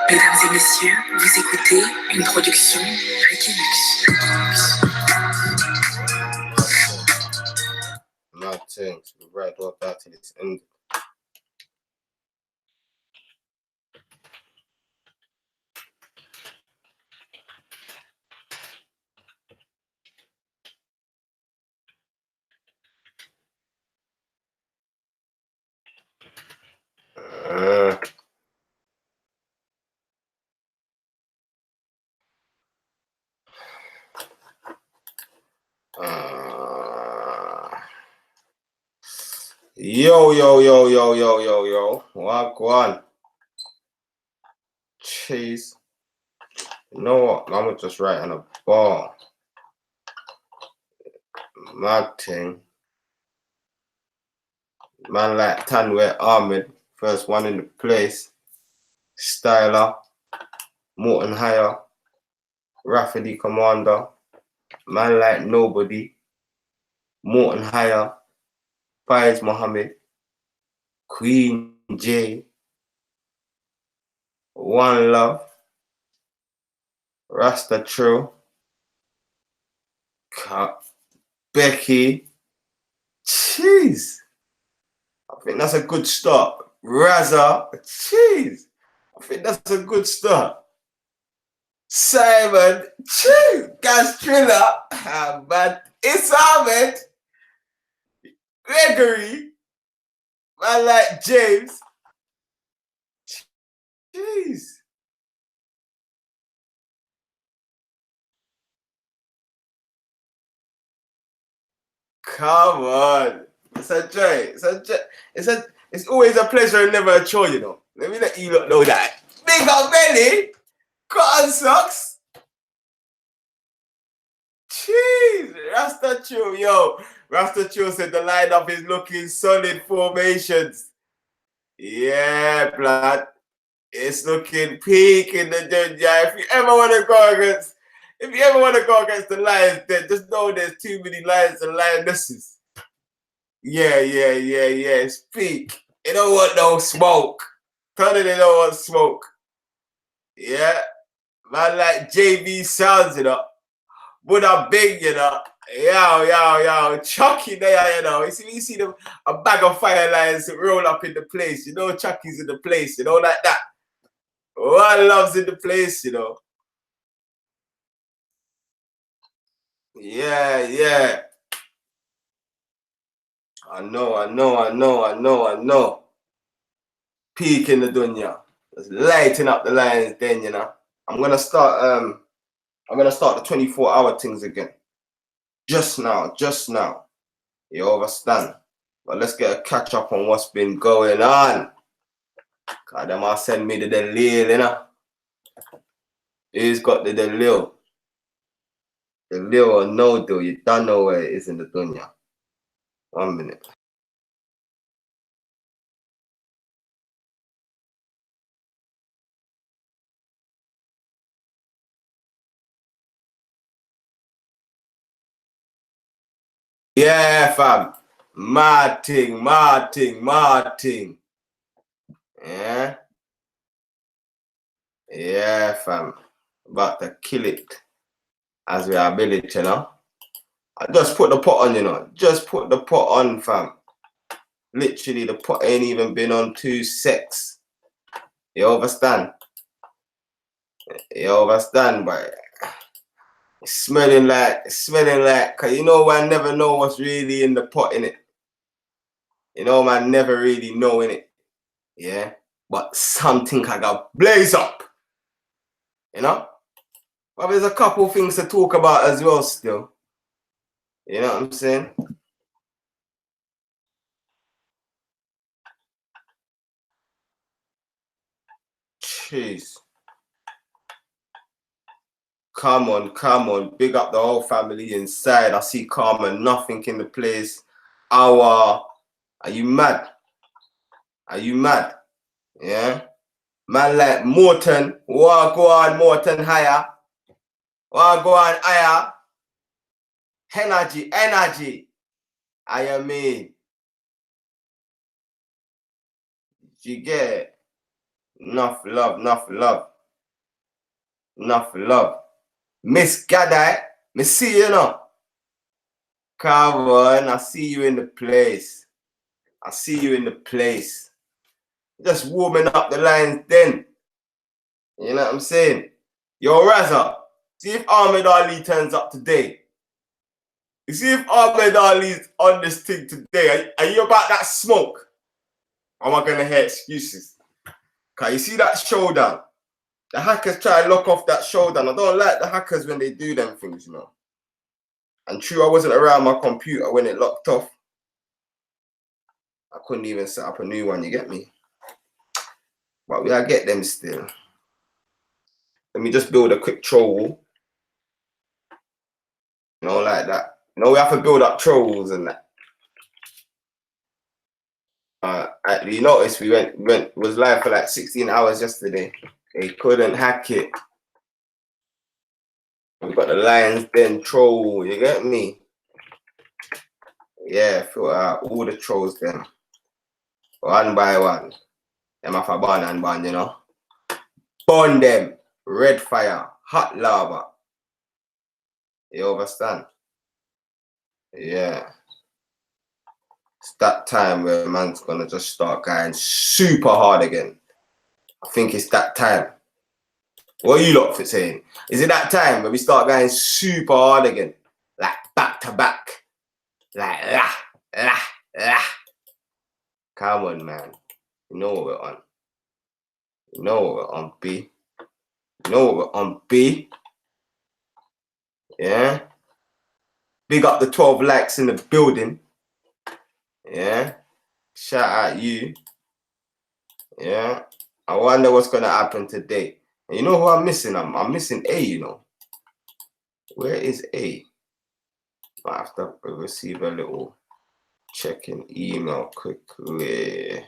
Mesdames et messieurs, vous écoutez une production Wikileaks. Nothing. Right, what that is ended. Yo. Walk one. Cheese. You know what? I'm gonna just write on a bar. Mad thing. Man like Tanway Ahmed. First one in the place. Styler. Morton Hire. Rafferty Commander. Man like Nobody. Morton Hire. Faiz Mohammed. Queen J. One Love. Rasta True. Becky. Jeez. I think that's a good start. Razza. Jeez. I think that's a good start. Simon. Jeez. Gas Triller. But it's Ahmed. Gregory. Man like James. Jeez. Come on. It's a joy. It's always a pleasure and never a chore, you know. Let me let you lot know that. Big up belly. Cotton socks. Jeez. Rasta Chew, yo. Rasta Chew said the lineup is looking solid formations. Yeah, blood. It's looking peak in the dunya. If you ever want to go against the Lions, then just know there's too many lions and lionesses. Yeah. It's peak. They don't want no smoke. Tell them they don't want smoke. Yeah. Man like JV Sounds, you know. Buddha Big, you know. Yo. Chucky there, you know. You see a bag of fire lions roll up in the place. You know Chucky's in the place, you know, like that. One Love's in the place, you know. Yeah. I know. Peak in the dunya. Just lighting up the lions then, you know. I'm gonna start the 24-hour things again. Just now. You understand? But let's get a catch up on what's been going on. Cause them all send me the Delil, you know. Who's got the Delil? Delil or no deal, you don't know where it is in the dunya. 1 minute. Yeah, fam. Mad thing. Yeah, fam. About to kill it. As we are ability, you know. I just put the pot on, you know. Just put the pot on, fam. Literally, the pot ain't even been on 2 secs. You understand? But it's smelling like, cause you know, man never know what's really in the pot, innit? You know, man never really know, innit? Yeah? But something I got blaze up. You know? But there's a couple things to talk about as well still. You know what I'm saying? Jeez. Come on. Big up the whole family inside. I see Carmen, nothing in the place. Are you mad? Yeah? Man like Morton. Go on, Morton higher. Go on higher. Energy. I mean. You get it? Enough love, enough love. Enough love. Miss Gadai, me see you now. Come on, I see you in the place. I see you in the place. Just warming up the lines then. You know what I'm saying? Yo, Razza, see if Ahmed Ali turns up today. You see if Ahmed Ali's on this thing today. Are you about that smoke? Or am I gonna hear excuses? Cause you see that showdown? The hackers try to lock off that showdown. I don't like the hackers when they do them things, you know. And true, I wasn't around my computer when it locked off. I couldn't even set up a new one, you get me? But we gotta get them still. Let me just build a quick troll wall. You know, like that. You know, we have to build up trolls and that. You notice we was live for like 16 hours yesterday. They couldn't hack it. We've got the lions den troll, you get me? Yeah, fill out all the trolls then. One by one. Them have a burn and burn, you know. Burn them. Red fire. Hot lava. You understand? Yeah. It's that time where man's gonna just start going super hard again. I think it's that time. What are you lot for saying? Is it that time where we start going super hard again? Like back to back. Like lah. Come on, man. You know what we're on. You know what we're on, B. You know what we're on, B. Yeah. Big up the 12 likes in the building. Yeah. Shout out you. Yeah. I wonder what's gonna happen today. And you know who I'm missing? I'm missing A, you know. Where is A? I have to receive a little check-in email quickly.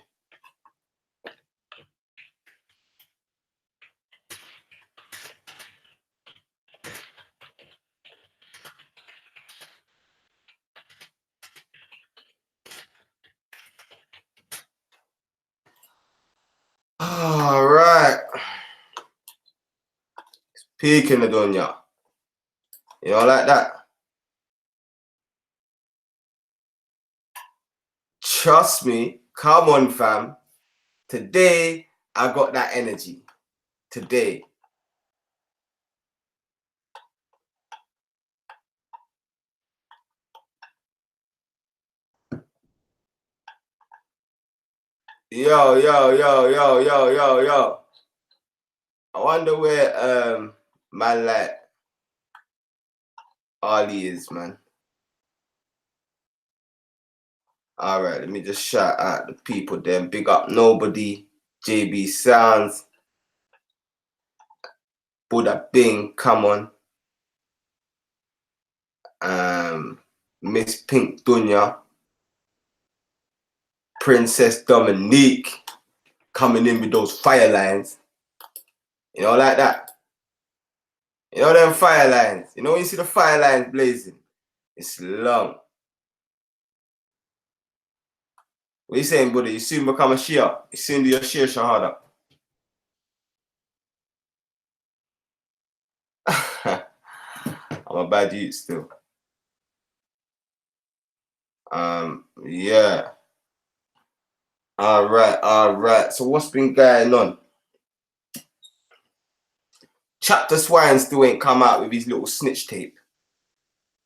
All right. It's peaking the dunya. You know, like that. Trust me. Come on, fam. Today, I got that energy. Today. Yo. I wonder where man like Ali is, man. All right, let me just shout out the people then. Big up Nobody, JB Sounds, Buddha Bing, come on. Miss Pink Dunya, Princess Dominique, coming in with those fire lines. You know, like that. You know them fire lines. You know when you see the fire lines blazing, it's long. What you saying, Buddha? You soon become a Shia. You soon do your Shia Shahada. I'm a bad youth still. Yeah. All right. So what's been going on? Chapter Swine still ain't come out with his little snitch tape.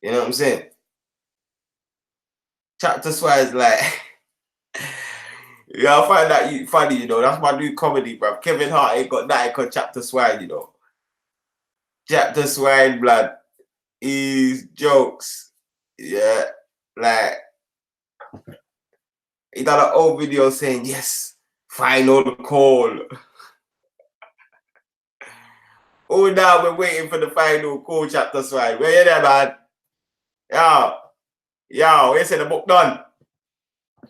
You know what I'm saying? Chapter Swine's like, yeah, I find that funny, you know. That's my new comedy, bruv. Kevin Hart ain't got nothing called Chapter Swine, you know. Chapter Swine, blood, is jokes. Yeah, like, he done an old video saying, yes, final call. Oh, now we're waiting for the final call, Chapter Swine. Where you there, man? Yo, he said the book done.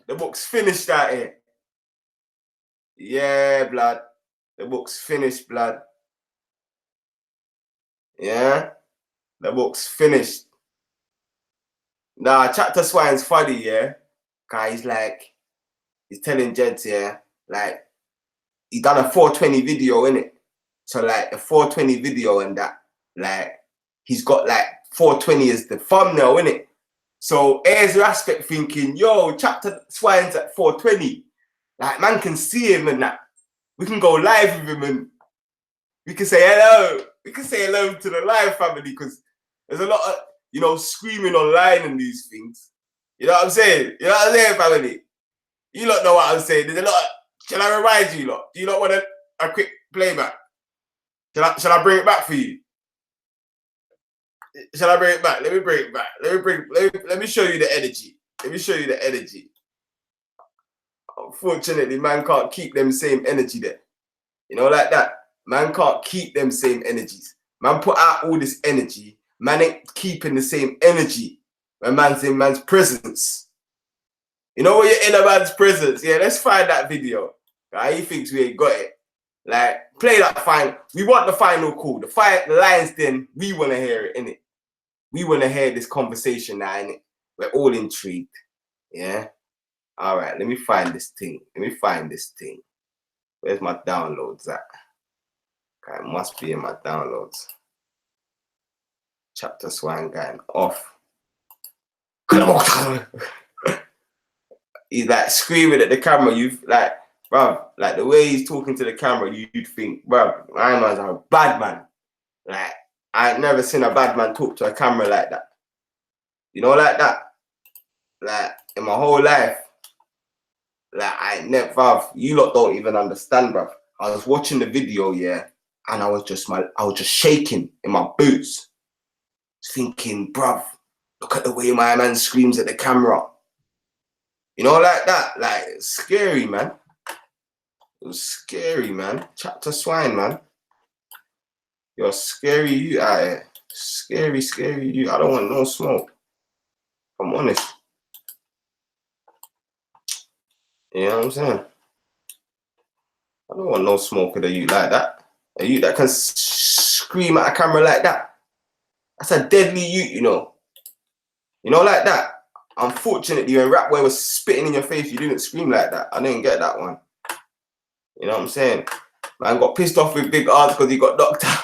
The book's finished out here. Yeah, blood. The book's finished, blood. Yeah? The book's finished. Nah, Chapter Swine's funny, yeah? Cause he's telling gents, yeah, like, he done a 420 video in it. So like the 420 video and that, like he's got like 420 as the thumbnail in it. So here's Raspect thinking, yo, Chapter Swine's at 420. Like man can see him and that. We can go live with him and we can say hello. We can say hello to the live family because there's a lot of, you know, screaming online and these things. You know what I'm saying? You know what I'm saying, family? You lot know what I'm saying. There's a lot of, shall I remind you lot? Do you not want a quick playback? Shall I bring it back for you? Shall I bring it back? Let me bring it back. Let me show you the energy. Let me show you the energy. Unfortunately, man can't keep them same energy there. You know, like that. Man can't keep them same energies. Man put out all this energy. Man ain't keeping the same energy when man's in man's presence. You know when you're in a man's presence? Yeah, let's find that video. He thinks we ain't got it. Like, play that final. We want the final call. The lines then, we want to hear it, innit? We want to hear this conversation now, innit? We're all intrigued. Yeah? All right, let me find this thing. Where's my downloads at? Okay, it must be in my downloads. Chapter Swine going off. He's like screaming at the camera. You've like, bruv, like the way he's talking to the camera, you'd think, bruv, my man's a bad man. Like, I ain't never seen a bad man talk to a camera like that. You know, like that. Like, in my whole life, like, I ain't never, bruv, you lot don't even understand, bruv. I was watching the video, yeah, and I was just shaking in my boots, thinking, bruv, look at the way my man screams at the camera. You know, like that. Like, it's scary, man. It was scary, man. Chapter Swine, man. You're scary you out here. Scary you. I don't want no smoke. I'm honest. You know what I'm saying? I don't want no smoke with a you like that. A you that can scream at a camera like that. That's a deadly you know. You know, like that. Unfortunately, when Rapway was spitting in your face, you didn't scream like that. I didn't get that one. You know what I'm saying? Man got pissed off with Big Arts because he got knocked out.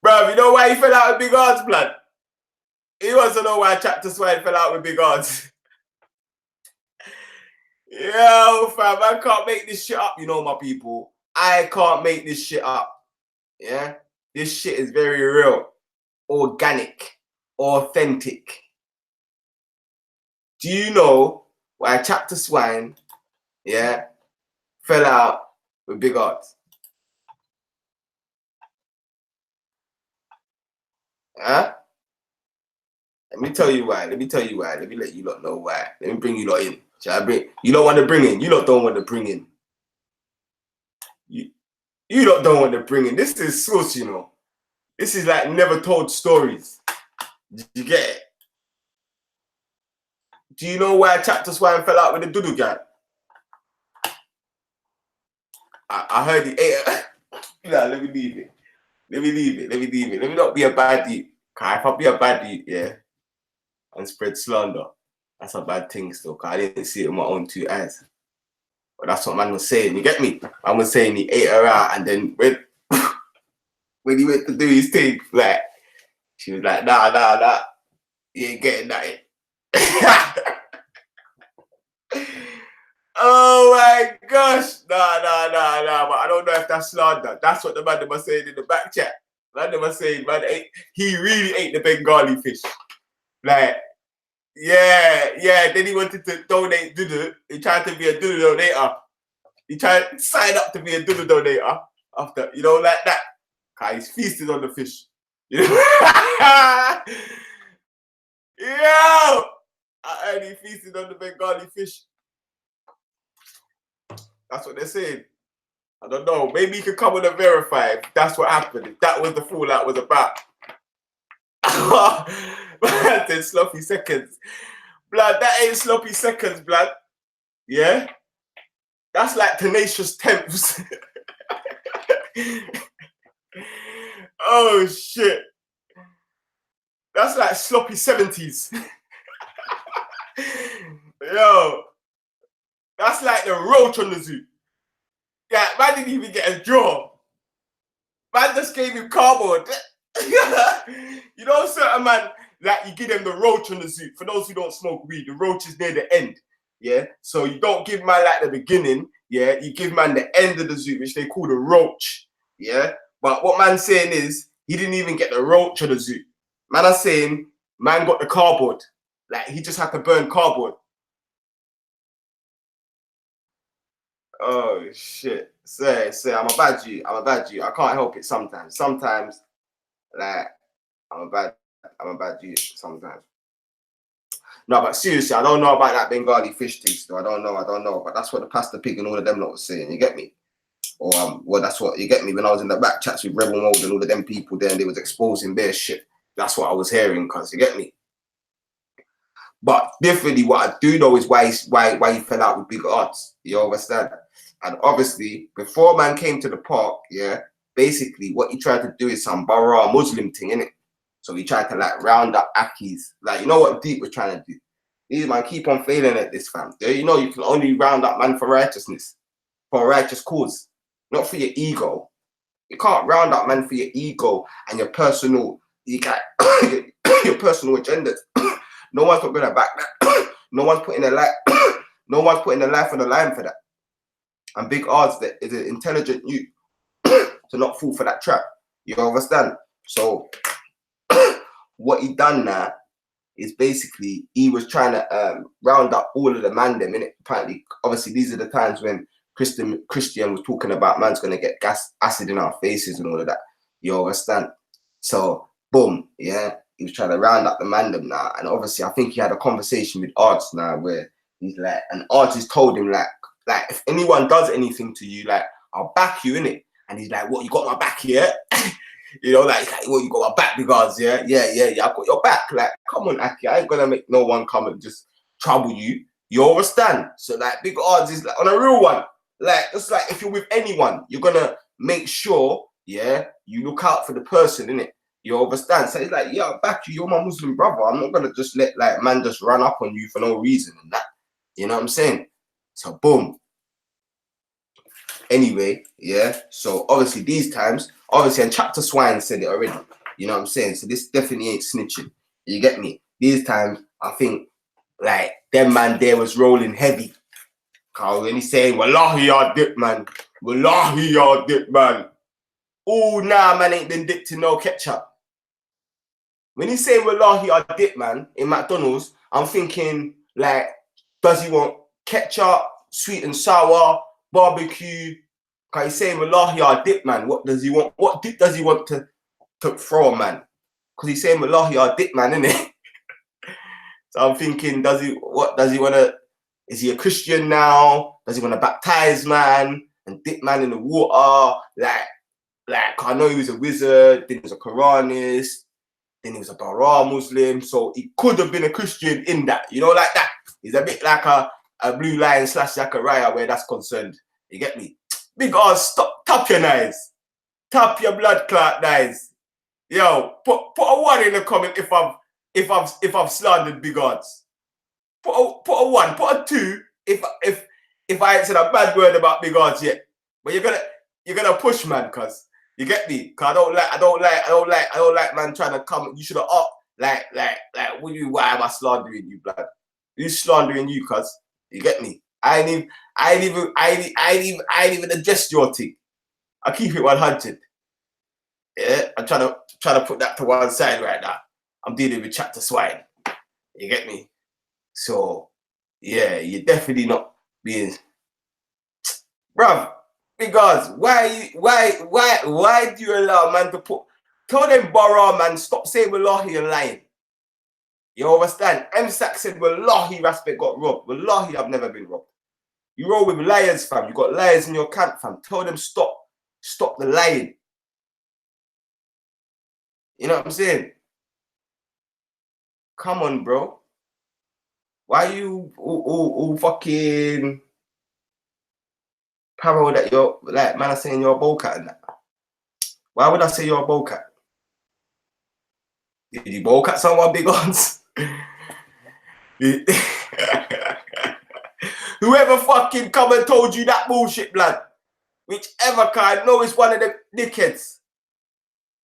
Bruv, you know why he fell out with Big Arts, blood? He wants to know why Chapter Swine fell out with Big Arts. Yo, fam, I can't make this shit up, you know, my people. I can't make this shit up. Yeah? This shit is very real. Organic. Authentic. Do you know why Chapter Swine, yeah, fell out with Big Arts? Huh? Let me tell you why. Let me let you lot know why. Let me bring you lot in. Shall I bring? You don't want to bring in. You lot don't want to bring in. You lot don't want to bring in. This is sauce, you know. This is like never told stories. You get it? Do you know why Chapter Swine fell out with the Doodle guy? I heard he ate it. Nah, let me leave it. Let me not be a baddie. If I be a baddie, yeah, and spread slander, that's a bad thing still, because I didn't see it with my own two eyes. But that's what man was saying, you get me? Man was saying he ate her out, and then when he went to do his thing, like, she was like, nah, you ain't getting that. Oh my gosh, nah, but I don't know if that's slander. That's what the man was saying in the back chat. Man was saying, he really ate the Bengali fish. Like, yeah, then he wanted to donate Doodle. He tried to be a Doodle donator. He tried to sign up to be a Doodle donator after, you know, like that. He's feasted on the fish. You know? Yo! I heard he feasted on the Bengali fish. That's what they're saying. I don't know. Maybe he could come and verify if that's what happened. If that was the fallout was about. Man said sloppy seconds. Blood, that ain't sloppy seconds, blood. Yeah? That's like tenacious temps. Oh, shit. That's like sloppy 70s. Yo. That's like the roach on the zoo. Yeah, man didn't even get a job. Man just gave him cardboard. You know, certain man, like you give them the roach on the zoo. For those who don't smoke weed, the roach is near the end. Yeah, so you don't give man like the beginning. Yeah, you give man the end of the zoo, which they call the roach. Yeah, but what man's saying is he didn't even get the roach of the zoo. Man are saying man got the cardboard. Like he just had to burn cardboard. Oh shit. Say, I'm a bad G. I'm a bad G. I can't help it sometimes. Sometimes, like, I'm a bad G sometimes. No, but seriously, I don't know about that Bengali fish thing. So I don't know. But that's what the Pastor Pig and all of them lot was saying. You get me? Or well, that's what you get me when I was in the back chats with Rebel Mode and all of them people there, and they was exposing their shit. That's what I was hearing, cause you get me. But definitely, what I do know is why he fell out with big odds. You understand? And obviously, before man came to the park, yeah, basically what he tried to do is some Bara Muslim thing, innit? So he tried to like round up Akis. Like, you know what Deep was trying to do? These man keep on failing at this, fam. You know you can only round up man for righteousness, for a righteous cause, not for your ego. You can't round up man for your ego and your personal, your personal agendas. No one's not gonna back that. No one's putting their life, no one's putting their life on the line for that. And big odds that is an intelligent youth to not fall for that trap. You understand? So what he done now is basically he was trying to round up all of the man them, innit? Apparently, obviously, these are the times when Christian was talking about man's gonna get gas acid in our faces and all of that. You understand? So boom, yeah, he was trying to round up the man them now, and obviously, I think he had a conversation with Arts now where he's like, and Arts has told him like if anyone does anything to you, like I'll back you, innit? And he's like, what, you got my back here? You know, like, well, you got my back because, yeah, I got your back. Like, come on, Aki, I ain't gonna make no one come and just trouble you. You understand? So, like, big odds is like on a real one. Like, it's like if you're with anyone, you're gonna make sure, yeah, you look out for the person, innit? You understand? So it's like, yeah, I'll back you. You're my Muslim brother. I'm not gonna just let like man just run up on you for no reason and that. You know what I'm saying? So, boom. Anyway, yeah, so obviously these times, obviously, and chapter Swine said it already, you know what I'm saying? So this definitely ain't snitching, you get me? These times, I think, like, them man there was rolling heavy. Cause when he's saying, Wallahi, y'all dip, man. Wallahi, y'all dip, man. Oh, nah, man ain't been dipped in no ketchup. When he's saying, Wallahi, y'all dip, man, in McDonald's, I'm thinking, like, does he want ketchup, sweet and sour, barbecue? Cause he's saying, Wallahi, our dip, man. What does he want? What dip does he want to throw, man? Because he's saying, Wallahi, our dip, man, innit? So I'm thinking, what does he want to, is he a Christian now? Does he want to baptize, man? And dip, man, in the water? Like, I know he was a wizard, then he was a Quranist, then he was a Bara Muslim. So he could have been a Christian in that, you know, like that. He's a bit like a Blue Lion / Zachariah where that's concerned. You get me? Big odds, tap your knives. Tap your blood clot knives. Yo, put a 1 in the comment if I've slandered big odds. Put a 1, put a 2 if I ain't said a bad word about big odds yet. But you're gonna push, man, cuz you get me? Cause I don't like man trying to come. You should have up like why am I slandering you, blood? Who's slandering you, cuz? You get me? I ain't even addressed your thing. I keep it 100. Yeah, I'm trying to put that to one side right now. I'm dealing with chapter Swine. You get me? So yeah, you're definitely not being, bruv. Because why do you allow man to tell them Bara, man, stop saying Wallahi and lying. You understand? M-Sack said Wallahi Raspect got robbed. Wallahi, I've never been robbed. You roll with liars, fam. You got liars in your camp, fam. Tell them stop the lying. You know what I'm saying? Come on, bro. Why you all fucking parallel that you're like, man, I'm saying you're a bowcat and that? Why would I say you're a bowcat? Did you bowcat someone, big odds? Whoever fucking come and told you that bullshit, blood. Whichever kind, know it's one of the dickheads.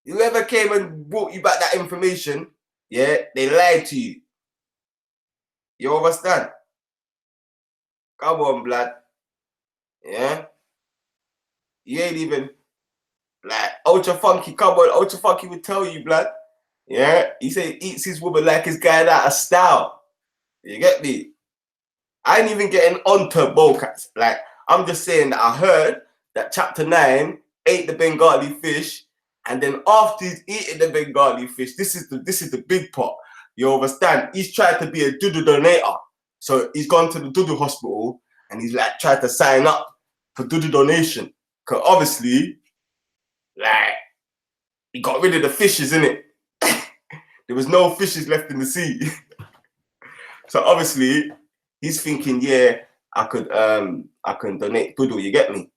Whoever came and brought you back that information, yeah, they lied to you. You understand? Come on, blood. Yeah? You ain't even, like, Ultra Funky, come on, Ultra Funky would tell you, blood. Yeah? He said he eats his woman like he's going out of style. You get me? I ain't even getting onto Bocats. Like, I'm just saying that I heard that chapter 9 ate the Bengali fish, and then after he's eating the Bengali fish, this is the big part. You understand? He's tried to be a Doodle donator. So he's gone to the Doodle hospital and he's like tried to sign up for Doodle donation. Cause obviously, like, he got rid of the fishes, innit? There was no fishes left in the sea. So obviously, he's thinking, yeah, I can donate Doodle, you get me?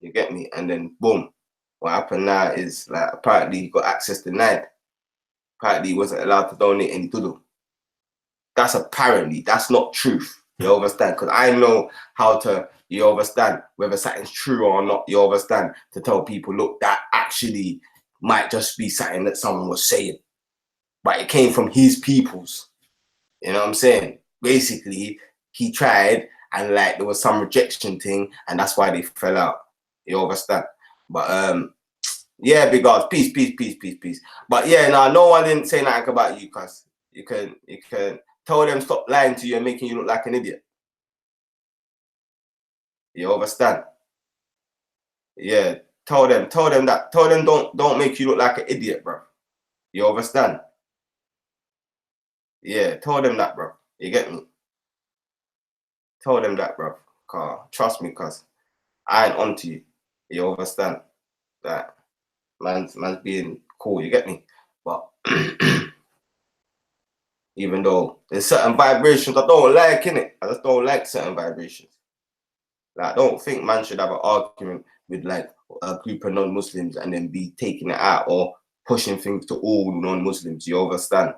You get me? And then boom. What happened now is, like, apparently he got access denied. Apparently he wasn't allowed to donate any Doodle. That's apparently, that's not truth. You understand? Because I know how to, you understand, whether something's true or not, you understand, to tell people, look, that actually might just be something that someone was saying. But it came from his peoples. You know what I'm saying? Basically, he tried and like there was some rejection thing and that's why they fell out. You understand? But yeah, big guys, peace. But yeah, no one didn't say nothing about you, cuz you can tell them stop lying to you and making you look like an idiot. You understand? Yeah, tell them that. Tell them don't make you look like an idiot, bro. You understand? Yeah, tell them that, bro. You get me? Tell them that, bro. Trust me, cuz I ain't onto you. You understand? That man's being cool, you get me? But even though there's certain vibrations I don't like, innit? I just don't like certain vibrations. Like, I don't think man should have an argument with like a group of non-Muslims and then be taking it out or pushing things to all non-Muslims. You understand?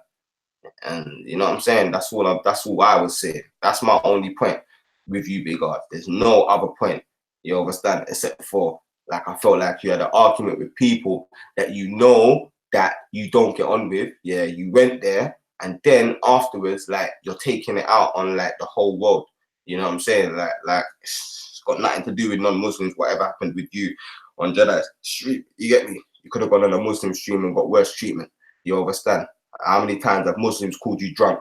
And you know what I'm saying? That's all I would say. That's my only point with you, big art. There's no other point. You understand? Except for, like, I felt like you had an argument with people that you know that you don't get on with. Yeah, you went there, and then afterwards, like, you're taking it out on like the whole world. You know what I'm saying? Like it's got nothing to do with non-Muslims. Whatever happened with you on Jedi Street, you get me? You could have gone on a Muslim stream and got worse treatment. You understand? How many times have Muslims called you drunk?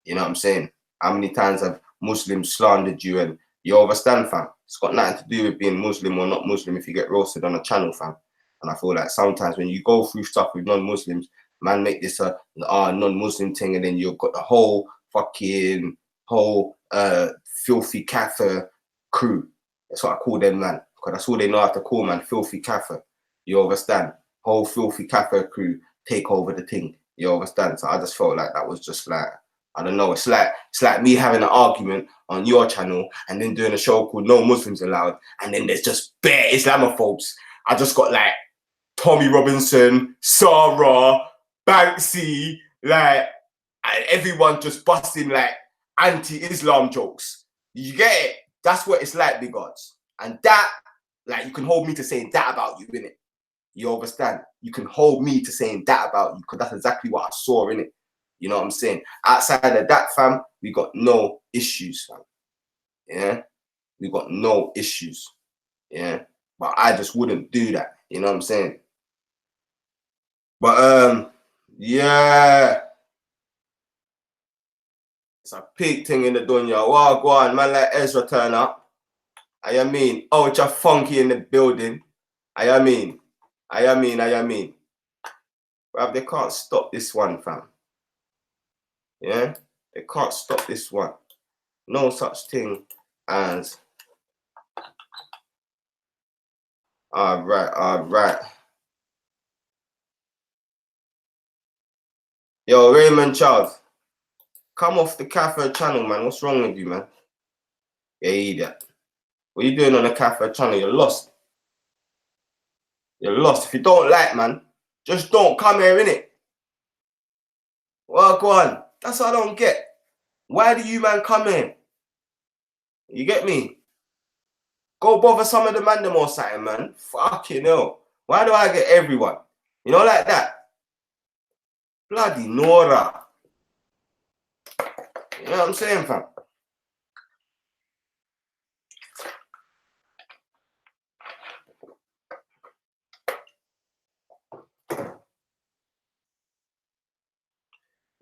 You know what I'm saying? How many times have Muslims slandered you? And you understand, fam? It's got nothing to do with being Muslim or not Muslim if you get roasted on a channel, fam. And I feel like sometimes when you go through stuff with non-Muslims, man, make this a non-Muslim thing, and then you've got the whole filthy kafir crew. That's what I call them, man. Because that's all they know how to call, man. Filthy kafir. You understand? Whole filthy kafir crew take over the thing. You understand? So I just felt like that was just like, I don't know. It's like me having an argument on your channel and then doing a show called No Muslims Allowed, and then there's just bare Islamophobes. I just got like Tommy Robinson, Sarah, Banksy, like, and everyone just busting like anti-Islam jokes. You get it? That's what it's like, big odds. And that, like, you can hold me to saying that about you, innit? You understand? You can hold me to saying that about you because that's exactly what I saw, innit? You know what I'm saying? Outside of that, fam, we got no issues, fam. Yeah? We got no issues. Yeah? But I just wouldn't do that. You know what I'm saying? But, yeah. It's a big thing in the dunya. Well, go on, man, like Ezra turn up. I mean, Ultra Funky in the building. I mean. Bruv, they can't stop this one, fam. Yeah? They can't stop this one. No such thing as... All right. Yo, Raymond Charles, come off the Cafe channel, man. What's wrong with you, man? Yeah, idiot. What you doing on the Cafe channel? You're lost. You're lost. If you don't like, man, just don't come here, innit? Well, go on. That's what I don't get. Why do you, man, come here? You get me? Go bother some of the man them or something, man. Fucking hell. Why do I get everyone? You know, like that. Bloody Nora. You know what I'm saying, fam?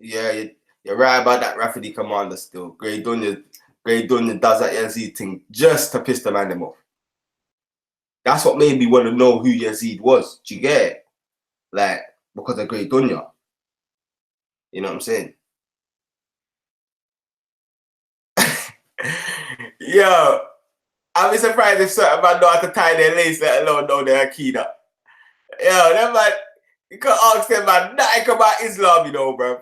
Yeah, you're right about that Rafferty commander still. Grey Dunya does that Yazid thing just to piss the man them off. That's what made me want to know who Yazid was. Do you get it? Like, because of Grey Dunya. You know what I'm saying? Yo, I'd be surprised if certain man know how to tie their lace, let alone know their akida. Yo, them man, you can ask them man nothing about Islam, you know, bro.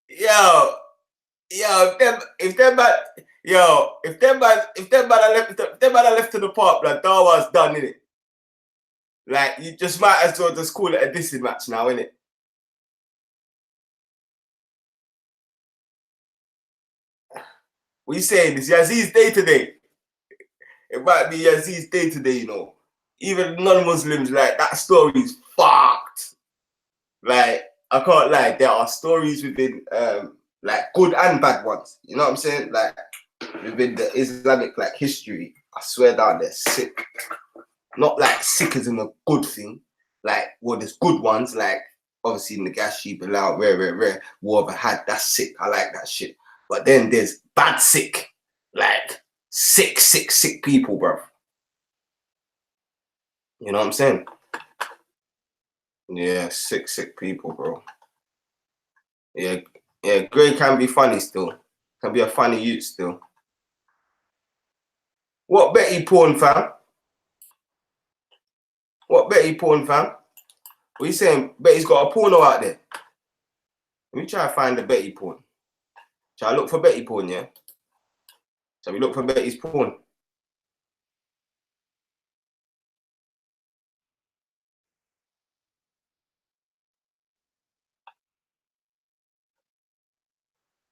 Yo, if them man are left to the park, like Darwa's done, innit? Like, you just might as well just call it a dissing match now, innit? What you saying? It's Yazid's day to day. It might be Yazid's day to day, you know. Even non-Muslims, like, that story is fucked. Like, I can't lie, there are stories within, like, good and bad ones. You know what I'm saying? Like, within the Islamic, like, history, I swear down, they're sick. Not like sick as in a good thing. Like, well, there's good ones, like, obviously, Nagashi, Bilal, rare, War of a Had, that's sick. I like that shit. But then there's bad sick. Like, sick people, bro. You know what I'm saying? Yeah, sick people, bro. Yeah, Gray can be funny still. Can be a funny youth still. What Betty porn, fam? What Betty porn, fam? What you saying? Betty's got a porno out there. Let me try to find the Betty porn. Shall I look for Betty porn, yeah? Shall we look for Betty's porn?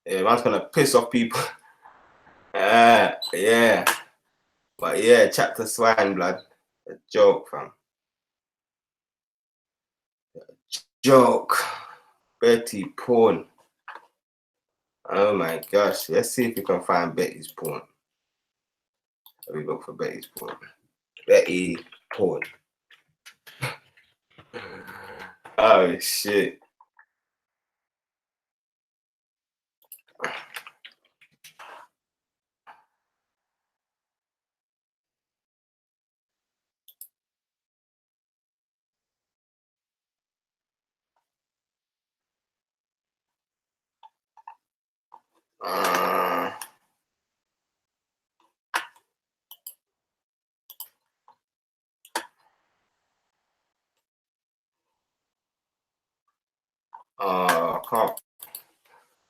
Yeah, man's gonna piss off people. Yeah. But yeah, chapter Swine, blood. A joke, fam. Joke. Betty porn. Oh my gosh. Let's see if we can find Betty's porn. Let me look for Betty's porn. Betty porn. Oh shit.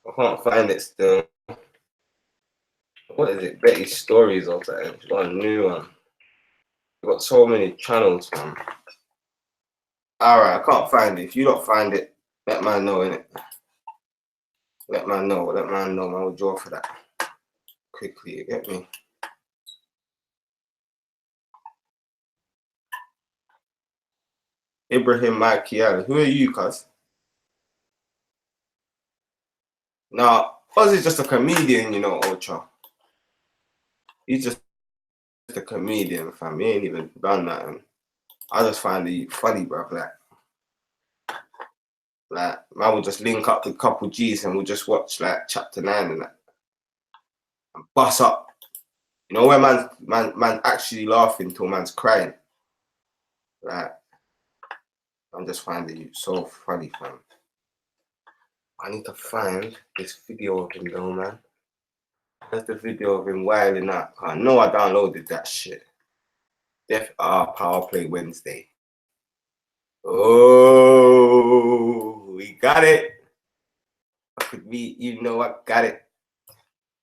I can't find it still. What is it? Betty's stories or something. She's got a new one. We've got so many channels, man. Alright, I can't find it. If you don't find it, let man know, innit? Let man know, man. We'll draw for that. Quickly, you get me? Ibrahim Makiali. Who are you, cuz? Now, Oz is just a comedian, you know, Ultra. He's just a comedian, fam. He ain't even done that. And I just find it funny, bro. Like, man will just link up with a couple G's and we'll just watch, like, chapter 9 and that. And bust up. You know, where man's actually laughing till man's crying. Like, I'm just finding it so funny, fam. I need to find this video of him though, man. That's the video of him wilding out. I know I downloaded that shit. Power Play Wednesday. Oh, we got it. I could be, you know, I got it.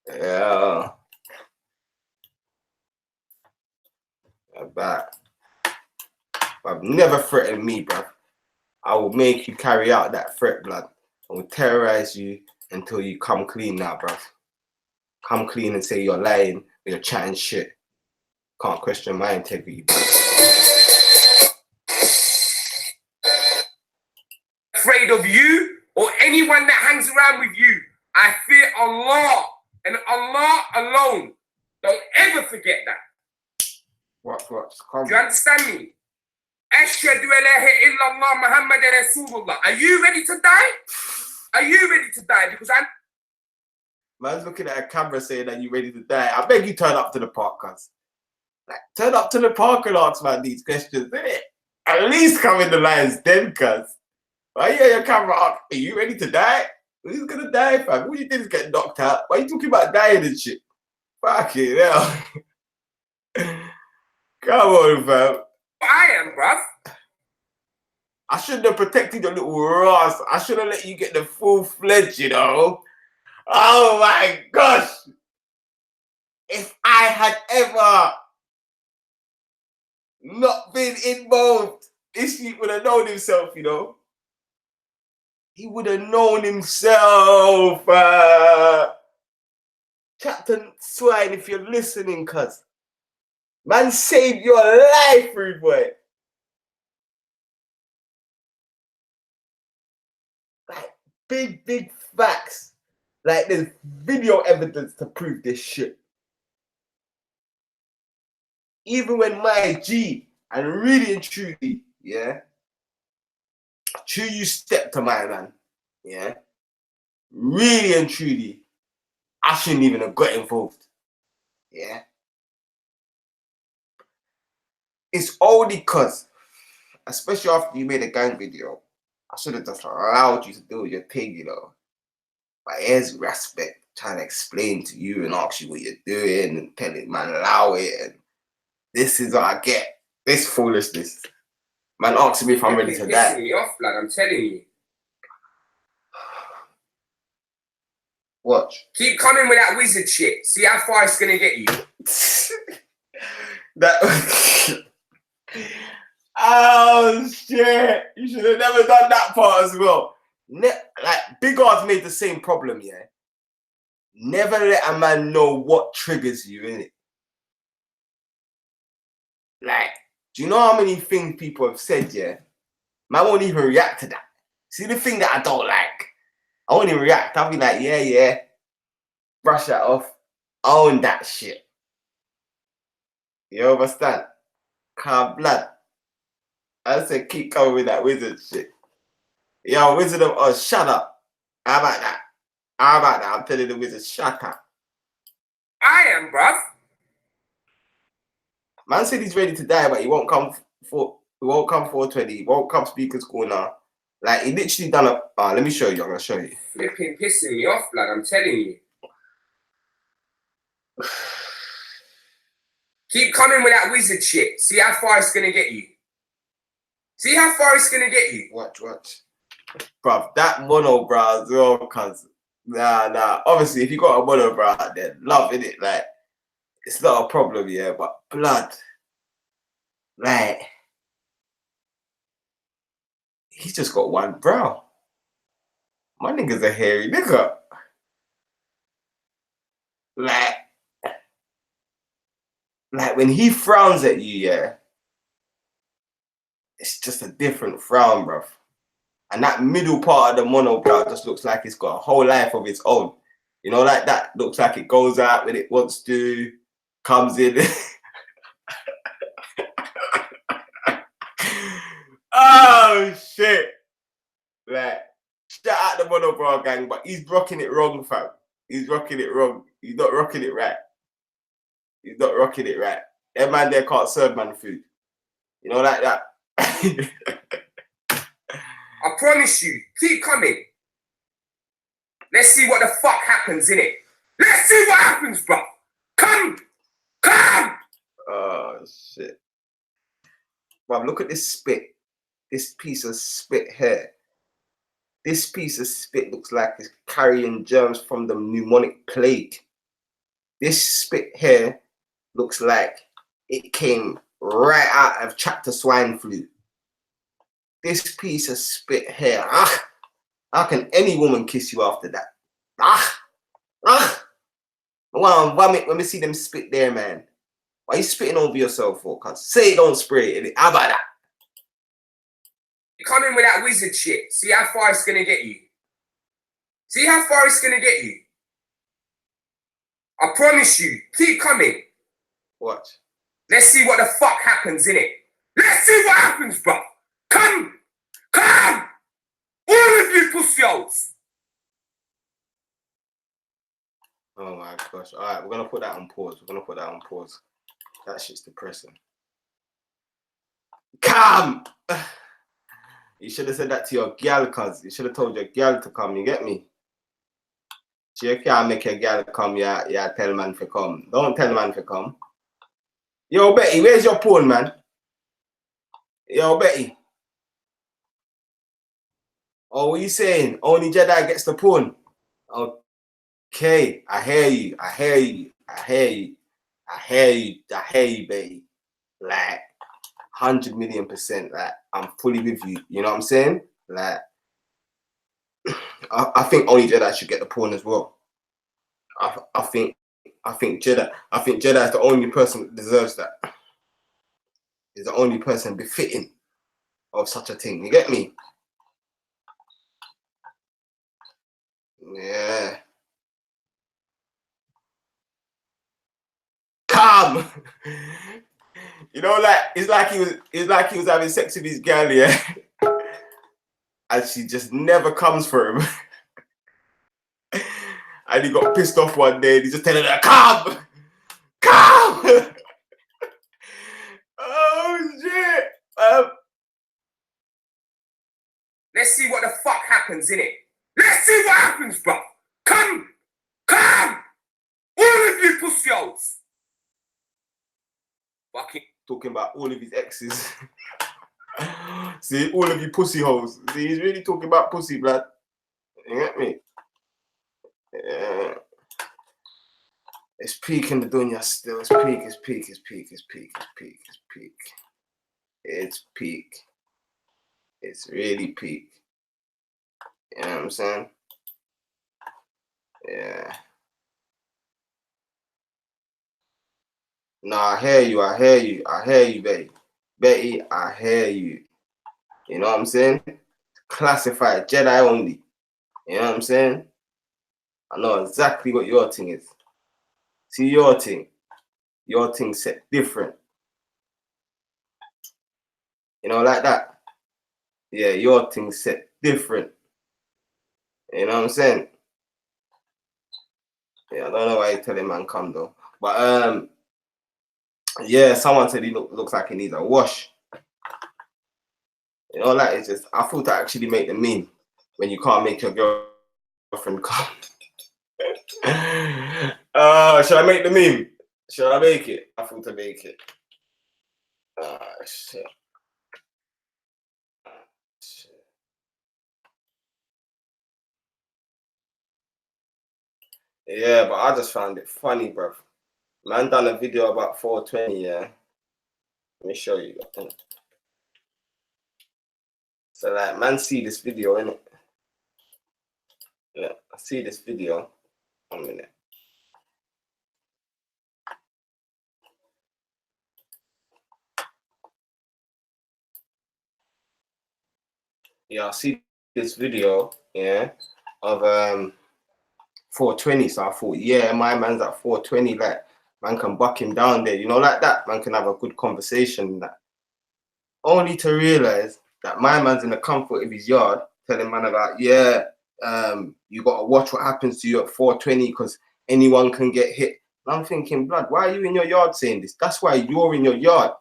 Yeah. But I've never threatened me, bro. I will make you carry out that threat, blood. I will terrorize you until you come clean now, bro. come clean and say you're lying or you're chatting shit. Can't question my integrity. Afraid of you or anyone that hangs around with you. I fear Allah and Allah alone. Don't ever forget that. What? Do you understand me? Ashhadu ilaha illallah Muhammadan Rasulullah. Are you ready to die? Are you ready to die? Because man's looking at a camera saying that you ready to die. I beg you turn up to the park, cuz. Like, turn up to the park and ask man these questions, innit? At least come in the lines then, cuz. Why you your camera up? Are you ready to die? Who's gonna die, fam? What you did is get knocked out. Why you talking about dying and shit? Fuck it, hell. Come on, fam. I am, bruv. I shouldn't have protected your little Ross. I should have let you get the full-fledged, you know? Oh my gosh! If I had ever not been involved, this shit would have known himself, you know? He would have known himself. Captain Swine, if you're listening, cuz. Man saved your life, rude boy. Like, big facts. Like, there's video evidence to prove this shit. Even when my G, and really and truly, yeah, true you step to my man, yeah, really and truly, I shouldn't even have got involved, yeah. It's only cause, especially after you made a gang video, I should have just allowed you to do your thing, you know. But here's Raspect trying to explain to you and ask you what you're doing and telling man allow it, and this is what I get. This foolishness. Man asking me if I'm ready to die. Pissing me off, lad, I'm telling you. Watch. Keep coming with that wizard shit. See how far it's gonna get you. That. Oh shit! You should have never done that part as well. Like Big R's made the same problem, yeah. Never let a man know what triggers you, innit? Like, do you know how many things people have said, yeah? Man won't even react to that. See the thing that I don't like? I won't even react. I'll be like, yeah. Brush that off. Own that shit. You understand? Calm blood. I said, keep coming with that wizard shit. Yo, Wizard of Oz, shut up. How about that? I'm telling the wizard, shut up. I am, bruv. Man said he's ready to die, but he won't come 420. He won't come speaker's corner. Like, he literally done a... let me show you. I'm going to show you. Flipping pissing me off, lad, I'm telling you. Keep coming with that wizard shit. See how far it's gonna get you. See how far it's gonna get you. Watch. Bruv, that mono bra as well, cuz. Nah. Obviously, if you got a mono bra, then love, innit? Like, it's not a problem, yeah, but blood. Like, he's just got one brow. My nigga's a hairy nigga. Like when he frowns at you, yeah, it's just a different frown, bruv. And that middle part of the mono brow just looks like it's got a whole life of its own. You know, like that. Looks like it goes out when it wants to, comes in. Oh, shit. Like, shout out the monobrow gang, but he's rocking it wrong, fam. He's rocking it wrong. He's not rocking it right. That man there can't serve man food. You know, like that. I promise you, keep coming. Let's see what the fuck happens, innit? Let's see what happens, bro. Come! Oh, shit. Bruv, look at this spit. This piece of spit here. This piece of spit looks like it's carrying germs from the pneumonic plague. This spit here looks like it came right out of chapter swine flu. This piece of spit here, how can any woman kiss you after that? Wow, when we see them spit there, man. Why you spitting over yourself for? Cause say don't spray it. How about that? You come in with that wizard shit. See how far it's gonna get you. See how far it's gonna get you. I promise you. Keep coming. Watch. Let's see what the fuck happens, innit? Let's see what happens, bro. Come! Come! All of you pussy-holes! Oh my gosh. Alright, we're gonna put that on pause. We're gonna put that on pause. That shit's depressing. Come! You should have said that to your gal, cuz. You should have told your gal to come, you get me? So you can't make your gal come, yeah, tell man to come. Don't tell man to come. Yo, Betty, where's your porn, man? Yo, Betty. Oh, what you saying? Only Jedi gets the porn. Okay, I hear you, I hear you, I hear you, I hear you, I hear you, Betty. Like, 100,000,000%, like, I'm fully with you. You know what I'm saying? Like, I think only Jedi should get the porn as well. I think Jedi is the only person that deserves that. Is the only person befitting of such a thing. You get me? Yeah. Come. You know, like it's like he was having sex with his gal, yeah, and she just never comes for him. And he got pissed off one day and he's just telling her, come! Come! Oh shit! Let's see what the fuck happens, innit? Let's see what happens, bro. Come! Come! All of you pussy-holes! Fucking talking about all of his exes. See, all of you pussy holes. See, he's really talking about pussy, blood. You get me? Yeah. It's peak in the dunya still. It's peak, it's peak, it's peak, it's peak, it's peak, it's peak. It's peak. It's really peak. You know what I'm saying? Yeah. No, I hear you, I hear you, I hear you, Betty. Betty, I hear you. You know what I'm saying? Classified, Jedi only. You know what I'm saying? I know exactly what your thing is. See your thing. Your thing set different. You know, like that. Yeah, your thing set different. You know what I'm saying? Yeah, I don't know why you're telling man come though. But yeah, someone said he looks like he needs a wash. You know, like it's just I thought to actually make the meme when you can't make your girlfriend come. Should I make the meme? Should I make it? I thought to make it. Shit. Yeah, but I just found it funny, bro. Man done a video about 420, yeah. Let me show you. So like, man see this video, innit? Yeah, I see this video. 1 minute. Yeah, I see this video, yeah, of 420. So I thought, yeah, my man's at 420, like man can buck him down there, you know, like that. Man can have a good conversation and that. Only to realize that my man's in the comfort of his yard telling man about, yeah, you gotta watch what happens to you at 420 because anyone can get hit. And I'm thinking, blood, why are you in your yard saying this? That's why you're in your yard.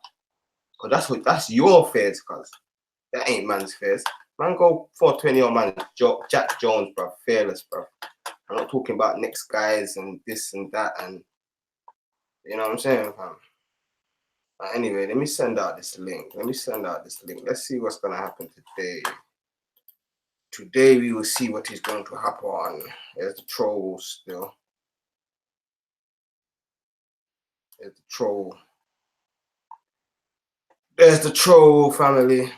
Cause that's your affairs, cuz. That ain't man's affairs. Man go 420 on man Jack Jones, bro. Fearless, bro. I'm not talking about next guys and this and that and you know what I'm saying, fam. But anyway, let me send out this link. Let's see what's gonna happen today. Today we will see what is going to happen. There's the troll still. There's the troll. There's the troll family.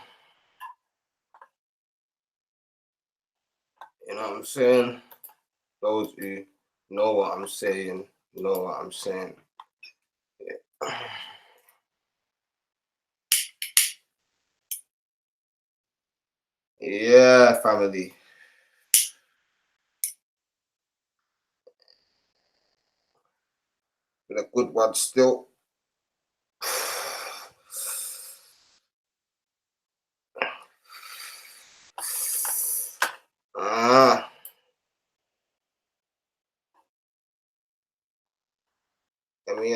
You know what I'm saying? Those who know what I'm saying You know what I'm saying? Yeah, family. A good one still. Let me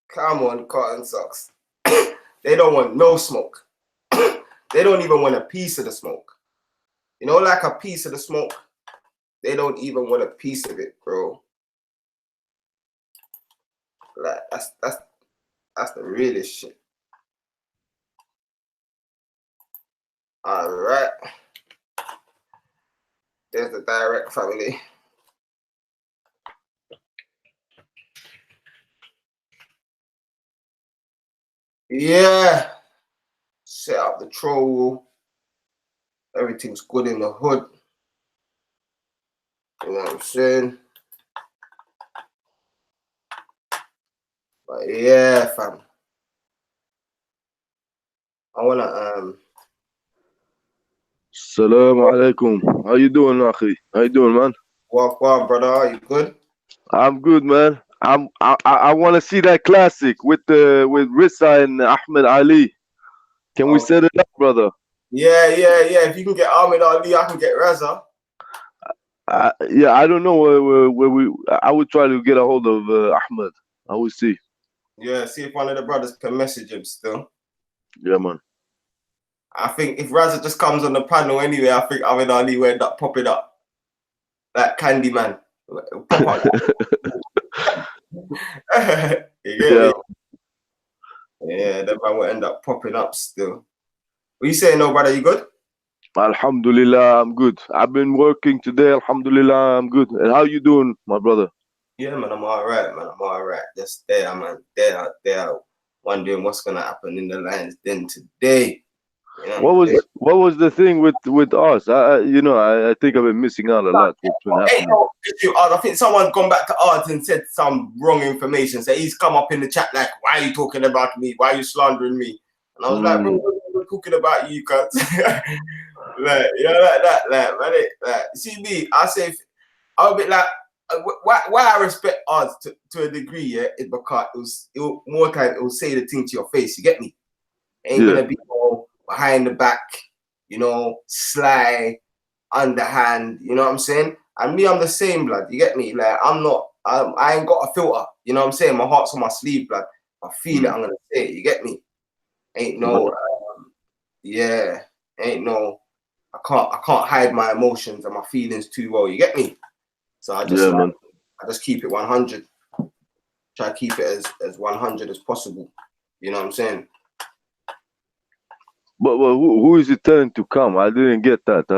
come on, cotton socks. They don't want no smoke. They don't even want a piece of the smoke. You know, like a piece of the smoke. They don't even want a piece of it, bro. Like that's the realest shit. All right. There's the direct family. Yeah. Set up the troll. Everything's good in the hood. You know what I'm saying? But yeah, fam. I wanna Assalamu alaikum. How you doing, Akhi? How you doing, man? walk on, brother. Are you good? I'm good, man. I want to see that classic with Rissa and Ahmed Ali. Can we set it up, brother? Yeah. If you can get Ahmed Ali, I can get Reza. Yeah, I don't know where we. I would try to get a hold of Ahmed. I will see. Yeah, see if one of the brothers can message him still. Yeah, man. I think if Raza just comes on the panel anyway, I think Ahmed Ali will end up popping up like Candyman. Pop up. You get Yeah. me? Yeah, that man will end up popping up still. What you saying, no, brother? You good? Alhamdulillah, I'm good. I've been working today. Alhamdulillah, I'm good. And how you doing, my brother? Yeah, man, I'm all right, man. I'm all right. Just there, man. There, wondering what's gonna happen in the Lions Den today. You know What was the thing with us? I think I've been missing out a lot. What's been happening? No issue, I think someone's gone back to Ard and said some wrong information. So he's come up in the chat like, "Why are you talking about me? Why are you slandering me?" And I was like, "Bro, we're talking about you, cuz." Like, you know, like that, like, see me. I say, I'm a bit like, why I respect Ard to a degree, yeah, is because more time it will say the thing to your face. You get me? It ain't gonna be all behind the back, you know, sly, underhand. You know what I'm saying? And me, I'm the same, blood. You get me? Like, I ain't got a filter. You know what I'm saying? My heart's on my sleeve, blood. I feel it. I'm gonna say it. You get me? Ain't no, ain't no. I can't hide my emotions and my feelings too well. You get me? So I just I just keep it 100. Try to keep it as 100 as possible. You know what I'm saying? But who is it telling to come? I didn't get that.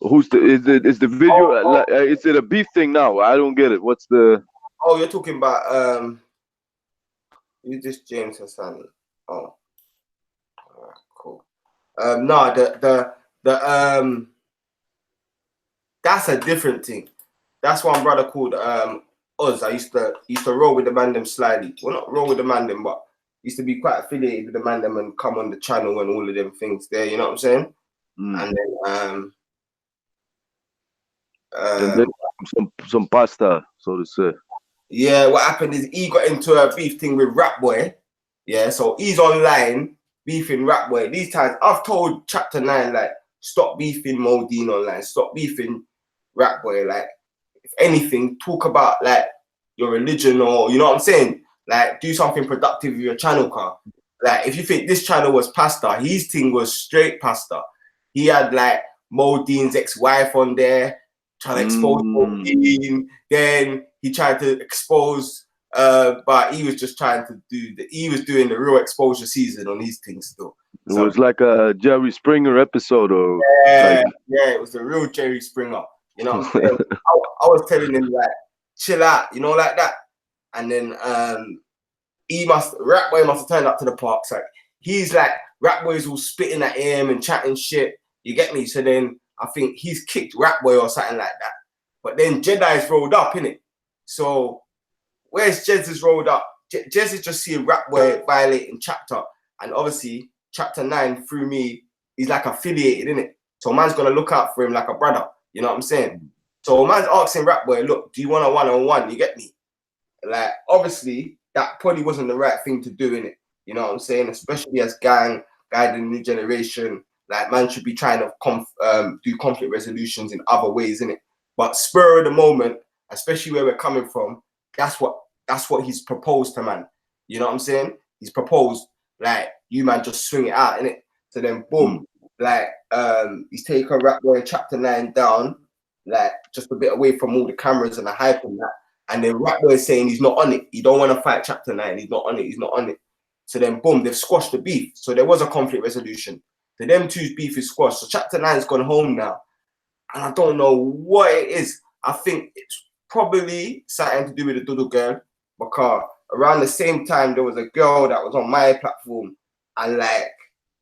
Is the video? Is it a beef thing now? I don't get it. What's the? Oh, you're talking about who's this James Hassani? Oh, all right, cool. No, the that's a different thing. That's one brother called Oz. I used to roll with the man them slightly. Well, not roll with the man them, but used to be quite affiliated with the man them and come on the channel and all of them things there. You know what I'm saying? And then some pasta, so to say. Yeah, what happened is he got into a beef thing with Rap Boy. Yeah, so he's online beefing Rap Boy. These times I've told Chapter 9, like, stop beefing Modine online, stop beefing Rap Boy. Like, if anything, talk about like your religion, or you know what I'm saying? Like, do something productive with your channel, car. Like, if you think this channel was pasta, his thing was straight pasta. He had like Modine's ex-wife on there, trying to expose Modine. Then he tried to expose, but he was just trying to he was doing the real exposure season on these things still. It was like a Jerry Springer episode, or yeah, it was the real Jerry Springer. You know what I'm saying? I was telling him like, chill out, you know, like that. And then Rap Boy must have turned up to the park. So he's like, Rap Boy's all spitting at him and chatting shit. You get me? So then I think he's kicked Rap Boy or something like that. But then Jedi's rolled up, innit? So where's Jez is rolled up? Jez is just seeing Rap Boy violating chapter. And obviously, chapter 9 through me, he's like affiliated, innit? So man's gonna look out for him like a brother. You know what I'm saying? So man's asking Rap Boy, look, do you want a one-on-one? You get me? Like, obviously, that probably wasn't the right thing to do, innit? You know what I'm saying? Especially as gang, guiding the new generation. Like, man should be trying to do conflict resolutions in other ways, innit? But spur of the moment, especially where we're coming from, that's what he's proposed to, man. You know what I'm saying? He's proposed, like, you man just swing it out, innit? So then, boom, like, he's taken Rap Boy chapter 9 down, like, just a bit away from all the cameras and the hype and that. And then Rap Boy is saying he's not on it. He don't want to fight chapter 9. He's not on it. He's not on it. So then, boom, they've squashed the beef. So there was a conflict resolution. So them two's beef is squashed. So chapter 9's gone home now. And I don't know what it is. I think it's probably something to do with the Doodle girl. Because around the same time, there was a girl that was on my platform. And like,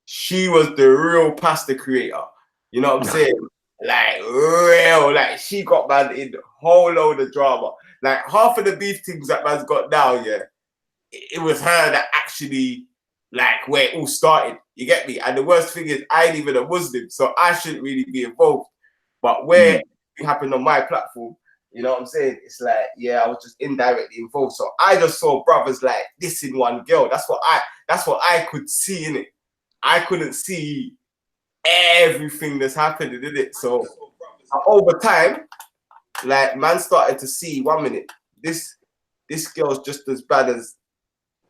she was the real pasta creator. You know what I'm saying? Like, real. Like, she got man in a whole load of drama. Like, half of the beef things that man's got now, yeah, it was her that actually, like, where it all started. You get me? And the worst thing is, I ain't even a Muslim, so I shouldn't really be involved. But where it happened on my platform, you know what I'm saying? It's like, yeah, I was just indirectly involved. So I just saw brothers like this in one girl. That's what I could see in it. I couldn't see everything that's happening in it. So over time, like, man started to see 1 minute, this girl's just as bad as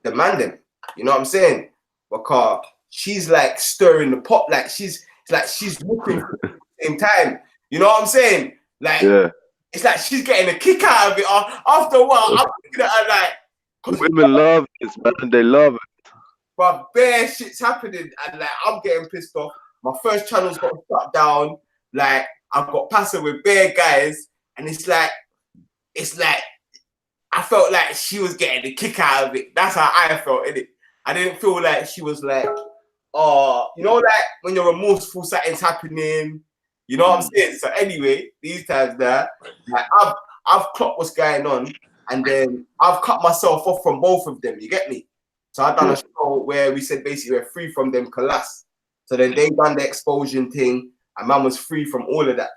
the man them. You know what I'm saying? Because she's like stirring the pot, like she's looking at the same time. You know what I'm saying? Like, yeah. It's like she's getting a kick out of it. After a while, I'm looking at her like, women love this, man. They love it. But bare shit's happening, and like, I'm getting pissed off. My first channel's got shut down. Like, I've got passing with bare guys, and it's like I felt like she was getting a kick out of it. That's how I felt in it. I didn't feel like she was like, you know, like when you're remorseful, something's happening. You know what I'm saying? So anyway, these times there, like, I've clocked what's going on, and then I've cut myself off from both of them. You get me? So I've done a show where we said basically we're free from them collapse. So then they done the exposure thing, and man was free from all of that.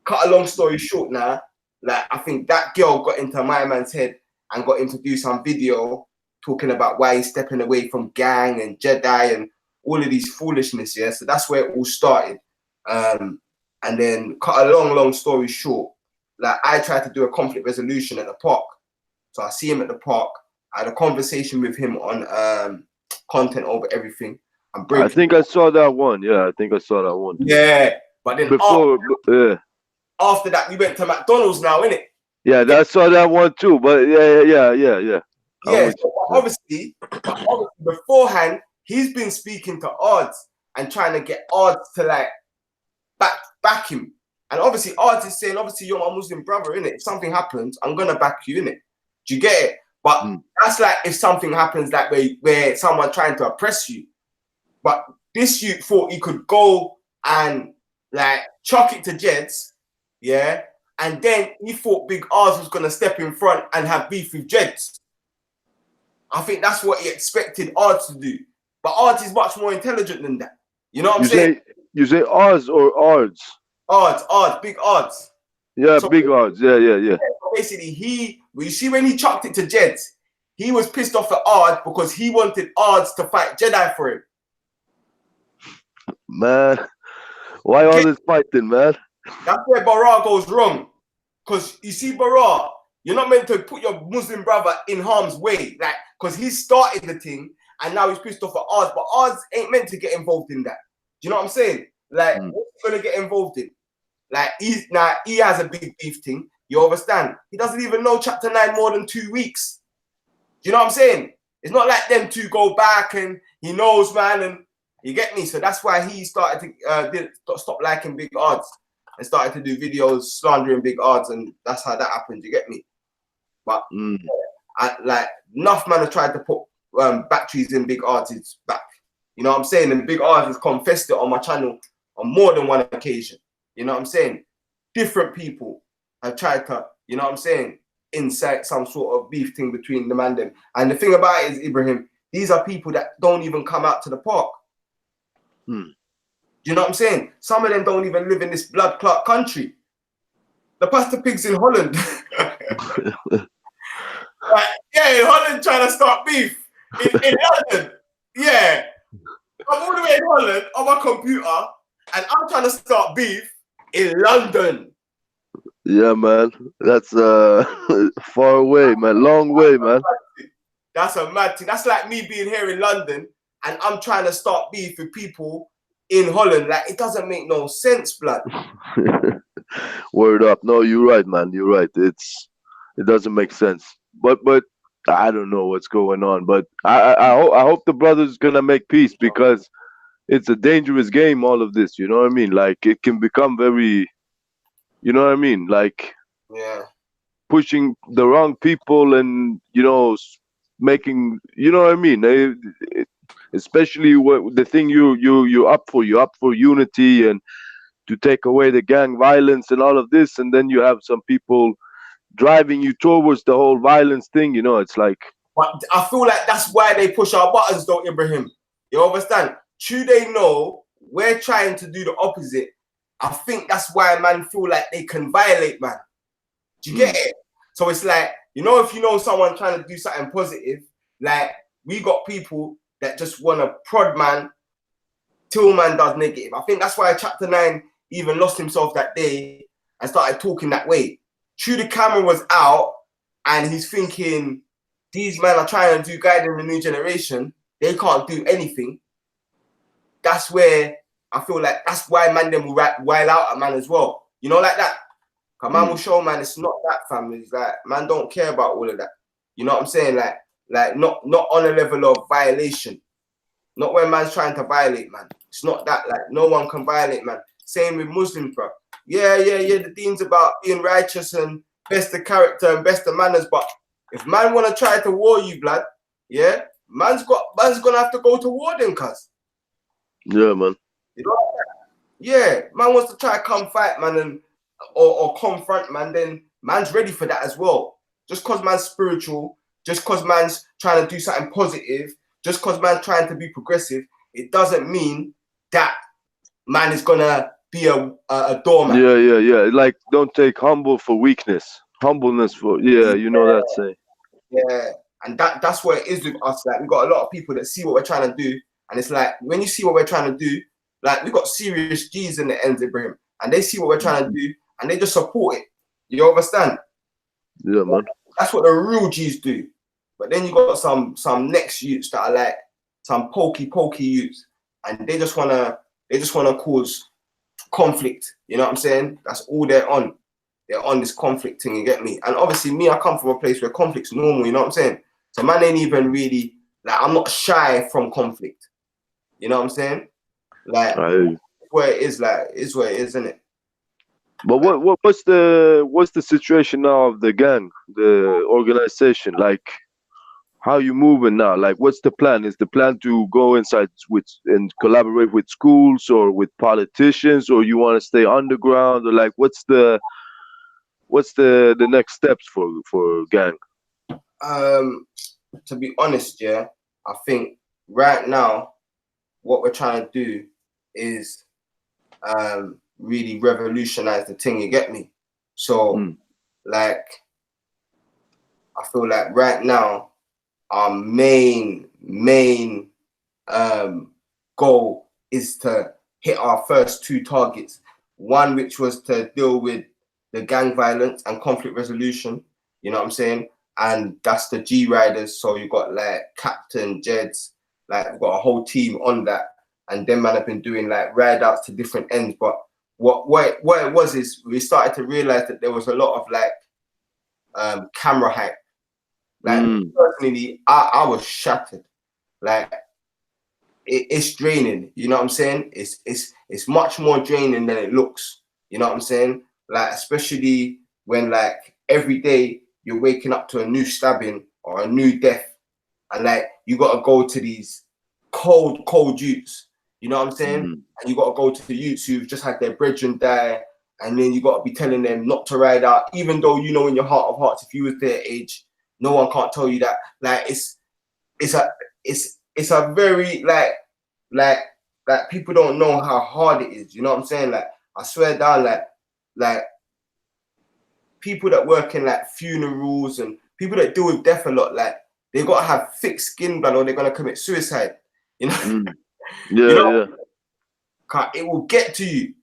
Cut a long story short now, like, I think that girl got into my man's head and got him to do some video talking about why he's stepping away from gang and Jedi and all of these foolishness, yeah? So that's where it all started. And then cut a long story short, like, I tried to do a conflict resolution at the park. So I see him at the park. I had a conversation with him on content over everything. I think I saw that one. Yeah, I think I saw that one. Yeah, but then after that, we went to McDonald's now, innit? Yeah, I saw that one too. But yeah. Yeah, so obviously, beforehand, he's been speaking to Odds and trying to get Odds to like back him. And obviously, Odds is saying, obviously, you're my Muslim brother, innit? If something happens, I'm gonna back you, innit? Do you get it? But that's like if something happens that way where someone trying to oppress you. But this youth thought he could go and like chuck it to Jeds, yeah? And then he thought Big R's was gonna step in front and have beef with Jeds. I think that's what he expected Ards to do. But Ards is much more intelligent than that. You know what I'm saying? You say Oz or Ards? Odds, big odds. Yeah, so, big odds. Yeah. Basically, you see when he chucked it to Jeds, he was pissed off at Ard because he wanted Ards to fight Jedi for him. Man, why all this fighting, man? That's where Bara goes wrong. Because you see, Bara, you're not meant to put your Muslim brother in harm's way, like, because he started the thing and now he's pissed off at Ards, but Ards ain't meant to get involved in that. Do you know what I'm saying? Like, what's he gonna get involved in? Like, he has a big beef thing. You understand? He doesn't even know chapter 9 more than 2 weeks. Do you know what I'm saying? It's not like them two go back and he knows, man, and you get me? So that's why he started to stop liking Big Odds and started to do videos slandering Big Odds, and that's how that happened. You get me? But like enough man have tried to put batteries in big artists back. You know what I'm saying? And big artists confessed it on my channel on more than one occasion. You know what I'm saying? Different people have tried to, you know what I'm saying, incite some sort of beef thing between them and them. And the thing about it is, Ibrahim, these are people that don't even come out to the park. Do you know what I'm saying? Some of them don't even live in this blood clot country. The Pastor Pigs in Holland. Like, yeah, in Holland trying to start beef. In London. Yeah. I'm all the way in Holland on my computer and I'm trying to start beef in London. Yeah, man. That's far away, man. Long way, man. That's a mad thing. That's like me being here in London and I'm trying to start beef with people in Holland. Like, it doesn't make no sense, blood. Word up. No, you're right, man. You're right. It doesn't make sense. But I don't know what's going on. But I hope the brothers gonna make peace, because it's a dangerous game, all of this. You know what I mean? Like, it can become very, you know what I mean? Like, yeah, pushing the wrong people and, you know, making, you know what I mean? Especially what the thing you're up for. You're up for unity and to take away the gang violence and all of this, and then you have some people driving you towards the whole violence thing. You know, it's like. But I feel like that's why they push our buttons, though, Ibrahim. You understand? True, they know we're trying to do the opposite. I think that's why man feel like they can violate, man. Do you get it? So it's like, you know, if you know someone trying to do something positive, like we got people that just want to prod man till man does negative. I think that's why Chapter 9 even lost himself that day and started talking that way. True, the camera was out and he's thinking, these men are trying to do guiding the new generation. They can't do anything. That's where I feel like that's why man them will wild out at man as well. You know, like that. Cause man will show man it's not that, family. It's like man don't care about all of that. You know what I'm saying? Like not on a level of violation. Not when man's trying to violate, man. It's not that. Like, no one can violate, man. Same with Muslims, bro. Yeah. The dean's about being righteous and best of character and best of manners. But if man want to try to war you, blood, yeah, man's gonna have to go to war then, cuz. Yeah, man. You know? Yeah, man wants to try to come fight, man, and or confront, man, then man's ready for that as well. Just cause man's spiritual, just cause man's trying to do something positive, just cause man's trying to be progressive, it doesn't mean that man is gonna be a doormat. Yeah. Like, don't take humble for weakness. Humbleness for, you know that saying. Yeah, and that's what it is with us. Like, we got a lot of people that see what we're trying to do, and it's like, when you see what we're trying to do, like, we got serious G's in the ends, Ibrahim, and they see what we're trying to do, and they just support it. You understand? Yeah, man. That's what the real G's do. But then you got some next youths that are like some pokey youths, and they just wanna cause conflict. You know what I'm saying? That's all they're on. They're on this conflict thing, you get me? And obviously me, I come from a place where conflict's normal, you know what I'm saying? So man ain't even really, like, I'm not shy from conflict. You know what I'm saying? Like, where it is, like, is where it is, isn't it? But what's the situation now of the gang, the organization? Like, how you moving now? Like, what's the plan? Is the plan to go inside and collaborate with schools or with politicians, or you want to stay underground, or like, what's the next steps for gang? To be honest, yeah, I think right now what we're trying to do is really revolutionize the thing, you get me? So like, I feel like right now our main goal is to hit our first two targets. One, which was to deal with the gang violence and conflict resolution, you know what I'm saying? And that's the G Riders. So you got like Captain Jeds, like we've got a whole team on that. And them man have been doing like ride outs to different ends. But what it was is we started to realize that there was a lot of like camera hype. Like personally, I was shattered. Like it's draining, you know what I'm saying? It's much more draining than it looks, you know what I'm saying? Like, especially when like every day you're waking up to a new stabbing or a new death, and like you got to go to these cold youths, you know what I'm saying? Mm. And you got to go to the youths who've just had their brethren die, and then you got to be telling them not to ride out, even though you know in your heart of hearts, if you was their age, no one can't tell you that. Like it's a very like people don't know how hard it is. You know what I'm saying? Like I swear down, like people that work in like funerals and people that deal with death a lot, like they gotta have thick skin, blood, or they're gonna commit suicide. You know? Mm. Yeah, You know? yeah. 'Cause it will get to you.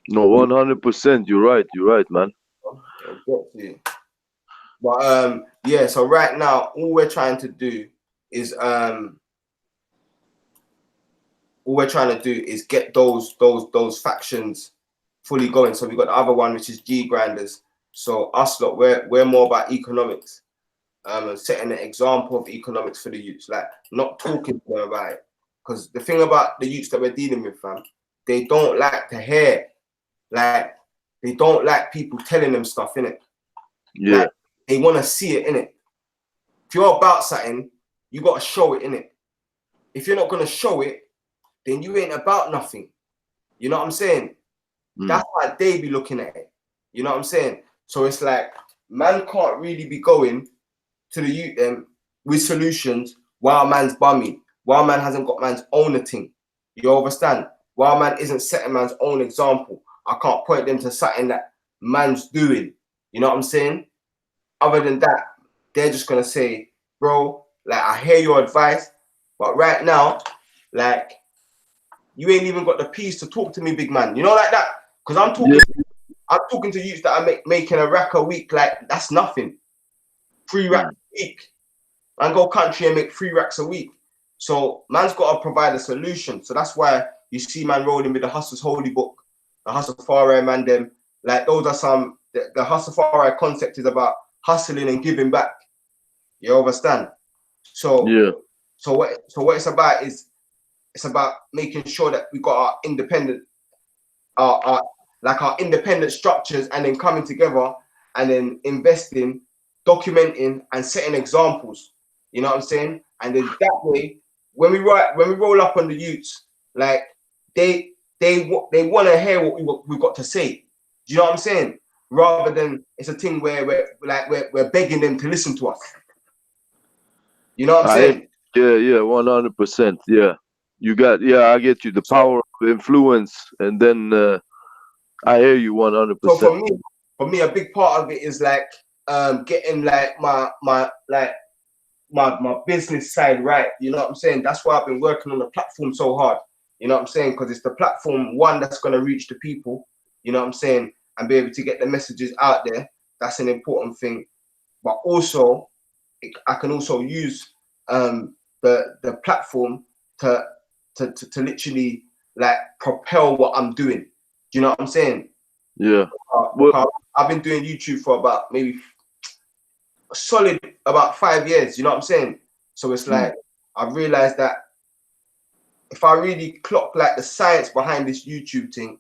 No, 100%. You're right, man. It'll get to you. But yeah, so right now all we're trying to do is get those factions fully going. So we got the other one, which is G grinders. So us lot, we're more about economics, and setting an example of economics for the youths, like not talking to them about it. Because the thing about the youths that we're dealing with, fam, they don't like to hear, like they don't like people telling them stuff, innit? Yeah. Like, they want to see it, innit? If you're about something, you got to show it, innit? If you're not going to show it, then you ain't about nothing. You know what I'm saying? Mm. That's how they be looking at it. You know what I'm saying? So it's like, man can't really be going to the youth them with solutions while man's bummy, while man hasn't got man's own thing. You understand? While man isn't setting man's own example. I can't point them to something that man's doing. You know what I'm saying? Other than that, they're just gonna say, bro, like I hear your advice, but right now, like you ain't even got the peace to talk to me, big man. You know, like that. Because I'm talking to youths that are making a rack a week. Like that's nothing. 3 racks a week. Man go country and make 3 racks a week. So man's got to provide a solution. So that's why you see man rolling with the Hustler's Holy Book, the Hustlefari man them. Like those are some. The Hustlefari concept is about hustling and giving back. You understand? So Yeah. So what it's about is it's about making sure that we got our independent, our independent structures, and then coming together and then investing, documenting, and setting examples. You know what I'm saying? And then that way, when we roll up on the youths, like they want to hear what we've got to say. Do you know what I'm saying? Rather than it's a thing where we're begging them to listen to us. You know what I'm saying? Yeah, 100%. Yeah. I get you. The power of influence, and then I hear you 100%. So for me, a big part of it is like getting like my business side right. You know what I'm saying? That's why I've been working on the platform so hard. You know what I'm saying? Because it's the platform one that's going to reach the people. You know what I'm saying? And be able to get the messages out there. That's an important thing. But also, I can also use the platform to literally like propel what I'm doing. Do you know what I'm saying? Yeah. I've been doing YouTube for about maybe a solid about 5 years. You know what I'm saying? So it's like I've realized that if I really clock like the science behind this YouTube thing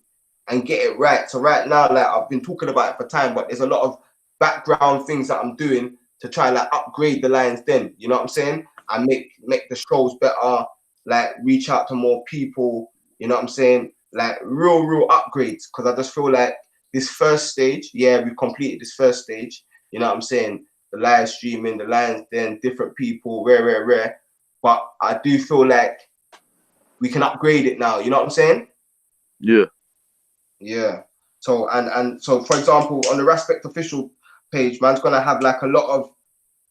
and get it right. So right now, like I've been talking about it for time, but there's a lot of background things that I'm doing to try like upgrade the lines then, you know what I'm saying? And make the shows better, like reach out to more people, you know what I'm saying? Like real upgrades. Cause I just feel like this first stage, yeah, we completed this first stage, you know what I'm saying? The live streaming, the lines then, different people, rare. But I do feel like we can upgrade it now, you know what I'm saying? Yeah. So and so for example, on the Raspect official page, man's gonna have like a lot of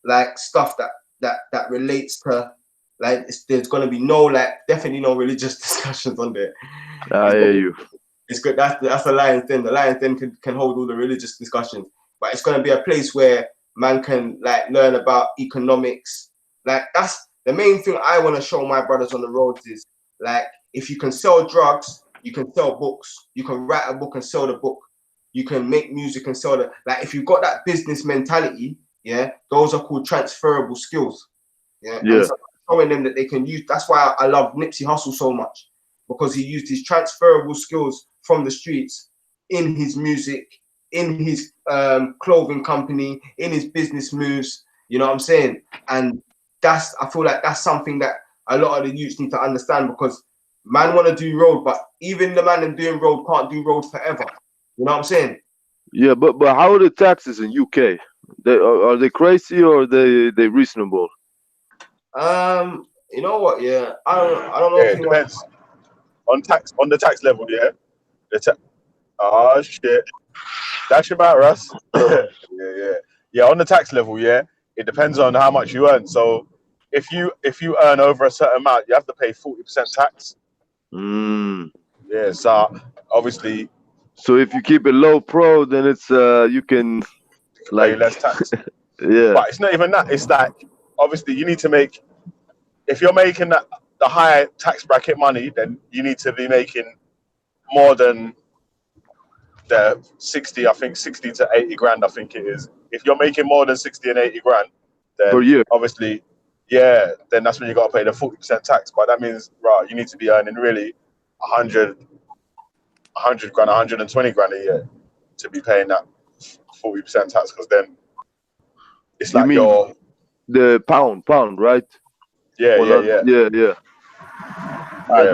like stuff that relates to like there's gonna be definitely no religious discussions on there. I hear you. It's good. That's the Lions Den. The Lions Den can hold all the religious discussions, but it's gonna be a place where man can like learn about economics. Like that's the main thing I want to show my brothers on the roads is like if you can sell drugs, you can sell books. You can write a book and sell the book. You can make music and sell it. Like if you've got that business mentality, yeah, those are called transferable skills. Yeah. And so showing them that they can use. That's why I love Nipsey Hussle so much, because he used his transferable skills from the streets in his music, in his clothing company, in his business moves. You know what I'm saying? And I feel like that's something that a lot of the youths need to understand, because man want to do road, but even the man in doing road can't do road forever. You know what I'm saying? Yeah, but how are the taxes in UK? Are they crazy or are they reasonable? You know what? Yeah, I don't know. Yeah, it depends on the tax level. Yeah, oh shit, that's about us. Yeah. On the tax level, yeah, it depends on how much you earn. So if you earn over a certain amount, you have to pay 40% tax. Yeah, so obviously. So if you keep it low pro, then it's you can pay less tax. Yeah. But it's not even that. It's like obviously you need to make. If you're making the higher tax bracket money, then you need to be making more than the 60 to 80 grand, I think it is. If you're making more than 60 and 80 grand, then per year, obviously, yeah, then that's when you got to pay the 40% tax. But that means, right, you need to be earning really 100 grand, 120 grand a year to be paying that 40% tax, because then it's like you're the pound, right? Yeah.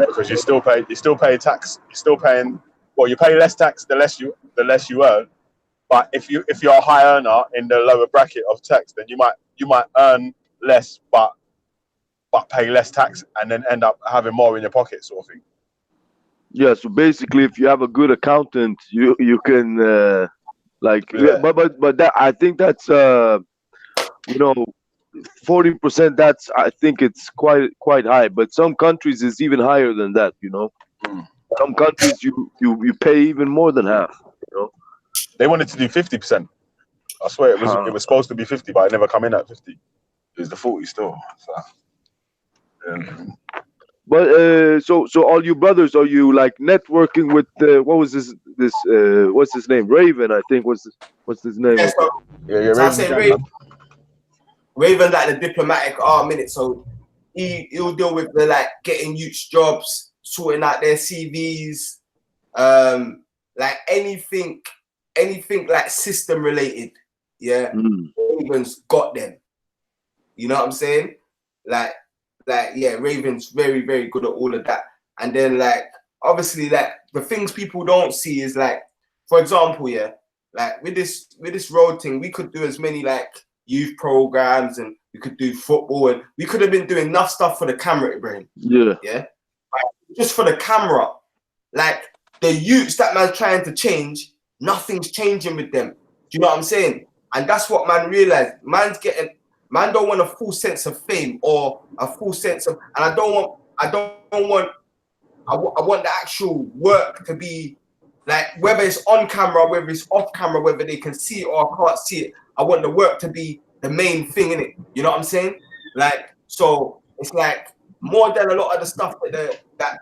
Because you still pay tax. You're still paying. Well, you pay less tax the less you earn. But if you're a high earner in the lower bracket of tax, then you might earn less, but pay less tax, and then end up having more in your pocket, sort of thing. Yeah. So basically, if you have a good accountant, you can but that, I think that's 40%. That's, I think it's quite high. But some countries is even higher than that. Some countries you pay even more than half. They wanted to do 50%. I swear it was supposed to be 50, but it never come in at 50. It was the 40 still. So, yeah. But so all you brothers, are you like networking with what was this what's his name? Raven, I think. What's his name? Yeah, so I say Raven like the diplomatic arm in it. So he'll deal with the like getting youth jobs, sorting out their CVs, like anything like system related. Yeah, Raven's got them. You know what I'm saying? Like yeah, Raven's very, very good at all of that. And then like obviously like the things people don't see is like, for example, yeah, like with this road thing, we could do as many like youth programs, and we could do football, and we could have been doing enough stuff for the camera, Ibrahim. Yeah. Like, just for the camera. Like the youths that man's trying to change, nothing's changing with them. Do you know what I'm saying? And that's what man realized. Man don't want a full sense of fame or a full sense of, and I want the actual work to be like, whether it's on camera, whether it's off camera, whether they can see it or I can't see it. I want the work to be the main thing in it. You know what I'm saying? Like, so it's like more than a lot of the stuff that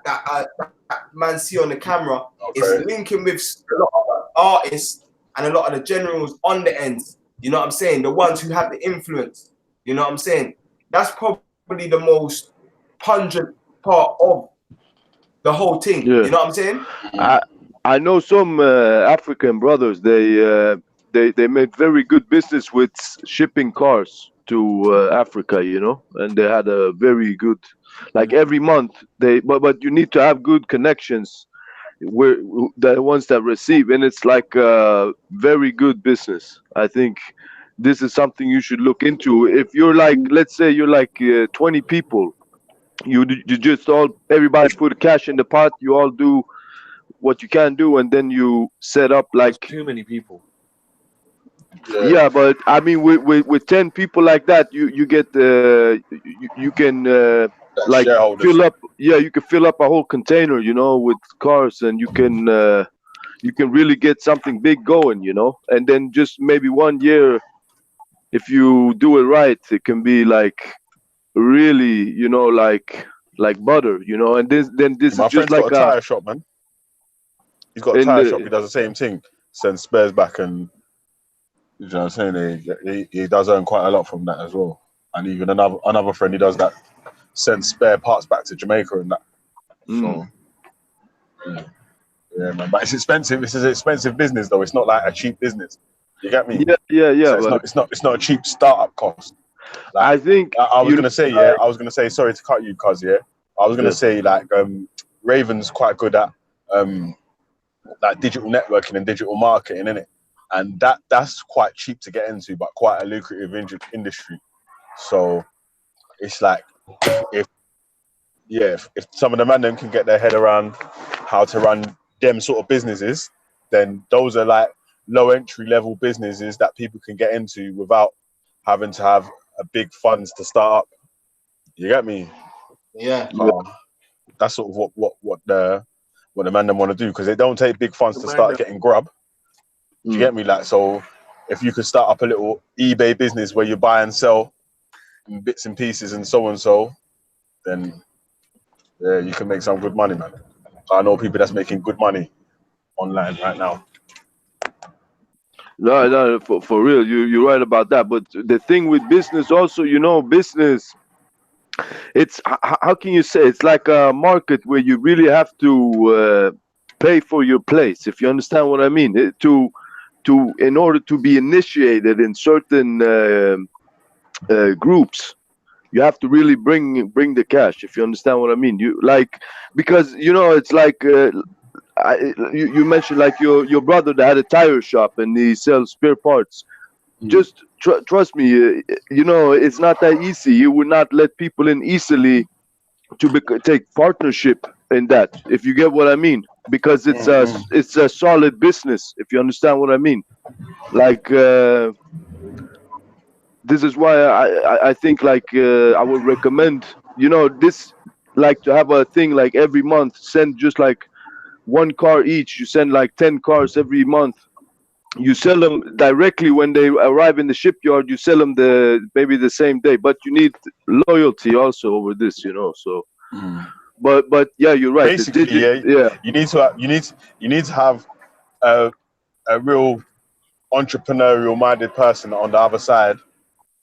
man see on the camera. It's linking with a lot of artists and a lot of the generals on the ends. You know what I'm saying? The ones who have the influence. You know what I'm saying? That's probably the most pungent part of the whole thing. Yeah. You know what I'm saying? I know some African brothers. They made very good business with shipping cars to Africa, and they had a very good, like every month but you need to have good connections where the ones that receive, and it's like very good business. I think this is something you should look into. If you're like, let's say you're like 20 people, you just everybody put cash in the pot, you all do what you can do, and then you set up like too many people. Yeah, but I mean, with 10 people like that, you get you can like fill up. Yeah, you can fill up a whole container, with cars, and you can really get something big going, and then just maybe 1 year, if you do it right, it can be like really, like butter, and this My is just like got a tire shop, man. He's got a tire shop. He does the same thing. Sends spares back, and you know what I'm saying. He does earn quite a lot from that as well. And even another friend, he does that. Sends spare parts back to Jamaica and that. So Yeah, man. But it's expensive. This is an expensive business, though. It's not like a cheap business. You get me? Yeah. So it's not a cheap startup cost. Like, I think I was gonna say, yeah. I was gonna say, sorry to cut you, cuz, yeah. I was gonna say, like, Raven's quite good at like digital networking and digital marketing, innit? And that's quite cheap to get into, but quite a lucrative industry. So it's like if some of the man them can get their head around how to run them sort of businesses, then those are like low entry level businesses that people can get into without having to have a big funds to start up. You get me? Yeah. That's sort of what the man them want to do, because they don't take big funds to start getting grub. Do you get me? Like, so if you could start up a little eBay business where you buy and sell in bits and pieces and so, then yeah, you can make some good money, man. I know people that's making good money online right now. No, for real, you're right about that. But the thing with business also, business, it's how can you say, it's like a market where you really have to pay for your place, if you understand what I mean. In order to be initiated in certain groups, you have to really bring the cash, if you understand what I mean. Because it's like you mentioned, like your brother that had a tire shop and he sells spare parts. Just trust me, it's not that easy. You would not let people in easily to take partnership in that, if you get what I mean, because it's a solid business, if you understand what I mean. Like this is why I think, like, I would recommend, this, like, to have a thing like every month, send just like one car each. You send like 10 cars every month. You sell them directly when they arrive in the shipyard. You sell them maybe the same day, but you need loyalty also over this, so. But yeah, you're right. Basically, you need to have a real entrepreneurial minded person on the other side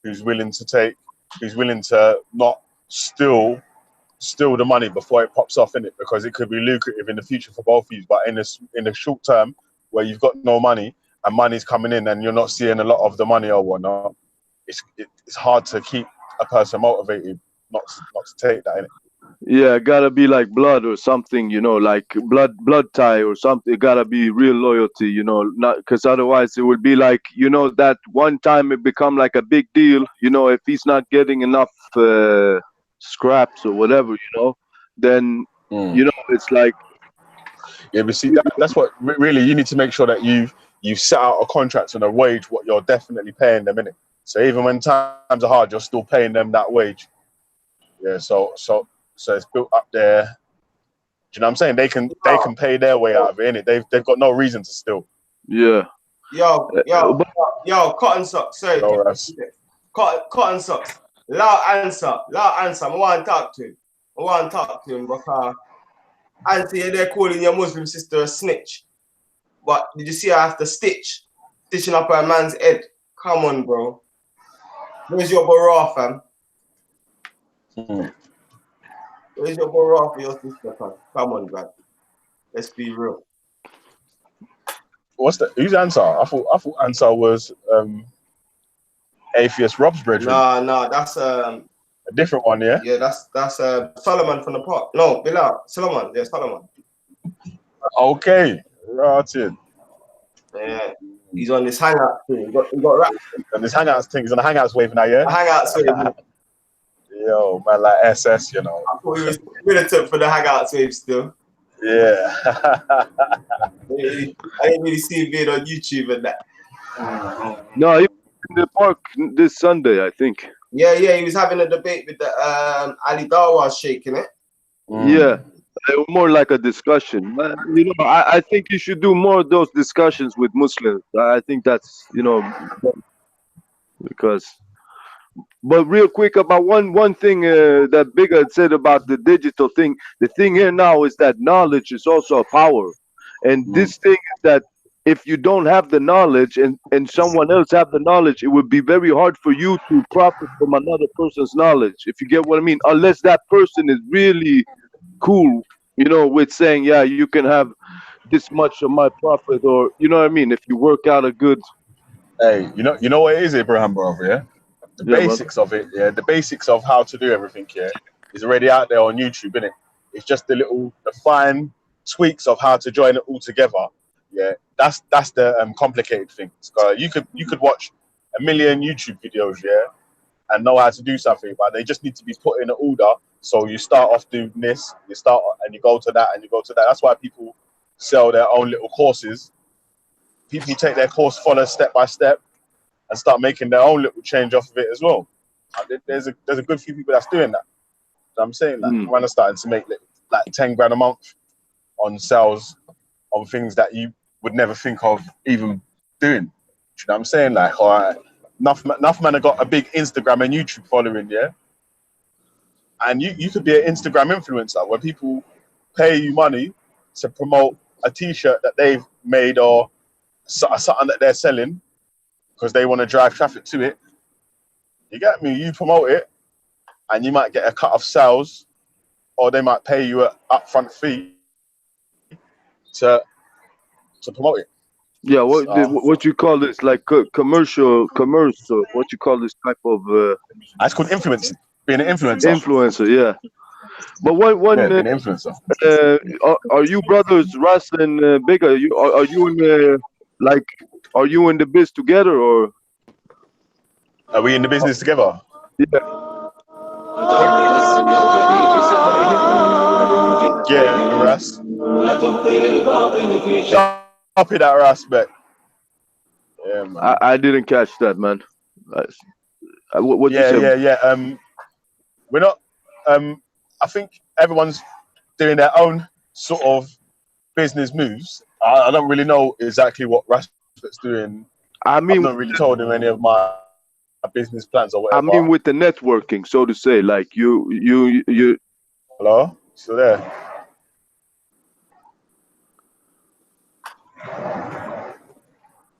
who's willing to not steal the money before it pops off in it, because it could be lucrative in the future for both of you. But in the short term, where you've got no money and money's coming in and you're not seeing a lot of the money or whatnot, it's hard to keep a person motivated not to take that in it. Yeah, gotta be like blood or something, like blood tie or something. It gotta be real loyalty, not because otherwise it would be like, that one time it become like a big deal, if he's not getting enough scraps or whatever, then it's like. Yeah, but see, that's what really you need to make sure that you set out a contract and a wage what you're definitely paying them in it. So even when times are hard, you're still paying them that wage. Yeah, so it's built up there. Do you know what I'm saying? They can pay their way out of it, innit? They've got no reason to steal. Yeah. Yo, cotton socks. Sorry. No, Cotton socks. Loud answer. I want to talk to him. Because Auntie, they're calling your Muslim sister a snitch. But did you see her after stitching up her man's head? Come on, bro. Where's your barah, fam? Where's your barah for your sister, fam? Come on, man. Let's be real. What's that? Whose answer? I thought answer was atheist Rob's brethren. No, that's a different one, yeah. Yeah, that's Solomon from the park. No, Bilal, Solomon. Yeah, Solomon. Okay, right. Yeah, he's on this hangout thing. He got rap. And this hangouts thing, he's on the hangouts wave now, yeah. Hangouts wave. Yo, man, like SS, I thought he was militant for the hangouts wave still. Yeah. I didn't really see a video on YouTube and that. No, he was in the park this Sunday, I think. Yeah, he was having a debate with the Ali Dawa shaking it. Yeah, more like a discussion. I think you should do more of those discussions with Muslims. I think that's, because. But real quick about one thing that Big had said about the digital thing. The thing here now is that knowledge is also a power. And this thing is that if you don't have the knowledge and someone else have the knowledge, it would be very hard for you to profit from another person's knowledge, if you get what I mean. Unless that person is really cool, with saying, yeah, you can have this much of my profit, or you know what I mean. If you work out a good, Hey, you know what it is, Abraham, brother, yeah? The yeah, man. basics of it, yeah, the basics of how to do everything, yeah, is already out there on YouTube, innit? It's just the fine tweaks of how to join it all together. Yeah, that's the complicated thing. You could watch a million YouTube videos, yeah, and know how to do something, but they just need to be put in an order. So you start off doing this, you start and you go to that and you go to that. That's why people sell their own little courses. People take their course, follow step by step, and start making their own little change off of it as well. There's a good few people that's doing that. So I'm saying that when I'm starting to make like 10 grand a month on sales on things that you would never think of even doing. You know what I'm saying? Like, all right, enough man have got a big Instagram and YouTube following, yeah? And you could be an Instagram influencer where people pay you money to promote a t-shirt that they've made or something that they're selling because they want to drive traffic to it. You get me? You promote it and you might get a cut of sales, or they might pay you an upfront fee to promote it. Yeah, what you call this? Like commercial? What you call this type of? It's called influencing. Being an influencer. Influencer, yeah. But one being an influencer. Are you brothers Ras and Big? Are you in are you in the biz together, or are we in the business together? Yeah. Yeah, Ras. Copy that, Raspect. Yeah, man. I didn't catch that, man. What you said? Yeah. We're not. I think everyone's doing their own sort of business moves. I don't really know exactly what Raspect's doing. I mean, I've not really told him any of my business plans or whatever. I mean, with the networking, so to say, like you. Hello, still there?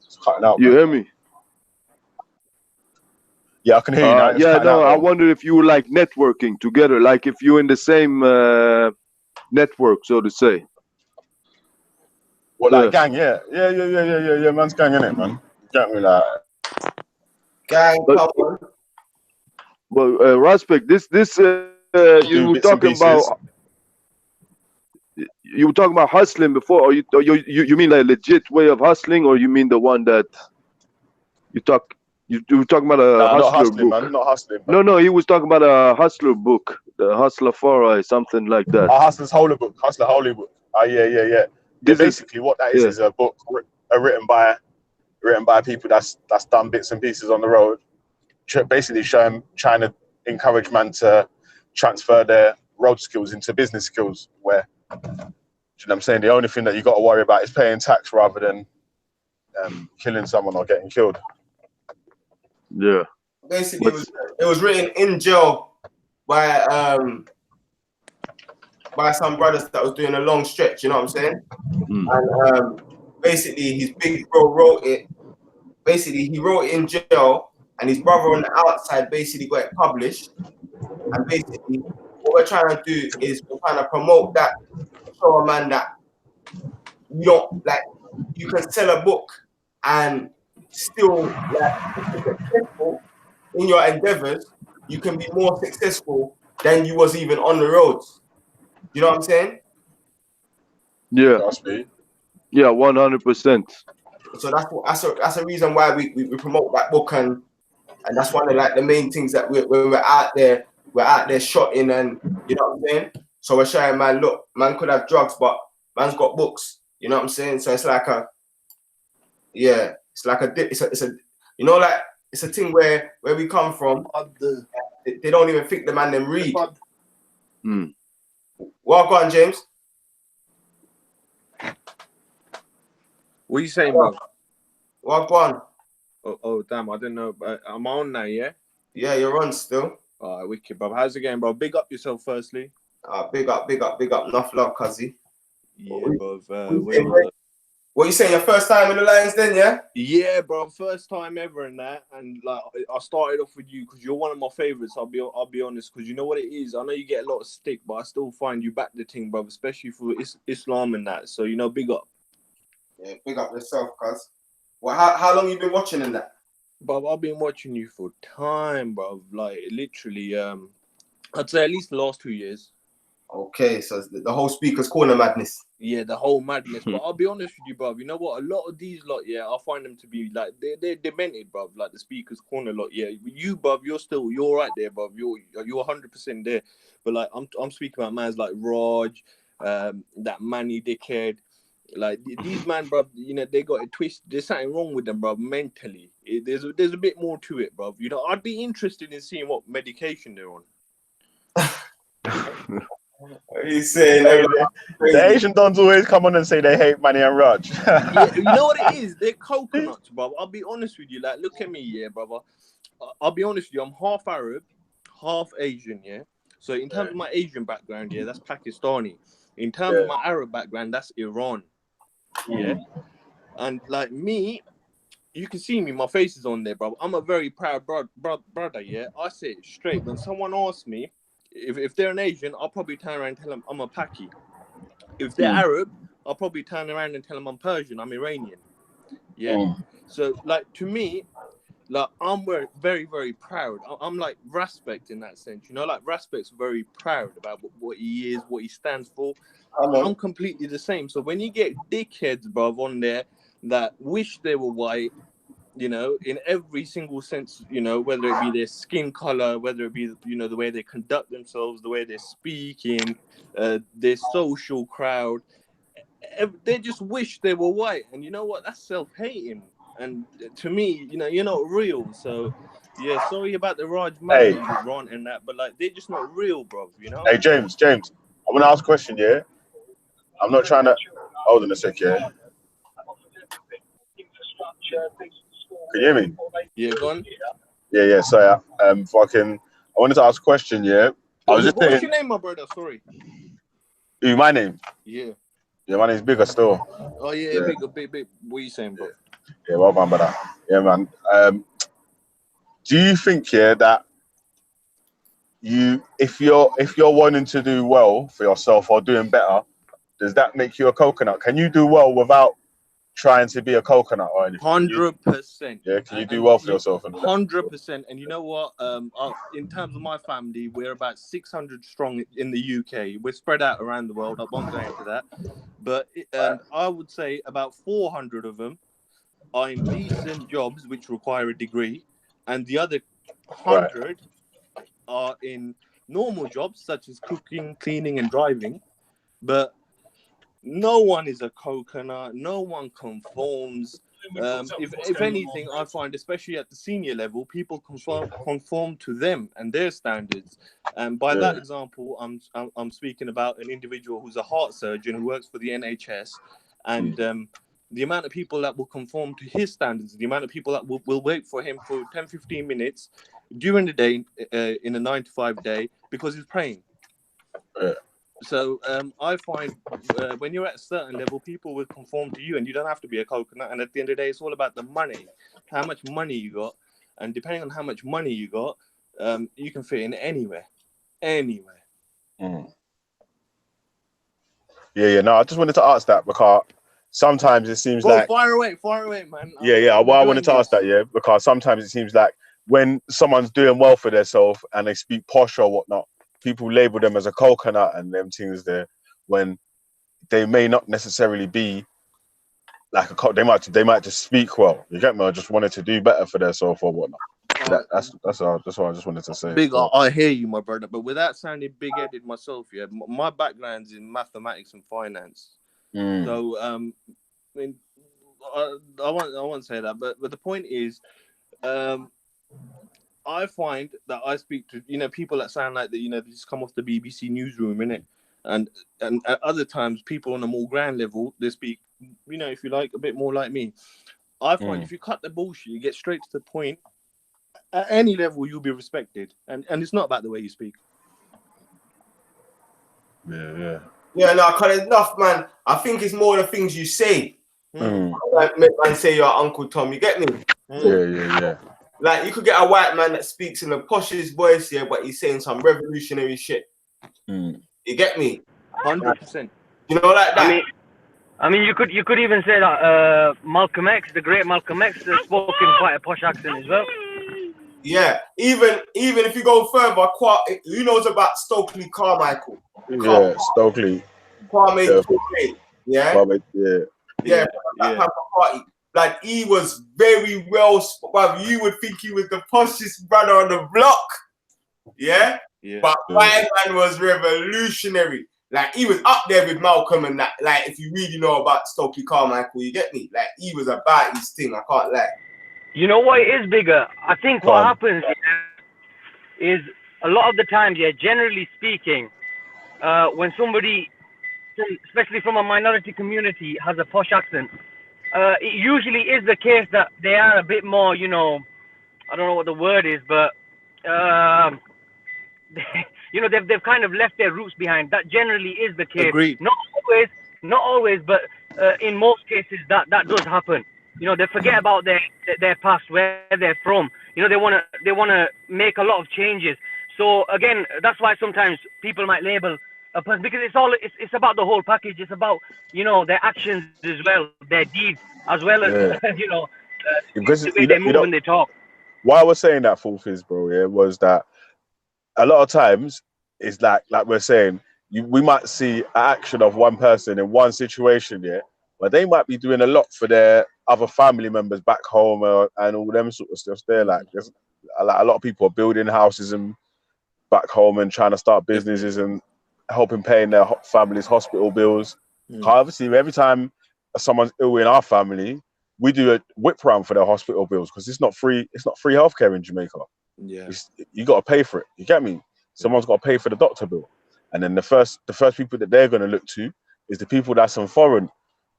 It's cutting out. You man. hear me? Yeah, I can hear you now. Yeah, no, I wondered if you were like networking together, like if you're in the same network, so to say. What, like gang? Yeah. Man's gang, innit, man? Get me, like Gang, couple. Well, Raspect, this you were talking about. You were talking about hustling before, or you mean like a legit way of hustling, or you mean the one that you were talking about a hustler not hustling, book? Man, not hustling. Man. No, he was talking about a hustler book, the Hustler for something like that. Hustler's Holy Book, Hustler Holy Book. Yeah. Basically, what that is a book written by people that's done bits and pieces on the road, basically trying to encourage man to transfer their road skills into business skills. Where, you know what I'm saying, the only thing that you got to worry about is paying tax rather than killing someone or getting killed. Yeah. Basically, it was written in jail by some brothers that was doing a long stretch. You know what I'm saying? And basically, his big bro wrote it. Basically, he wrote it in jail, and his brother on the outside basically got it published. And basically, what we're trying to do is we're trying to promote that, show a man that you can sell a book and still be successful in your endeavors. You can be more successful than you was even on the roads. You know what I'm saying? Yeah. Yeah, 100%. So that's a reason why we promote that book, and that's one of like the main things that when we're out there shotting, and you know what I'm saying. So we're showing man, look, man could have drugs, but man's got books. You know what I'm saying? So it's like it's a thing where we come from. They don't even think the man them read. Walk on, James. What are you saying, bro? Walk on. Oh, damn, I didn't know. I'm on now, yeah? Yeah, you're on still. All right, wicked, bro. How's it going, bro? Big up yourself, firstly. Big up. Enough love, cuzzy. Yeah, bro. What you saying? Your first time in the Lions, then, yeah? Yeah, bro. First time ever in that, and like I started off with you because you're one of my favorites. I'll be honest, because you know what it is. I know you get a lot of stick, but I still find you back the thing, bro. Especially for Islam and that. So big up. Yeah, big up yourself, cuz. Well, how long you been watching in that? Bruv, I've been watching you for time, bruv. Like literally, I'd say at least the last 2 years. Okay, so it's the whole Speaker's Corner madness. Yeah, the whole madness. But I'll be honest with you, bruv. You know what? A lot of these lot, yeah, I find them to be like they're demented, bruv. Like the Speaker's Corner lot, yeah. You, bruv, you're right there, bruv. You're 100% there. But like I'm speaking about mans like Raj, that Manny dickhead. Like these man, bruv, you know, they got a twist. There's something wrong with them, bruv, mentally. There's a bit more to it, bruv. You know, I'd be interested in seeing what medication they're on. He's saying The Asian dons always come on and say they hate Manny and Raj. Yeah, you know what it is? They're coconuts, bruv. I'll be honest with you. Like, look at me, yeah, brother. I'll be honest with you. I'm half Arab, half Asian, yeah. So in terms of my Asian background, yeah, that's Pakistani. In terms of my Arab background, that's Iran. Yeah. And like me, you can see me, my face is on there, bro. I'm a very proud brother, yeah. I say it straight. When someone asks me if they're an Asian, I'll probably turn around and tell them I'm a Paki. If they're Arab, I'll probably turn around and tell them I'm Persian, I'm Iranian. Yeah. So like to me, like I'm very, very proud. I'm like Raspect in that sense, you know, like Raspect's very proud about what he is, what he stands for. I'm completely the same. So when you get dickheads, bruv, on there that wish they were white, you know, in every single sense, you know, whether it be their skin color, whether it be, you know, the way they conduct themselves, the way they're speaking, their social crowd, they just wish they were white. And you know what? That's self-hating. And to me, you know, you're not real. So, yeah, sorry about the Raj Manny rant and that, but like, they're just not real, bro, you know? Hey, James, I want to ask a question, yeah? I'm not trying to... Hold on a sec, yeah? Can you hear me? Yeah, go on. Yeah, sorry. I wanted to ask a question, yeah? What's your name, my brother? Sorry. Who, my name? Yeah. Yeah, my name's Bigger still. Oh, yeah, big. What are you saying, bro? Yeah, well done, brother. Yeah, man. Do you think, yeah, that if you're wanting to do well for yourself or doing better, does that make you a coconut? Can you do well without trying to be a coconut or anything? 100%. Yeah, can you do well for yourself? 100%. And you know what? In terms of my family, we're about 600 strong in the UK. We're spread out around the world. I won't go into that. But I would say about 400 of them are in decent jobs which require a degree. And the other 100 are in normal jobs such as cooking, cleaning, and driving. But no one is a coconut. No one conforms. If anything, I find, especially at the senior level, people conform to them and their standards. And by that example, I'm speaking about an individual who's a heart surgeon who works for the NHS, and the amount of people that will conform to his standards, the amount of people that will wait for him for 10, 15 minutes during the day in a 9-to-5 day because he's praying. So I find when you're at a certain level, people will conform to you, and you don't have to be a coconut. And at the end of the day, it's all about the money, how much money you got. And depending on how much money you got, you can fit in anywhere. Yeah. No, I just wanted to ask that because sometimes it seems like... Far away, man. Yeah. Well, I wanted to ask that, yeah, because sometimes it seems like when someone's doing well for themselves and they speak posh or whatnot, people label them as a coconut and them things there when they may not necessarily be like a they might just speak well. You get me? I just wanted to do better for themselves or whatnot. That's what I just wanted to say. Big, I hear you, my brother, but without sounding big-headed myself, yeah, my background's in mathematics and finance. So I mean, I won't say that, but the point is, I find that I speak to, you know, people that sound like that, you know, they just come off the BBC newsroom, innit? And at other times, people on a more grand level, they speak, you know, if you like, a bit more like me. I find if you cut the bullshit, you get straight to the point, at any level, you'll be respected. And it's not about the way you speak. Yeah, no, because enough, man. I think it's more the things you say. Like, man, say you're Uncle Tom, you get me? Yeah. Like, you could get a white man that speaks in the poshest voice here, but he's saying some revolutionary shit. You get me? 100%. You know, like that. I mean, you could even say that Malcolm X, the great Malcolm X, spoke in quite a posh accent as well. Yeah, even if you go further, who knows about Stokely Carmichael? Yeah, Stokely. Kwame Yeah. Ture, yeah, Kwame, yeah. yeah, Black Panther Party. Like he was very well. You would think he was the poshest brother on the block, yeah. But my man was revolutionary. Like he was up there with Malcolm and that. Like if you really know about Stokely Carmichael, you get me. Like he was about his thing. I can't lie. You know what is bigger? I think what happens is a lot of the times, yeah, generally speaking, when somebody, especially from a minority community, has a posh accent, it usually is the case that they are a bit more, you know, I don't know what the word is, but you know, they've kind of left their roots behind. That generally is the case. Agreed. Not always, but in most cases that does happen. You know, they forget about their past, where they're from. You know, they wanna make a lot of changes. So again, that's why sometimes people might label a person, because it's about the whole package. It's about, you know, their actions as well, their deeds as well as you know, Because the way they move and they talk. Why I was saying that, Fourth is, bro, yeah, was that a lot of times it's like we're saying, we might see an action of one person in one situation, yeah, but they might be doing a lot for their other family members back home and all them sort of stuff there. Like there's a lot of people are building houses and back home and trying to start businesses and helping paying their family's hospital bills. Obviously, every time someone's ill in our family, we do a whip round for their hospital bills because it's not free. It's not free healthcare in Jamaica. Yeah, you got to pay for it. You get me? Someone's got to pay for the doctor bill, and then the first people that they're going to look to is the people that's in foreign,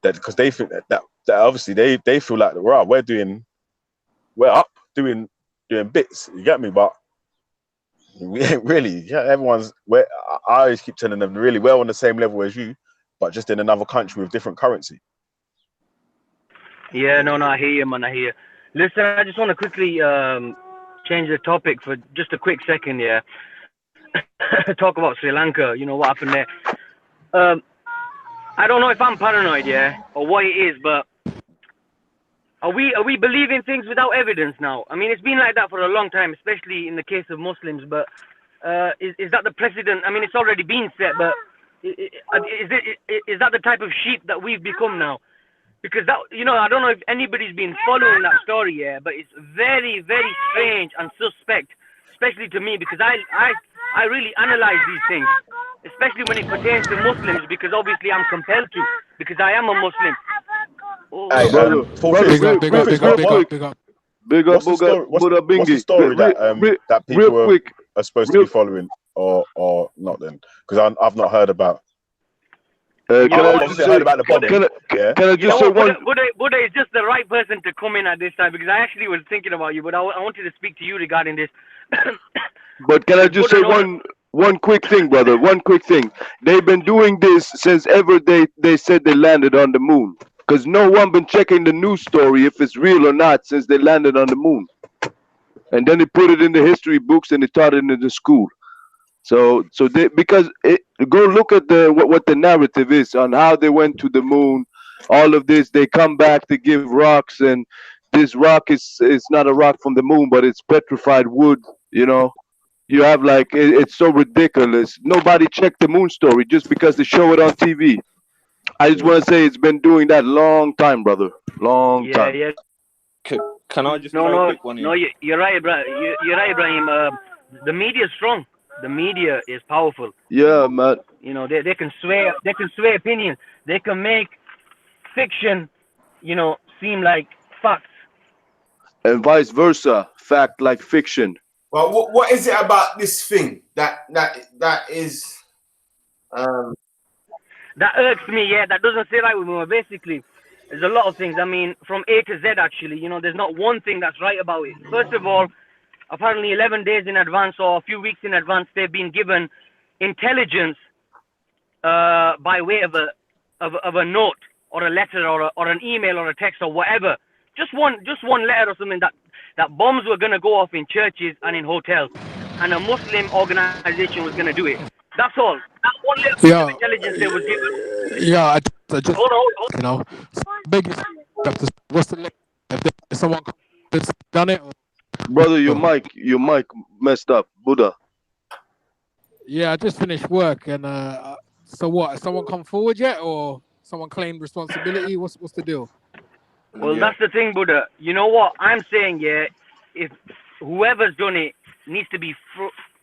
that because they think that obviously they feel like we're up doing bits. You get me? But we ain't really. Yeah, everyone's. I always keep telling them really we're on the same level as you, but just in another country with different currency. Yeah, no, I hear you, man. I hear you. Listen, I just want to quickly change the topic for just a quick second, yeah. Talk about Sri Lanka, you know, what happened there. I don't know if I'm paranoid, yeah, or what it is, but are we believing things without evidence now? I mean, it's been like that for a long time, especially in the case of Muslims, but is that the precedent? I mean, it's already been set, but is that the type of sheep that we've become now? Because that, you know, I don't know if anybody's been following that story, yeah, but it's very, very strange and suspect, especially to me, because I really analyze these things, especially when it pertains to Muslims, because obviously I'm compelled to, because I am a Muslim. Hey, big up, what's the story that people are supposed to be following or not then? Because I've not heard about. Can I just say, heard about the bombing? Can I just say one? Buddha is just the right person to come in at this time, because I actually was thinking about you, but I wanted to speak to you regarding this. But can I just say one quick thing, brother? One quick thing. They've been doing this since ever they said they landed on the moon. Because no one been checking the news story if it's real or not since they landed on the moon. And then they put it in the history books and they taught it in the school. So go look at what the narrative is on how they went to the moon. All of this, they come back to give rocks, and this rock is not a rock from the moon, but it's petrified wood. You know, you have like it's so ridiculous. Nobody checked the moon story just because they show it on TV. I just want to say it's been doing that long time, brother. Long time. Yeah. Can I just throw a quick one in? No, you're right, bro. You're right, Ibrahim. The media is strong. The media is powerful. Yeah, man. You know, they can sway opinions. They can make fiction, you know, seem like facts. And vice versa, fact like fiction. Well, what is it about this thing that is that irks me? Yeah, that doesn't sit right with me. Basically, there's a lot of things. I mean, from A to Z, actually. You know, there's not one thing that's right about it. First of all, apparently 11 days in advance or a few weeks in advance, they've been given intelligence by way of a note or a letter or an email or a text or whatever. Just one letter or something that bombs were going to go off in churches and in hotels, and a Muslim organization was going to do it. That's all. That one little bit of intelligence they was given. Yeah, So just Hold on. you know, so biggest what's the if someone has done it? Or, Brother, your mic messed up. Buddha. yeah, I just finished work and so what? Has someone come forward yet, or someone claimed responsibility? What's the deal? Well, Yeah. that's the thing, Buddha. You know what I'm saying? Yeah, if whoever's done it needs to be,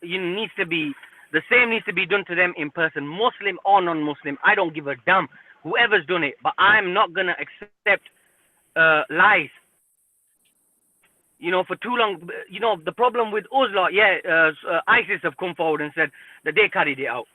the same needs to be done to them in person, Muslim or non-Muslim. I don't give a damn. Whoever's done it, but I'm not gonna accept lies. You know, for too long. You know, the problem with us lot, ISIS have come forward and said that they carried it out,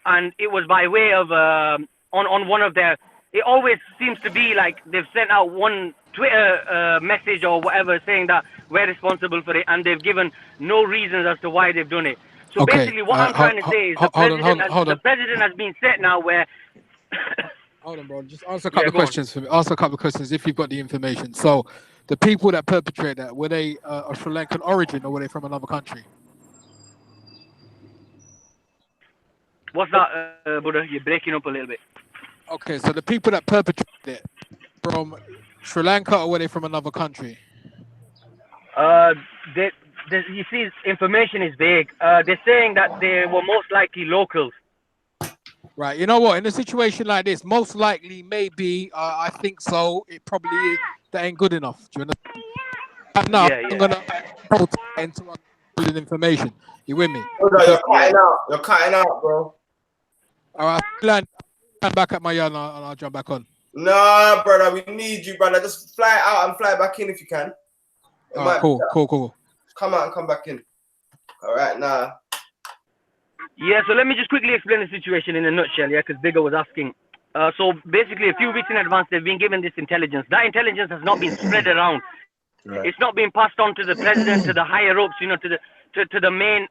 and it was by way of on one of their. It always seems to be like they've sent out one Twitter message or whatever saying that we're responsible for it, and they've given no reasons as to why they've done it. So Okay, basically, what I'm trying to say is hold the on. president has been set now where. Hold on, bro. Just answer a couple of Go on. questions for me. Answer a couple of questions if you've got the information. So, the people that perpetrate that, were they of Sri Lankan origin or were they from another country? What's that, Buddha? You're breaking up a little bit. Okay, so the people that perpetrated it from Sri Lanka or were they from another country? You see, information is vague. They're saying that they were most likely locals. Right. You know what? In a situation like this, most likely, maybe, I think so. It probably is. That ain't good enough. Do you understand? No, Yeah. I'm gonna interrupt with information. You with me? Brother, you're cutting out. You're cutting out, bro. All right. Land back at my yard and I'll jump back on. Nah, brother, we need you, brother. Just fly out and fly back in if you can. All right, cool. Come out and come back in. All right, nah. Yeah, so let me just quickly explain the situation in a nutshell, yeah, because Bigger was asking. So basically, a few weeks in advance, they've been given this intelligence. That intelligence has not been spread around. Right. It's not been passed on to the president, to the higher ups, you know, to the main,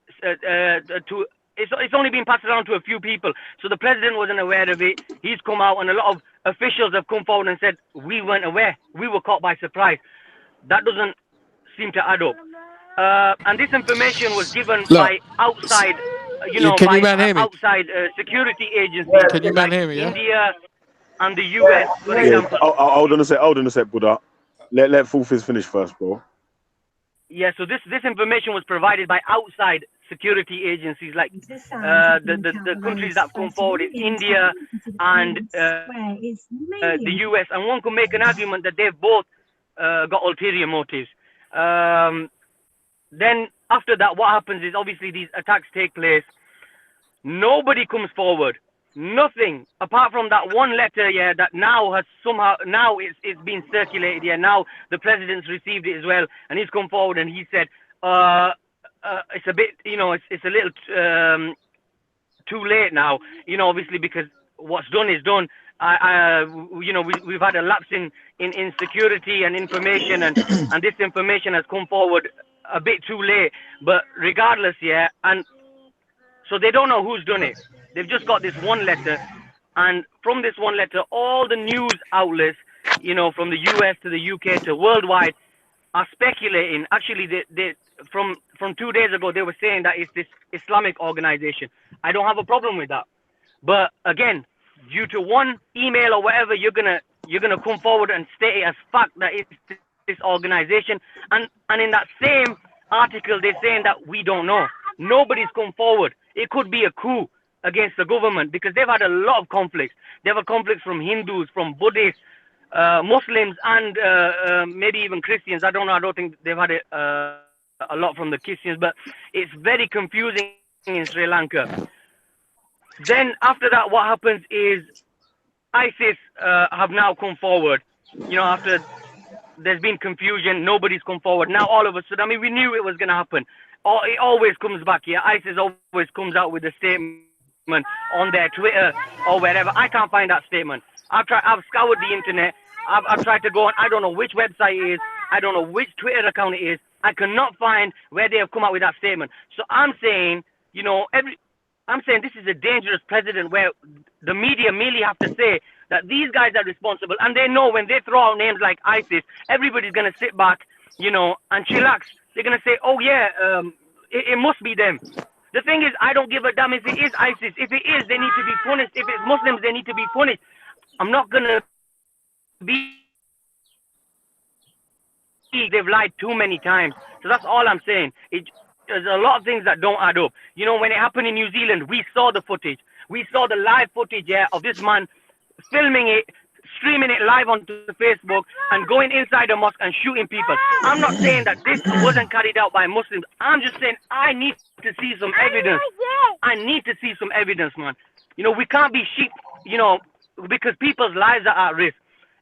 it's only been passed around to a few people. So the president wasn't aware of it. He's come out, and a lot of officials have come forward and said, we weren't aware. We were caught by surprise. That doesn't seem to add up. And this information was given by outside, outside security agencies. Can you man hear me? Yeah? India and the US, for example. Hold on a sec, Buddha. Let Fulfiz finish first, bro. Yeah, so this information was provided by outside security agencies, like the countries that come forward is India and the US, and one could make an argument that they've both got ulterior motives. Then after that, what happens is obviously these attacks take place. Nobody comes forward. Nothing apart from that one letter, yeah, that now has somehow it's been circulated. Yeah, now the president's received it as well, and he's come forward and he said, it's a bit, it's a little too late now, obviously because what's done is done. We've had a lapse in security and information, and this information has come forward a bit too late. But regardless, yeah, and so they don't know who's done it. They've just got this one letter, and from this one letter, all the news outlets, from the US to the UK to worldwide, are speculating. Actually, they from 2 days ago, they were saying that it's this Islamic organization. I don't have a problem with that, but again, due to one email or whatever, you're gonna come forward and state it as fact that it's this organization, and in that same article, they're saying that we don't know. Nobody's come forward. It could be a coup against the government because they've had a lot of conflicts. They've had conflicts from Hindus, from Buddhists, Muslims, and maybe even Christians. I don't know. I don't think they've had it a lot from the Christians, but it's very confusing in Sri Lanka. Then after that, what happens is ISIS have now come forward. After there's been confusion, nobody's come forward. Now all of a sudden, we knew it was going to happen. It always comes back here. ISIS always comes out with a statement on their Twitter or wherever. I can't find that statement. I've scoured the internet. I've tried to go on. I don't know which website it is. I don't know which Twitter account it is. I cannot find where they have come out with that statement. So I'm saying, I'm saying this is a dangerous precedent where the media merely have to say that these guys are responsible, and they know when they throw out names like ISIS, everybody's going to sit back, and chillax. They're going to say, oh yeah, it must be them. The thing is, I don't give a damn if it is ISIS. If it is, they need to be punished. If it's Muslims, they need to be punished. I'm not gonna be. They've lied too many times. So that's all I'm saying. There's a lot of things that don't add up. You know, when it happened in New Zealand, we saw the footage. We saw the live footage, yeah, of this man filming it, streaming it live onto Facebook, and going inside a mosque and shooting people. I'm not saying that this wasn't carried out by Muslims. I'm just saying I need to see some evidence. I need to see some evidence, man. You know, we can't be sheep, you know, because people's lives are at risk.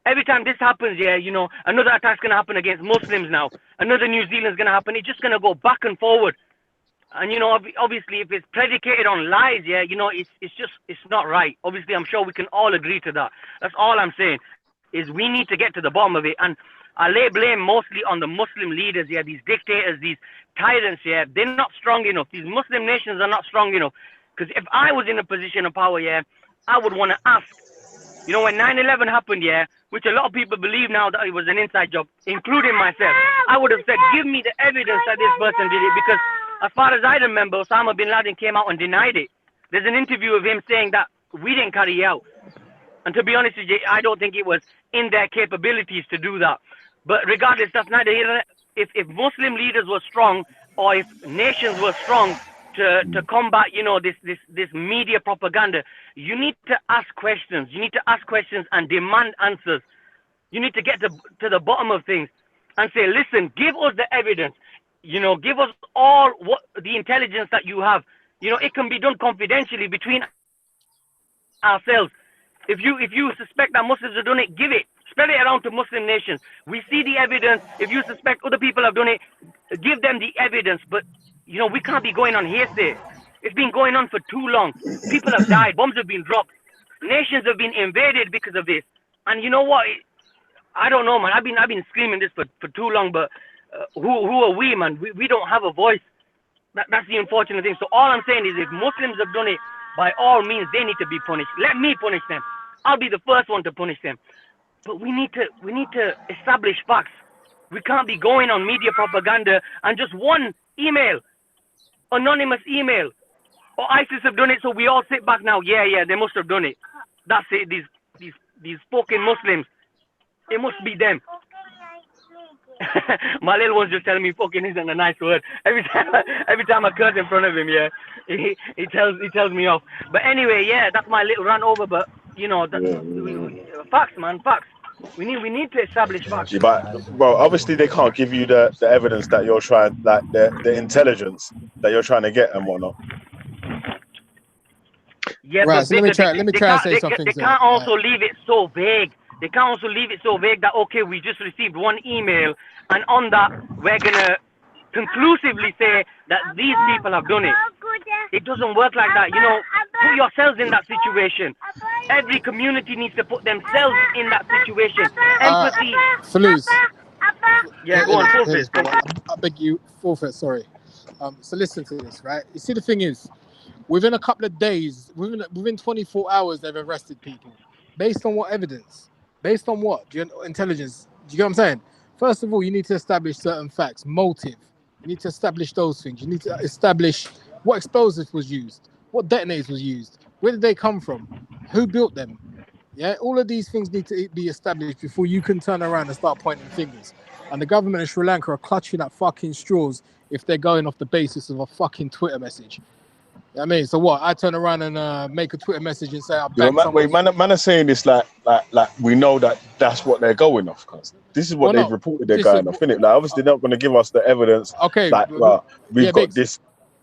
Every time this happens, yeah, you know, another attack's going to happen against Muslims now. Another New Zealand's going to happen. It's just going to go back and forward. And, you know, obviously, if it's predicated on lies, yeah, you know, it's not right. Obviously, I'm sure we can all agree to that. That's all I'm saying, is we need to get to the bottom of it. And I lay blame mostly on the Muslim leaders, yeah, these dictators, these tyrants, yeah. They're not strong enough. These Muslim nations are not strong enough. Because if I was in a position of power, yeah, I would want to ask. You know, when 9/11 happened, yeah, which a lot of people believe now that it was an inside job, including myself, I would have said, give me the evidence that this person did it, because as far as I remember, Osama bin Laden came out and denied it. There's an interview of him saying that we didn't carry it out. And to be honest with you, I don't think it was in their capabilities to do that. But regardless, that's neither here. If Muslim leaders were strong, or if nations were strong to combat, you know, this media propaganda, you need to ask questions. You need to ask questions and demand answers. You need to get to the bottom of things and say, listen, give us the evidence. You know, give us all what the intelligence that you have. You know, it can be done confidentially between ourselves. If you suspect that Muslims have done it, give it. Spread it around to Muslim nations. We see the evidence. If you suspect other people have done it, give them the evidence. But, you know, we can't be going on hearsay. It's been going on for too long. People have died. Bombs have been dropped. Nations have been invaded because of this. And you know what? I don't know, man. I've been screaming this for too long. But who are we, man? We don't have a voice. That's the unfortunate thing. So all I'm saying is, if Muslims have done it, by all means, they need to be punished. Let me punish them. I'll be the first one to punish them. But we need to establish facts. We can't be going on media propaganda and just one email, anonymous email, or ISIS have done it, so we all sit back now. Yeah, they must have done it. That's it. These fucking Muslims, it must be them. My little one's just telling me fucking isn't a nice word. Every time I curse in front of him, yeah, he tells me off. But anyway, yeah, that's my little rant over. But you know, facts, man, facts. We need to establish facts. Yeah, but well, obviously they can't give you the evidence that you're trying, like the intelligence that you're trying to get and whatnot. Yeah, right. but So let me try and say something. They can't also leave it so vague. They can't also leave it so vague that, okay, we just received one email, and on that we're gonna conclusively say that these people have done it. It doesn't work like that. You know, put yourselves in that situation. Every community needs to put themselves in that situation. Empathy. Falouz. Yeah, go on, forfeit. I beg you, forfeit, sorry. So listen to this, right? You see, the thing is, within a couple of days, within 24 hours, they've arrested people. Based on what evidence? Based on what? Intelligence? Do you get what I'm saying? First of all, you need to establish certain facts, motive. You need to establish those things. You need to establish what explosives was used, what detonators was used, where did they come from, who built them. Yeah, all of these things need to be established before you can turn around and start pointing fingers. And the government of Sri Lanka are clutching at fucking straws if they're going off the basis of a fucking Twitter message. You know what I mean, so what? I turn around and make a Twitter message and say, Man are saying this like we know that's what they're going off, because this is what they've reported they're going off, innit? Like, obviously they're not going to give us the evidence. Okay, like, well, we've got Biggs, this.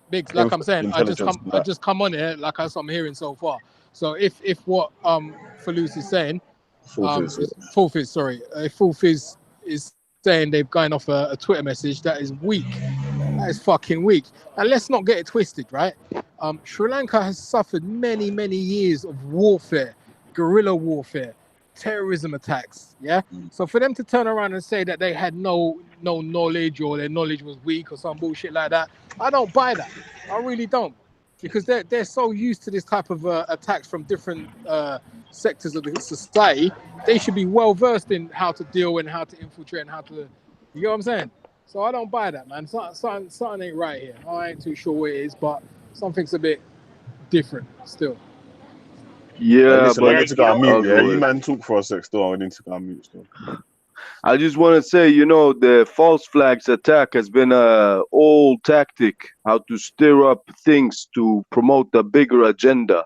Biggs, like I'm saying, I just come on here like I'm hearing so far. So if what Falouz is saying, Fulfiz, sorry, if Fulfiz is saying they've gone off a Twitter message, that is weak. That is fucking weak. And let's not get it twisted, right? Sri Lanka has suffered many years of warfare, guerrilla warfare, terrorism attacks. Yeah. So for them to turn around and say that they had no knowledge, or their knowledge was weak or some bullshit like that, I don't buy that. I really don't, because they're so used to this type of attacks from different sectors of the society. They should be well versed in how to deal and how to infiltrate and how to, you know what I'm saying? So I don't buy that, man. Something ain't right here. I ain't too sure what it is, but something's a bit different still. Yeah, listen, but I need to go on mute. Yeah, you okay. man talk for a sec. Still, I need to go on mute. Still. I just want to say, the false flags attack has been a old tactic, how to stir up things to promote a bigger agenda.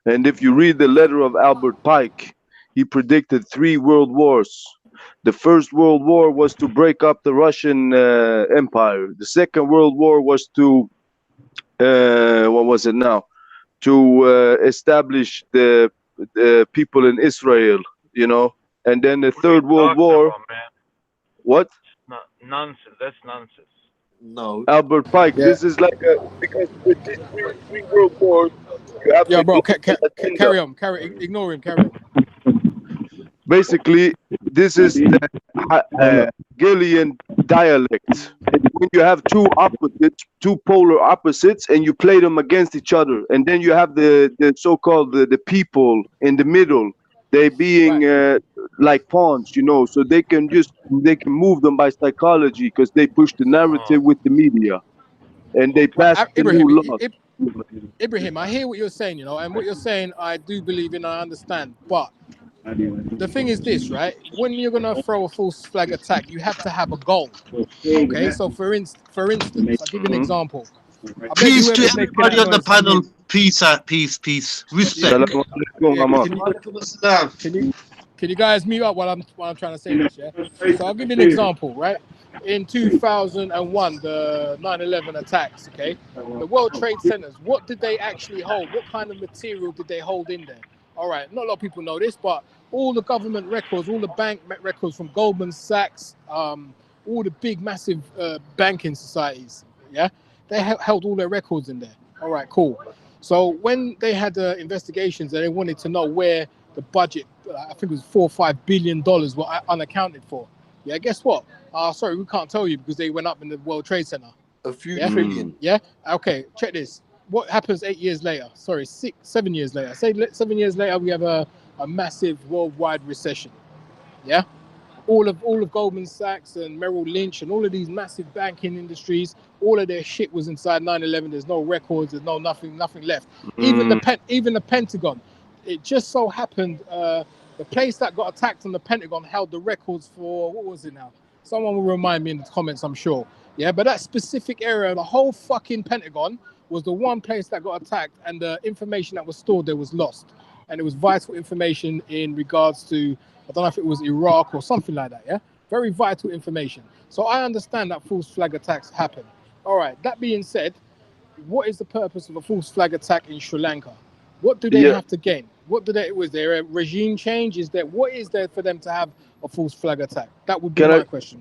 And if you read the letter of Albert Pike, he predicted 3 world wars. The First World War was to break up the Russian Empire. The Second World War was to, what was it now? To establish the people in Israel, And then the Third World War. About, man? What? Nonsense. That's nonsense. No. Albert Pike. Yeah. This is like because with these three world wars, you have Yeah, to bro. agenda. Carry on. Ignore him. Carry on. Basically, this is the Hegelian dialect. When you have two polar opposites, and you play them against each other, and then you have the so-called the people in the middle. They being like pawns, so they can move them by psychology because they push the narrative with the media, and they pass the new laws. Ibrahim, I hear what you're saying, and what you're saying, I do believe in, I understand. But the thing is this, right? When you're gonna throw a false flag attack, you have to have a goal. Okay, so for instance, I'll give you an example. Peace to everybody on the panel. Peace. Respect. Can you guys mute up while I'm trying to say this? Yeah. So I'll give you an example, right? In 2001, the 9/11 attacks. Okay, the World Trade Centers. What did they actually hold? What kind of material did they hold in there? All right, not a lot of people know this, but all the government records, all the bank records from Goldman Sachs, all the big, massive banking societies, yeah, they held all their records in there. All right, cool. So when they had investigations, they wanted to know where the budget, I think it was $4 or $5 billion, were unaccounted for. Yeah, guess what? Sorry, we can't tell you because they went up in the World Trade Center. A few trillion. Yeah. Okay. Check this. What happens 8 years later? Sorry, 7 years later. Say 7 years later, we have a massive worldwide recession. Yeah. All of Goldman Sachs and Merrill Lynch and all of these massive banking industries, all of their shit was inside 9/11. There's no records. There's nothing left. Even the Pentagon. It just so happened the place that got attacked on the Pentagon held the records for, what was it now? Someone will remind me in the comments, I'm sure. Yeah, but that specific area, the whole fucking Pentagon was the one place that got attacked, and the information that was stored there was lost. And it was vital information in regards to, I don't know if it was Iraq or something like that, yeah? Very vital information. So I understand that false flag attacks happen. All right, that being said, what is the purpose of a false flag attack in Sri Lanka? What do they have to gain? Was there a regime change? What is there for them to have a false flag attack? That would be my question.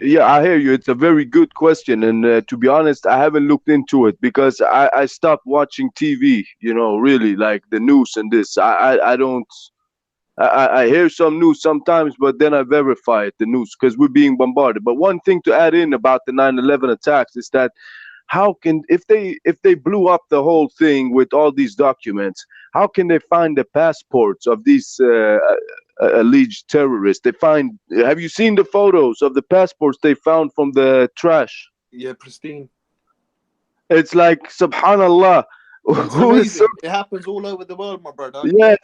Yeah, I hear you. It's a very good question. And to be honest, I haven't looked into it because I stopped watching TV, really, like the news and this. I don't, I hear some news sometimes, but then I verify the news because we're being bombarded. But one thing to add in about the 9/11 attacks is that if they blew up the whole thing with all these documents, how can they find the passports of these alleged terrorists? Have you seen the photos of the passports they found from the trash? Yeah, pristine. It's like, subhanallah. It's amazing. It happens all over the world, my brother. Yeah,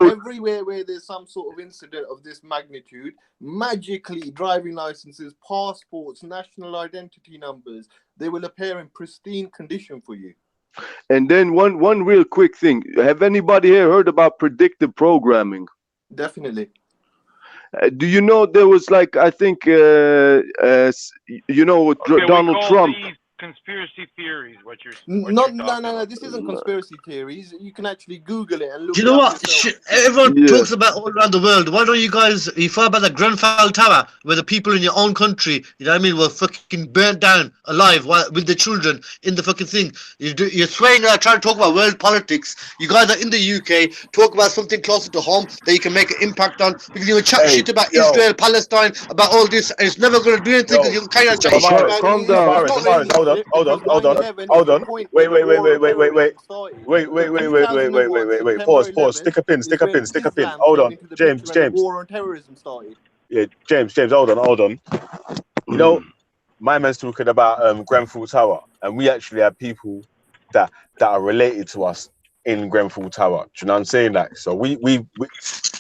everywhere where there's some sort of incident of this magnitude, magically driving licenses, passports, national identity numbers, they will appear in pristine condition for you. And then one real quick thing. Have anybody here heard about predictive programming? Definitely. Do you know there was I think, Donald Trump. Conspiracy theories, No, this isn't conspiracy theories. You can actually Google it and look. Do you know what? Everyone talks about all around the world. Why don't you guys refer about the Grenfell Tower, where the people in your own country, were fucking burnt down alive with the children in the fucking thing? You're trying to talk about world politics. You guys are in the UK, talk about something closer to home that you can make an impact on, because you chat shit about Israel, Palestine, about all this, and it's never going to do anything because you'll carry on chatting shit about it. Calm down. Hold on. Wait. Pause. Stick a pin. Hold on. James. War on terrorism started. Yeah, James, hold on. My man's talking about Grenfell Tower, and we actually have people that are related to us in Grenfell Tower. Do you know what I'm saying? Like, so we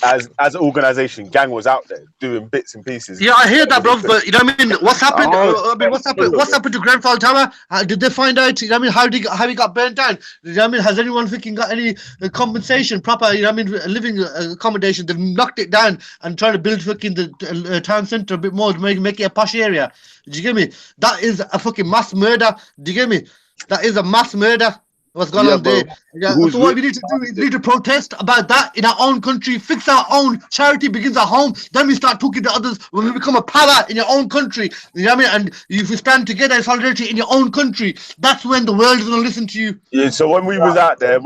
as an organization, gang was out there doing bits and pieces. Yeah, I hear that, bro. But you know what I mean? What's happened? What's happened to Grenfell Tower? Did they find out? You know what I mean? How he got burnt down? You know what I mean? Has anyone fucking got any compensation, proper? You know what I mean? Living accommodation. They've knocked it down and trying to build fucking the town center a bit more to make it a posh area. Do you get me? That is a fucking mass murder. Do you get me? That is a mass murder. What's going on there? Yeah, so what we need to do is we need to protest about that in our own country, fix our own. Charity begins at home. Then we start talking to others. When we become a power in your own country, you know what I mean? And if you stand together in solidarity in your own country, that's when the world is going to listen to you. Yeah, so when we was out there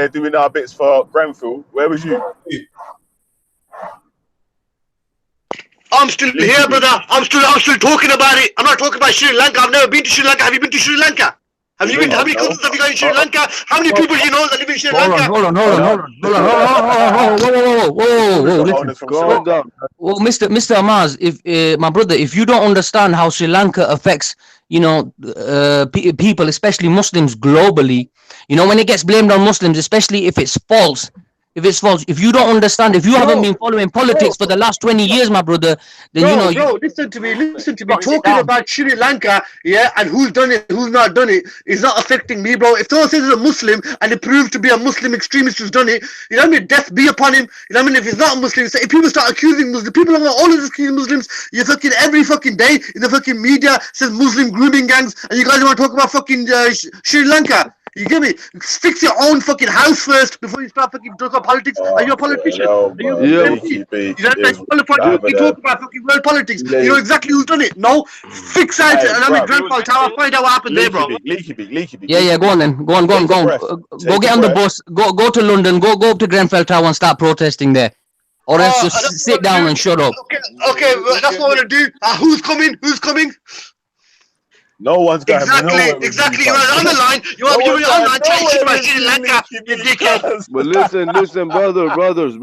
doing our bits for Grenfell, where was you? I'm still here, brother. I'm still talking about it. I'm not talking about Sri Lanka. I've never been to Sri Lanka. Have you been to Sri Lanka? Have you been? How many cousins have you got in Sri Lanka? How many people you know that live in Sri Lanka? Hold on. Whoa, Mr. Amaz, if my brother, if you don't understand how Sri Lanka affects, you know, people, especially Muslims globally, you know, when it gets blamed on Muslims, especially if it's false. If you don't understand, if you haven't been following politics for the last 20 years, my brother, then listen to me. Talking about Sri Lanka, yeah, and who's done it, who's not done it, is not affecting me, bro. If someone says he's a Muslim and it proves to be a Muslim extremist who's done it, you know what I mean? Death be upon him. You know what I mean? If he's not a Muslim, so if people start accusing Muslims, people are always accusing Muslims. You fucking every fucking day in the fucking media says Muslim grooming gangs, and you guys want to talk about fucking Sri Lanka. You get me? Fix your own fucking house first before you start fucking talking about politics. Are you a politician? You talk about fucking world politics. You know exactly who's done it. No, fix out and I'm in Grenfell Tower. Find out what happened there, bro. Yeah. Go on then. Go on. Go get on the bus. Go to London. Go up to Grenfell Tower and start protesting there. Or else just sit down and shut up. Okay, that's what I'm gonna do. Who's coming? No one's going. Exactly. You're on the line. You're online trying shit about Sri Lanka, you dickhead. But listen, brothers.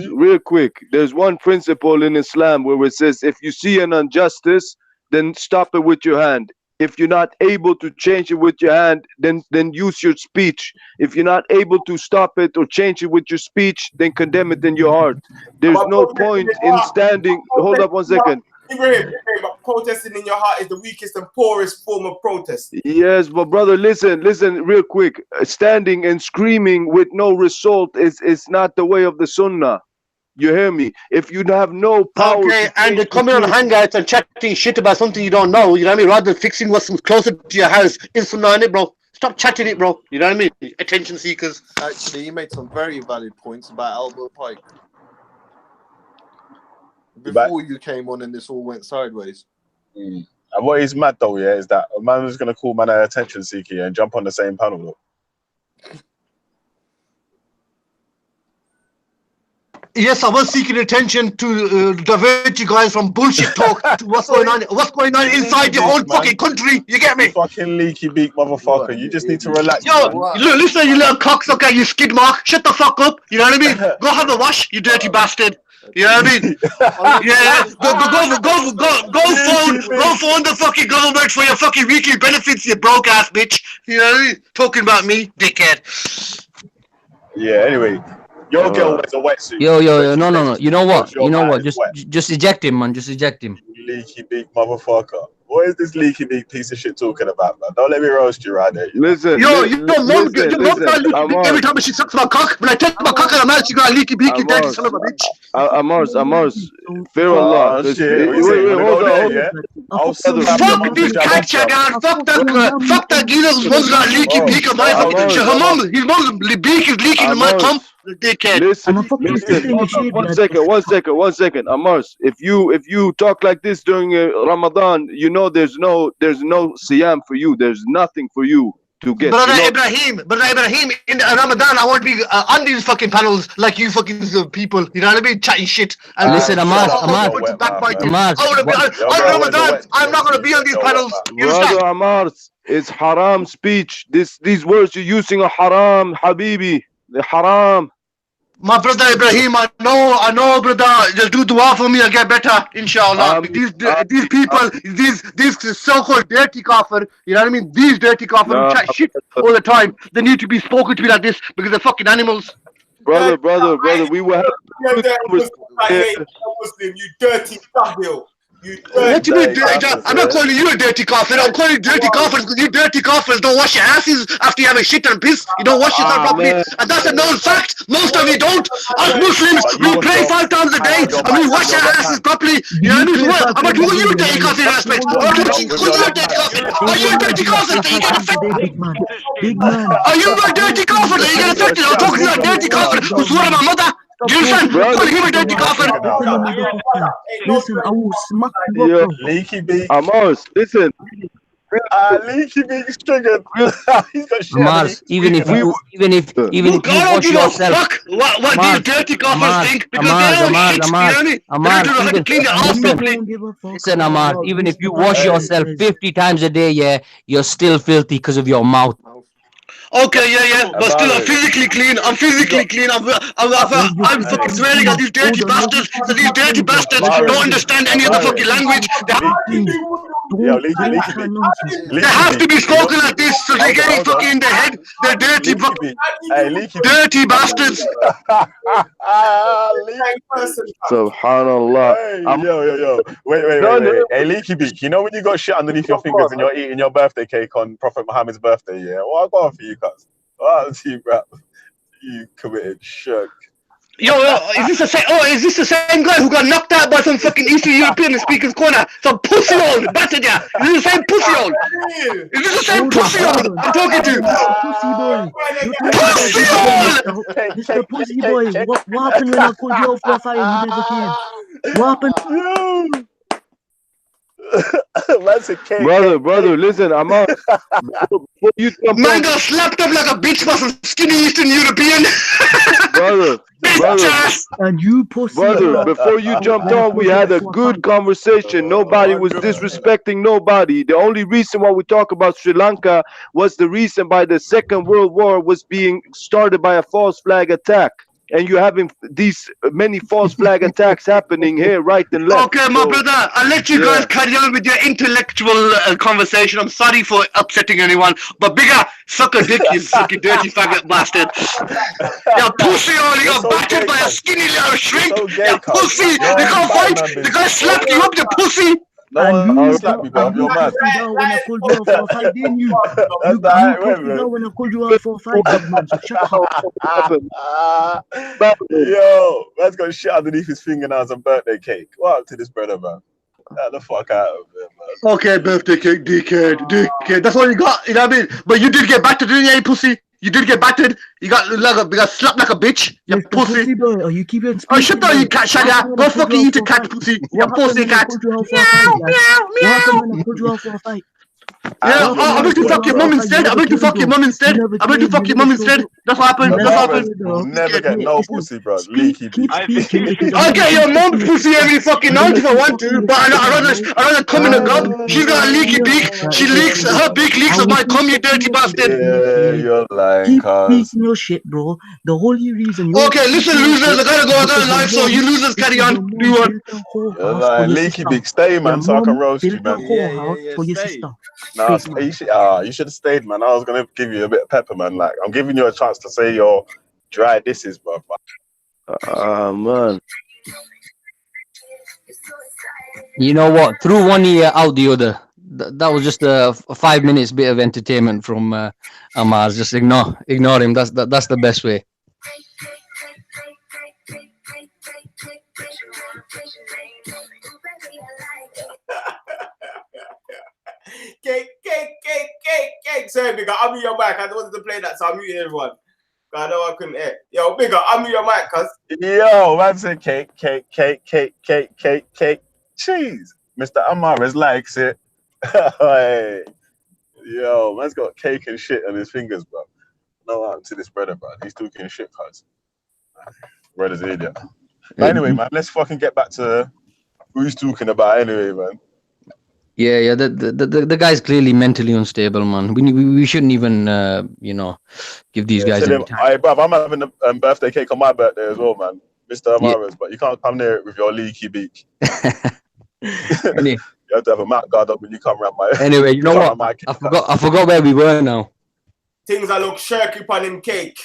Real quick. There's one principle in Islam where it says, if you see an injustice, then stop it with your hand. If you're not able to change it with your hand, then use your speech. If you're not able to stop it or change it with your speech, then condemn it in your heart. There's no point in standing. Hold up 1 second. Ibrahim, but protesting in your heart is the weakest and poorest form of protest. Yes, but brother, listen real quick. Standing and screaming with no result is not the way of the Sunnah. You hear me? If you have no power. Okay, and coming on hangouts and chatting shit about something you don't know, you know what I mean? Rather than fixing what's closer to your house, is Sunnah in it, bro. Stop chatting it, bro. You know what I mean? Attention seekers. Actually, you made some very valid points about Albert Pike. Before you came on and this all went sideways. And what is mad though, yeah, is that a man was going to call man an attention seeker and jump on the same panel though. Yes, I was seeking attention to divert you guys from bullshit talk to what's going on inside your own fucking country. You get me? Fucking leaky beak motherfucker. You just need to relax. Yo, listen, you little cocksucker, you skid mark. Shut the fuck up. You know what I mean? Go have a wash, you dirty bastard. You know what I mean? Yeah, go phone the fucking government for your fucking weekly benefits, you broke ass bitch. You know what I mean? Talking about me, dickhead. Yeah, anyway. Your girl wears a wetsuit. Yo, no. You know what? Just eject him, man. Just eject him. Leaky beak motherfucker. What is this leaky beak piece of shit talking about, man? Don't let me roast you right there. Listen. Your mom got leaky beak every time she sucks my cock. When I take my cock out of my mouth, she got a leaky beak, you dirty son of a bitch. Amars. Fear Allah. Wait, hold on. Fuck this cat down. Fuck that Gila who's mom's got a leaky beak in my fucking shit. His mom's beak is leaking in my cum. Dickhead. Listen. 1 second. Amars, if you talk like this during Ramadan, you know there's no siyam for you. There's nothing for you to get. Brother Ibrahim, in Ramadan, I want to be on these fucking panels like you fucking people. You know what I mean? Chatting shit. And listen, Amar. On Ramadan, I'm not going to be on these panels. Brother Amar, it's haram speech. These words you're using are haram, habibi. They're haram. My brother Ibrahim, I know, brother. Just do dua for me. I'll get better, inshallah. These people, these so-called dirty kafir, you know what I mean? These dirty kafir who Nah, chat shit all the time. They need to be spoken to be like this because they're fucking animals. brother. We were having a good conversation. Muslim, you dirty sahil. You What do you mean, dirty. dirty? I'm not calling you a dirty kafir. I'm calling you dirty kafirs because you dirty kafirs don't wash your asses after you have a shit and piss. You don't wash yourself properly. And that's a known fact. Most of you don't. Us Muslims, we pray 5 times a day and we wash our asses properly. You know what I mean? I'm not calling you a dirty kafir in respect. I'm not calling you a dirty kafir. Are you a dirty kafir that you get affected? Big man. Are you a dirty kafir that you get affected? I'm talking to a dirty kafir who swore at my mother. Do you understand? I'm calling him a dirty kafir. Listen, I will smack you up, bro. Leaky beak. Amos, listen. Leaky beak's triggered. He's got shit. Mars, even if you wash yourself, what these dirty kafirs think because they don't shit, you know what I mean? They don't know how to clean their house properly. Listen, Amar, even if you wash yourself 50 times a day, yeah, you're still filthy because of your mouth. Okay, yeah, but still, I'm physically clean. I'm fucking swearing at these dirty bastards. So these dirty bastards don't understand any of the fucking language. They have to be spoken like this, so they get it fucking in their head. They're dirty, dirty bastards. Subhanallah. Hey, yo. Wait. Hey, Leaky Beak, you know when you got shit underneath your fingers and you're eating your birthday cake on Prophet Muhammad's birthday, yeah? Well, I got on for you, cuz. Oh, you, bro. You committed shirk. Yo, is this the same guy who got knocked out by some fucking Eastern European in Speaker's Corner? Some pussy hole, battered ya. Is this the same pussy hole? Is this the same pussy hole I'm talking to? Pussy boy. Pussy hole! Mr. Pussy boy, what happened when I called you out for a fight and you never came? What happened? That's a cake. Brother, listen, I'm out. Man got slapped up like a bitch by some skinny Eastern European. brother. And you pussy. Brother, before you jumped on, we had a good conversation. Nobody was disrespecting nobody. The only reason why we talk about Sri Lanka was the reason by the Second World War was being started by a false flag attack. And you're having these many false flag attacks happening here, right and left. Okay, my brother, I'll let you guys carry on with your intellectual conversation. I'm sorry for upsetting anyone, but bigger, suck a dick, you sucky dirty faggot bastard. You pussy, you got battered by a skinny little shrimp. You pussy, you can't fight. The guy slapped you up, you pussy. No one slapped me, bro. You're mad. When I called you out for a fight, didn't you? You cut me down when I called you out for a fight, big man. So shut up. Yo, man's got shit underneath his fingernails and birthday cake. What up to this brother, man? Get the fuck out of it, man. Okay, birthday cake, dickhead. That's all you got, you know what I mean? But you did get battered, didn't you, pussy? You did get battered. You got slapped like a bitch. You pussy. Boy, or you keep it. Oh, shut up, you cat shagger. Go fucking eat a cat, pussy. You pussy cat. Meow. Yeah, I'm going to fuck your mum instead. That's what happened. Never get no pussy, bro. Leaky beak. I'll get your mum pussy every fucking night if I want to, but I rather come in a gob. She's got a leaky beak. She leaks, her beak leaks of my cum, you dirty bastard. Yeah, you're lying, cuz. Keep your shit, bro. The only reason. Okay, listen, losers. I gotta live, so you losers carry on. Do one. You're lying. Leaky beak, stay, man, so I can roast you, man. For your sister. Nah, you should have stayed, man. I was gonna give you a bit of pepper, man. Like, I'm giving you a chance to say your dry disses, bro. Man. You know what? Through one ear, out the other. That was just a 5 minutes bit of entertainment from Amar. Just ignore him. That's the best way. Cake. Sorry, bigger. I'm in your mic. I wanted to play that, so I'm muting everyone. I know I couldn't hear. Yo, bigger. I'm in your mic, cuz. Yo, man said cake. Cheese. Mr. Amares likes it. Hey. Yo, man's got cake and shit on his fingers, bro. No harm to this brother, bro. He's talking shit, cuz. Brother's an idiot. But anyway, man, let's fucking get back to who's talking about anyway, man. Yeah. The guy's clearly mentally unstable, man. We shouldn't even give these Yeah, guys tell any him, time. hey, bruv, I'm having a birthday cake on my birthday as well, man. Mr. Yeah. Amaras, but you can't come near it with your leaky beak. Any, You have to have a mouth guard up when you come around my anyway, you know come what? around my cake. I forgot where we were now. Things I look shirky upon him cake.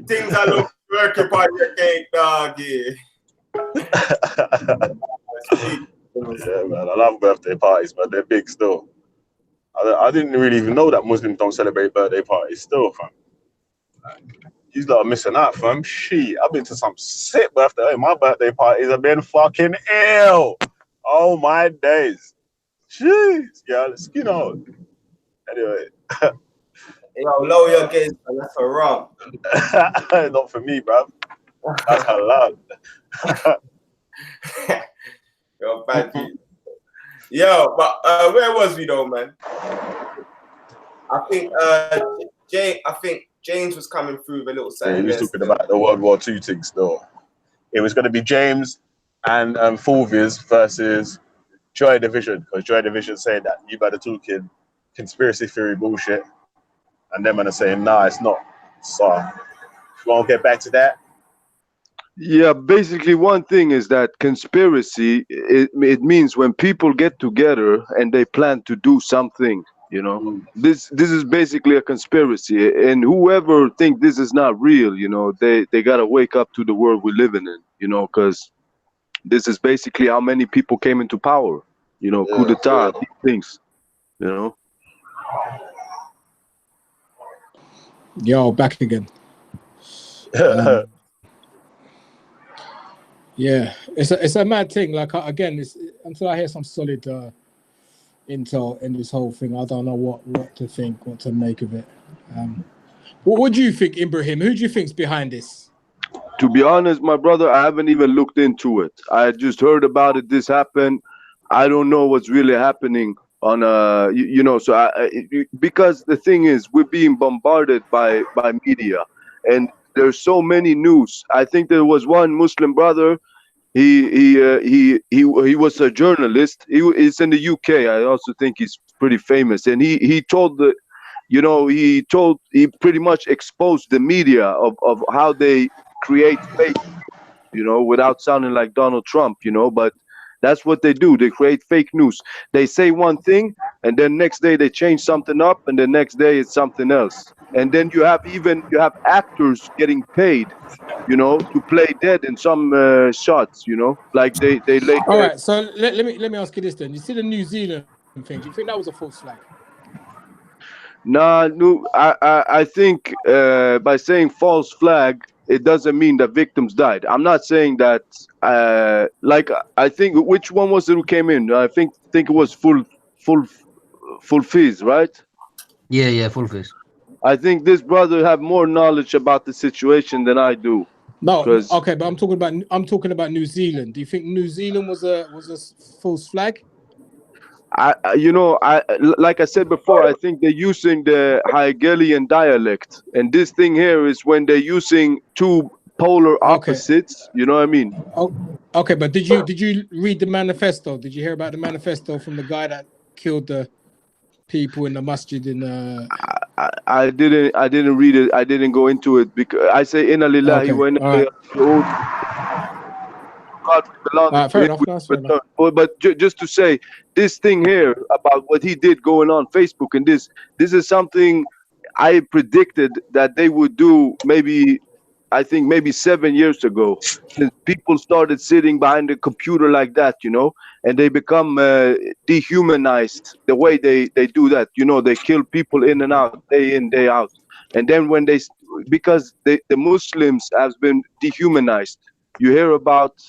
Things I look shirky upon your cake, doggy. Yeah, man, I love birthday parties, man. They're big still. I didn't really even know that Muslims don't celebrate birthday parties still, fam. You lot are missing out, fam. Shit, I've been to some sick birthday. My birthday parties have been fucking ill. Oh my days. Jeez, yeah, skin out. Anyway. Yo, lower your gaze, man. That's a wrong. Not for me, bruv. That's halal. Yo, bad dude. Yo, but where was we though, man? I think James was coming through with a little Yeah, he something. was talking about the World War II thing still. It was going to be James and Fulvius versus Joy Division, because Joy Division saying that you better talking conspiracy theory bullshit, and them are saying nah, it's not. So, if you want to get back to that. Yeah, basically one thing is that conspiracy, it means when people get together and they plan to do something, you know. This is basically a conspiracy, and whoever think this is not real, you know, they got to wake up to the world we're living in, you know, because this is basically how many people came into power, you know, coup d'etat, these things, you know. Yo, back again. Yeah, it's a mad thing. Like again, it's until I hear some solid intel in this whole thing, I don't know what to think, what to make of it. What do you think, Ibrahim? Who do you think's behind this? To be honest, my brother, I haven't even looked into it. I just heard about it. This happened. I don't know what's really happening on you know. So because the thing is, we're being bombarded by media, and there's so many news. I think there was one Muslim brother. He was a journalist. He's in the UK. I also think he's pretty famous, and he told the, you know, he pretty much exposed the media of how they create fake, you know, without sounding like Donald Trump, you know, but that's what they do. They create fake news. They say one thing, and then next day they change something up, and the next day it's something else. And then you have actors getting paid, you know, to play dead in some shots, you know, like they like. All right, so let me ask you this then. You see the New Zealand thing? Do you think that was a false flag? Nah, no, I think by saying false flag, it doesn't mean that victims died. I'm not saying that. Like I think, which one was it who came in? I think it was full fees, right? Yeah, full face. I think this brother have more knowledge about the situation than I do. No, okay, but I'm talking about New Zealand. Do you think New Zealand was a false flag? Like I said before, I think they're using the Hegelian dialect, and this thing here is when they're using two polar opposites. You know what I mean? Oh, okay, but did you read the manifesto? Did you hear about the manifesto from the guy that killed the people in the masjid in? I didn't read it. I didn't go into it because I say inna lillahi wa inna ilayhi God belongs to him. But just to say, this thing here about what he did going on Facebook, and this is something I predicted that they would do maybe 7 years ago, since people started sitting behind the computer like that, you know, and they become dehumanized the way they do that. You know, they kill people in and out, day in, day out. And then because the Muslims have been dehumanized, you hear about,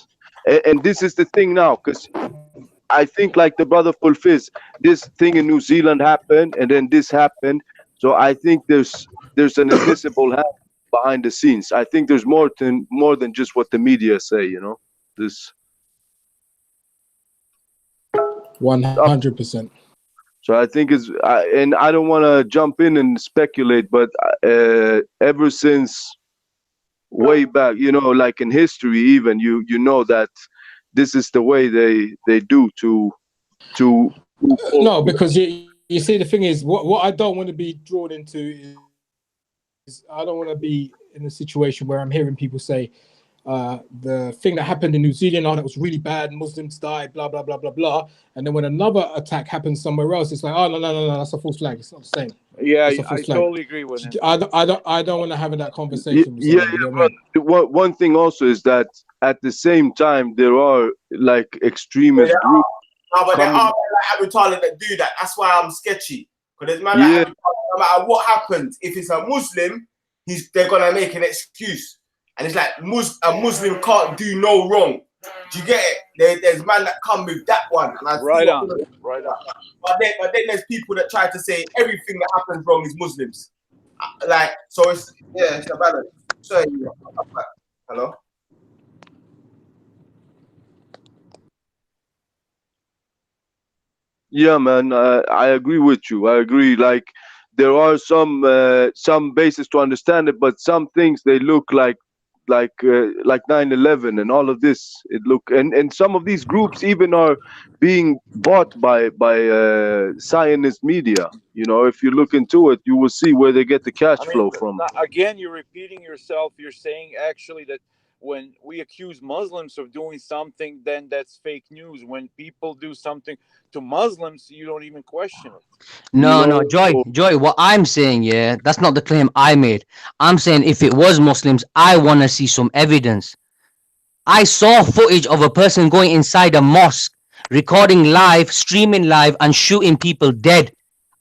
and this is the thing now, because I think like the brother Fulfiz, this thing in New Zealand happened, and then this happened. So I think there's an invisible hand behind the scenes. I think there's more than just what the media say, you know. This 100%. So I think and I don't want to jump in and speculate, but ever since way back, you know, like in history, even you know that this is the way they do to to No, because you see, the thing is, what I don't want to be drawn into is I don't want to be in a situation where I'm hearing people say the thing that happened in New Zealand, that was really bad, Muslims died, blah blah blah blah blah, and then when another attack happens somewhere else, it's like, oh no, that's a false flag. It's not the same. Yeah, I totally agree with him. I don't want to have that conversation with yeah, somebody. You know but what I mean? one thing also is that at the same time there are like extremist groups. No, but there are men like Abu Talib that do that. That's why I'm sketchy. Because there's man like Abu Talib, no matter what happens, if it's a Muslim, they're gonna make an excuse. And it's like a Muslim can't do no wrong. Do you get it? There's man that come with that one. And Right on. But then there's people that try to say everything that happens wrong is Muslims. Like, so it's a balance. So, hello? Yeah, man, I agree with you. I agree. Like there are some basis to understand it, but some things they look like 9/11 and all of this. It look and some of these groups even are being bought by Zionist media. You know, if you look into it, you will see where they get the cash flow from. Again, you're repeating yourself. You're saying actually that when we accuse Muslims of doing something, then that's fake news. When people do something to Muslims, you don't even question it. No, Joy, what I'm saying, yeah, that's not the claim I made. I'm saying if it was Muslims, I want to see some evidence. I saw footage of a person going inside a mosque, recording live, streaming live, and shooting people dead.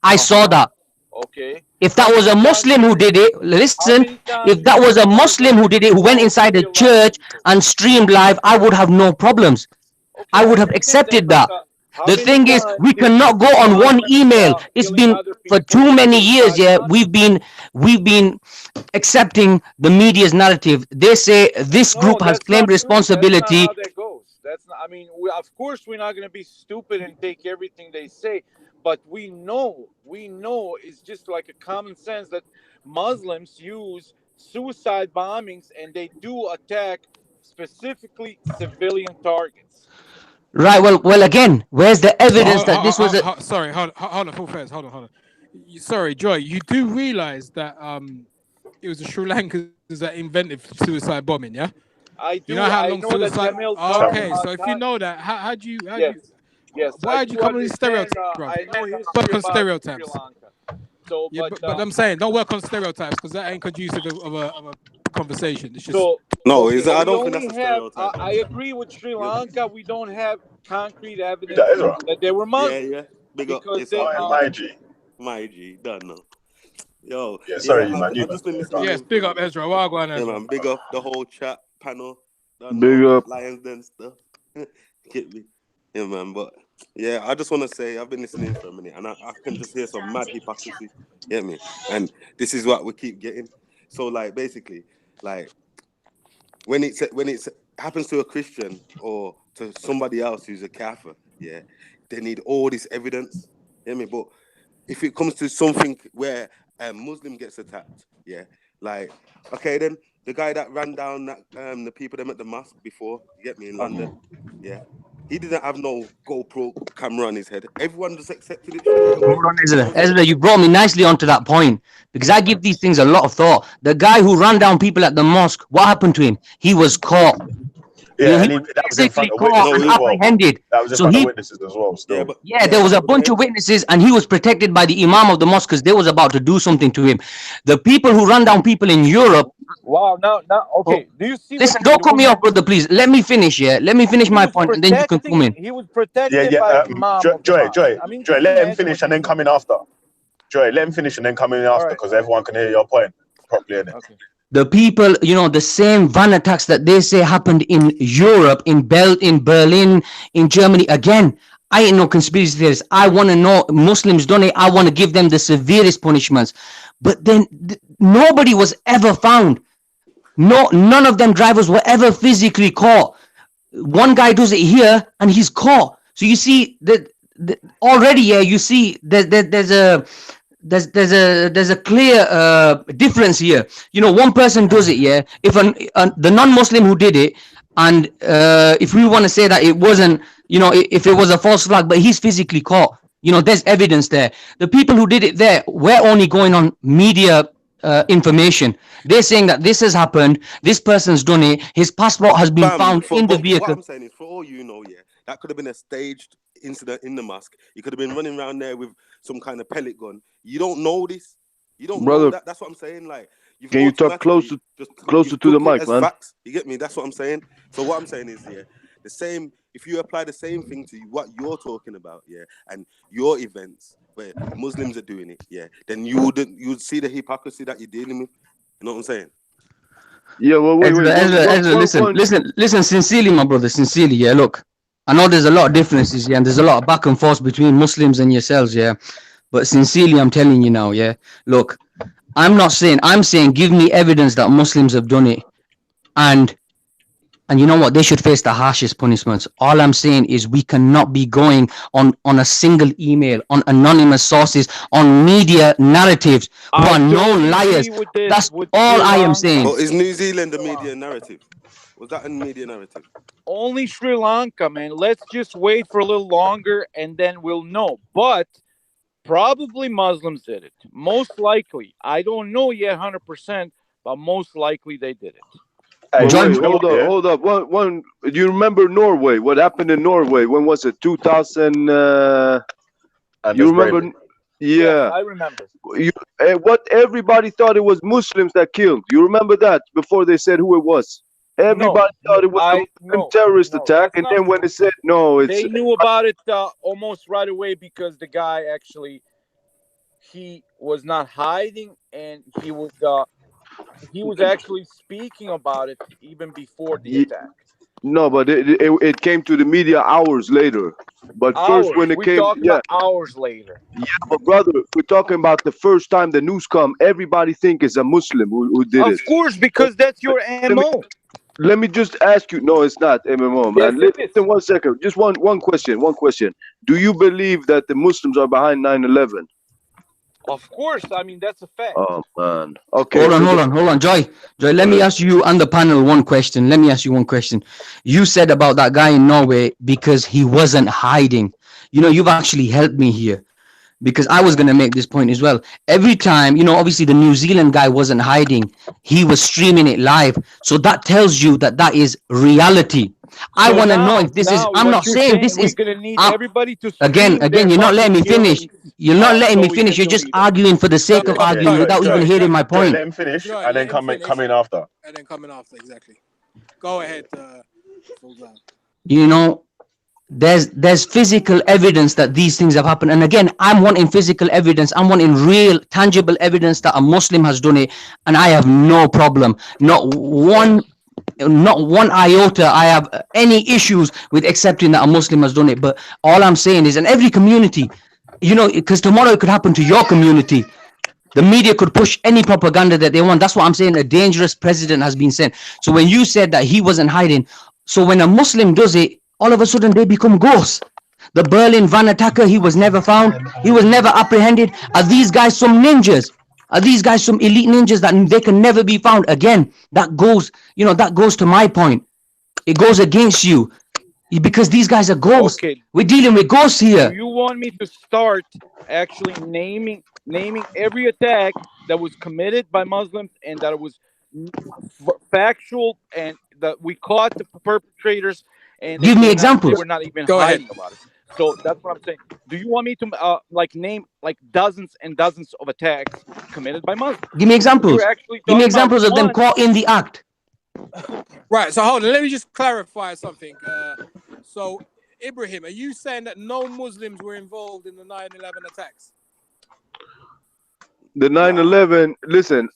I saw that. Okay. If that was a Muslim who did it, listen, if that was a Muslim who did it, who went inside a church and streamed live, I would have no problems. I would have accepted that. The thing is, we cannot go on one email. It's been for too many years, yeah. We've been accepting the media's narrative. They say this group has claimed responsibility. That's not how that goes. That's not. I mean, of course, we're not going to be stupid and take everything they say, but we know it's just like a common sense that Muslims use suicide bombings and they do attack specifically civilian targets. Right. Well. Again, where's the evidence that this was a? Sorry. Hold on. Full fast. Hold on. Sorry, Joy. You do realize that it was the Sri Lankans that invented suicide bombing, yeah? I do. You know how long suicide? Okay. So if you know that, how do you? Yes. Why do you come on these stereotypes, bro? I know history work on about stereotypes. Sri Lanka. So, yeah, but I'm saying don't work on stereotypes because that ain't conducive of a conversation. It's just I don't think that's a stereotype. I agree with Sri Lanka. We don't have concrete evidence that they were Muslims. Yeah. Big up. Because my G, don't know. Yo. Yeah, sorry, man. I've just been listening. Yes, big up Ezra. Well, yeah, man. Big up the whole chat panel. Big up Lions Den stuff. Get me. Yeah, man. But yeah, I just want to say I've been listening for a minute and I can just hear some mad hypocrisy. Get me? And this is what we keep getting. So like basically, like when it happens to a Christian or to somebody else who's a Kafir, yeah, they need all this evidence. Get me? But if it comes to something where a Muslim gets attacked, yeah, like okay then the guy that ran down that the people them at the mosque before, you get me, in London, yeah. He didn't have no GoPro camera on his head. Everyone just accepted it. Hold on, Ezra, you brought me nicely onto that point because I give these things a lot of thought. The guy who ran down people at the mosque, what happened to him? He was caught. Yeah, he was basically caught and apprehended. That was in front of witnesses as well. Still. Yeah, there was a bunch of witnesses, and he was protected by the imam of the mosque because they was about to do something to him. The people who run down people in Europe. Wow, now, okay. Do you see? Listen, don't cut me off, brother, please. Let me finish. Yeah, let me finish my point, and then you can come in. He was protected by imam. Joy, let him finish and then come in after. Joy, let him finish and then come in after because everyone can hear your point properly. Okay. The people, the same van attacks that they say happened in Europe, in Berlin, in Germany. Again, I ain't no conspiracy theorist. I want to know Muslims done it. I want to give them the severest punishments. But then nobody was ever found. None of them drivers were ever physically caught. One guy does it here and he's caught. So you see that already, yeah, you see there's a clear difference here. One person does it, yeah. If the non-Muslim who did it And if we want to say that it wasn't, if it was a false flag, but he's physically caught, there's evidence there. The people who did it there, we're only going on media information. They're saying that this has happened, this person's done it, his passport has been found in the But what vehicle. I'm saying is, for all you know, yeah, that could have been a staged incident in the mosque. You could have been running around there with some kind of pellet gun. You don't know this. You don't know Brother, that. That's what I'm saying. Like, you've can you talk automatically closer you've to the took it mic, as man? facts. You get me? That's what I'm saying. So what I'm saying is, yeah, the same. If you apply the same thing to what you're talking about, yeah, and your events where Muslims are doing it, yeah, then you'd see the hypocrisy that you're dealing with. You know what I'm saying? Yeah, well, wait. Ezra, listen, sincerely, my brother, sincerely, yeah, look, I know there's a lot of differences, yeah, and there's a lot of back and forth between Muslims and yourselves, yeah, but sincerely, I'm telling you now, yeah, look, I'm saying give me evidence that Muslims have done it, and you know what, they should face the harshest punishments. All I'm saying is we cannot be going on a single email, on anonymous sources, on media narratives who are known liars. That's all I am saying. But is New Zealand a media narrative? Was that a media narrative? Only Sri Lanka, man. Let's just wait for a little longer and then we'll know. But probably Muslims did it. Most likely. I don't know yet 100%, but most likely they did it. Hey, wait, hold up. One. Do you remember Norway? What happened in Norway? When was it? 2000. You remember? Yeah. Yes, I remember. What everybody thought it was Muslims that killed. You remember that before they said who it was? Everybody thought it was a Muslim terrorist attack, and then when they said no, it's they knew about it almost right away because the guy actually he was not hiding and he was actually speaking about it even before the attack. No, but it came to the media hours later. But first, when it we came, talking about hours later. Yeah, but brother, we're talking about the first time the news come. Everybody think it's a Muslim who did it. Of course, because that's your MO. Let me just ask you. No, it's not MMO, man. Yes, Listen, 1 second. Just one question. One question. Do you believe that the Muslims are behind 9/11? Of course, I mean that's a fact. Oh man. Okay. Hold on, Joy. Let me ask you and the panel one question. Let me ask you one question. You said about that guy in Norway because he wasn't hiding. You've actually helped me here, because I was gonna make this point as well. Every time, obviously the New Zealand guy wasn't hiding; he was streaming it live. So that tells you that is reality. I want to know if this is. I'm not saying this is. We're gonna need everybody to again. You're not letting me finish. You're not letting me finish. You're just arguing for the sake of arguing without even hearing my point. Let him finish, and then come in after. And then coming after, exactly. Go ahead. There's physical evidence that these things have happened, and again, I'm wanting physical evidence. I'm wanting real, tangible evidence that a Muslim has done it, and I have no problem. Not one iota I have any issues with accepting that a Muslim has done it. But all I'm saying is, in every community, because tomorrow it could happen to your community. The media could push any propaganda that they want. That's what I'm saying. A dangerous precedent has been set. So when you said that he wasn't hiding, so when a Muslim does it, all of a sudden they become ghosts. The Berlin van attacker, he was never found. He was never apprehended. Are these guys some ninjas? Are these guys some elite ninjas that they can never be found? Again, that goes to my point. It goes against you because these guys are ghosts. Okay. We're dealing with ghosts here. Do you want me to start actually naming every attack that was committed by Muslims and that it was factual and that we caught the perpetrators and give me examples. They were not even hiding about it. So that's what I'm saying. Do you want me to name dozens and dozens of attacks committed by Muslims? Give me examples. Give me examples of them caught in the act. Right. So hold on. Let me just clarify something. So Ibrahim, are you saying that no Muslims were involved in the 9/11 attacks? The 9/11. Listen,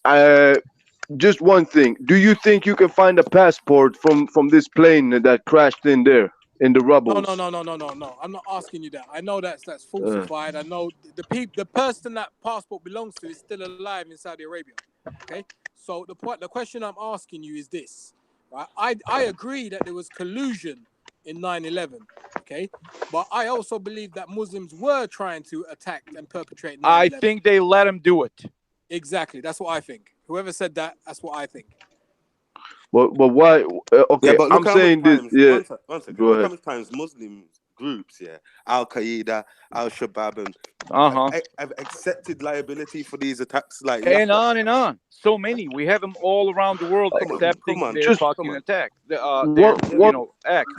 just one thing. Do you think you can find a passport from this plane that crashed in there? In the rubble. No. I'm not asking you that. I know that's falsified. I know the person that passport belongs to is still alive in Saudi Arabia. Okay. So the question I'm asking you is this. Right? I agree that there was collusion in 9/11. Okay. But I also believe that Muslims were trying to attack and perpetrate 9/11. I think they let them do it. Exactly. That's what I think. Whoever said that, that's what I think. But why? Okay, Yeah, but I'm look how many saying this. times. Yeah, One second. go Look how ahead. many times Muslim groups, yeah, Al Qaeda, Al Shabaab, and have accepted liability for these attacks. Like, and on and on. So many. We have them all around the world accepting their Just fucking attack, their one acts.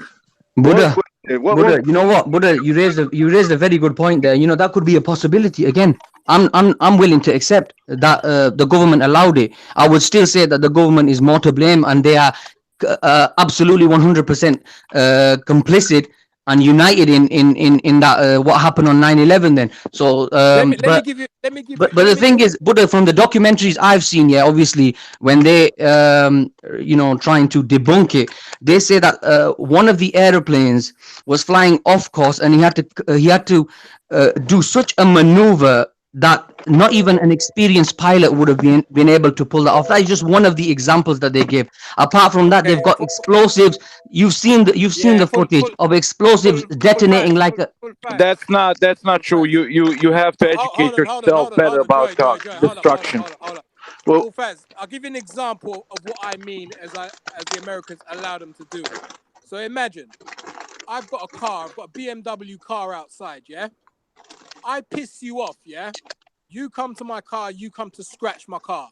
Buddha, one Buddha, you know what, Buddha, you raised a very good point there. You know, that could be a possibility. Again, I'm willing to accept that the government allowed it. I would still say that the government is more to blame, and they are absolutely 100% complicit and united in that what happened on 9/11. Then, so let me give you. but the thing is, Buddha, from the documentaries I've seen, yeah, obviously, when they, trying to debunk it, they say that one of the airplanes was flying off course, and he had to do such a maneuver that not even an experienced pilot would have been able to pull that off. That is just one of the examples that they give. Apart from that, they've got explosives. You've seen the footage of explosives detonating like a. That's not true. You have to educate yourself better about destruction. Full fast. I'll give you an example of what I mean as the Americans allow them to do. So imagine, I've got a car, I've got a BMW car outside, yeah? I piss you off, yeah? You come to my car, you come to scratch my car.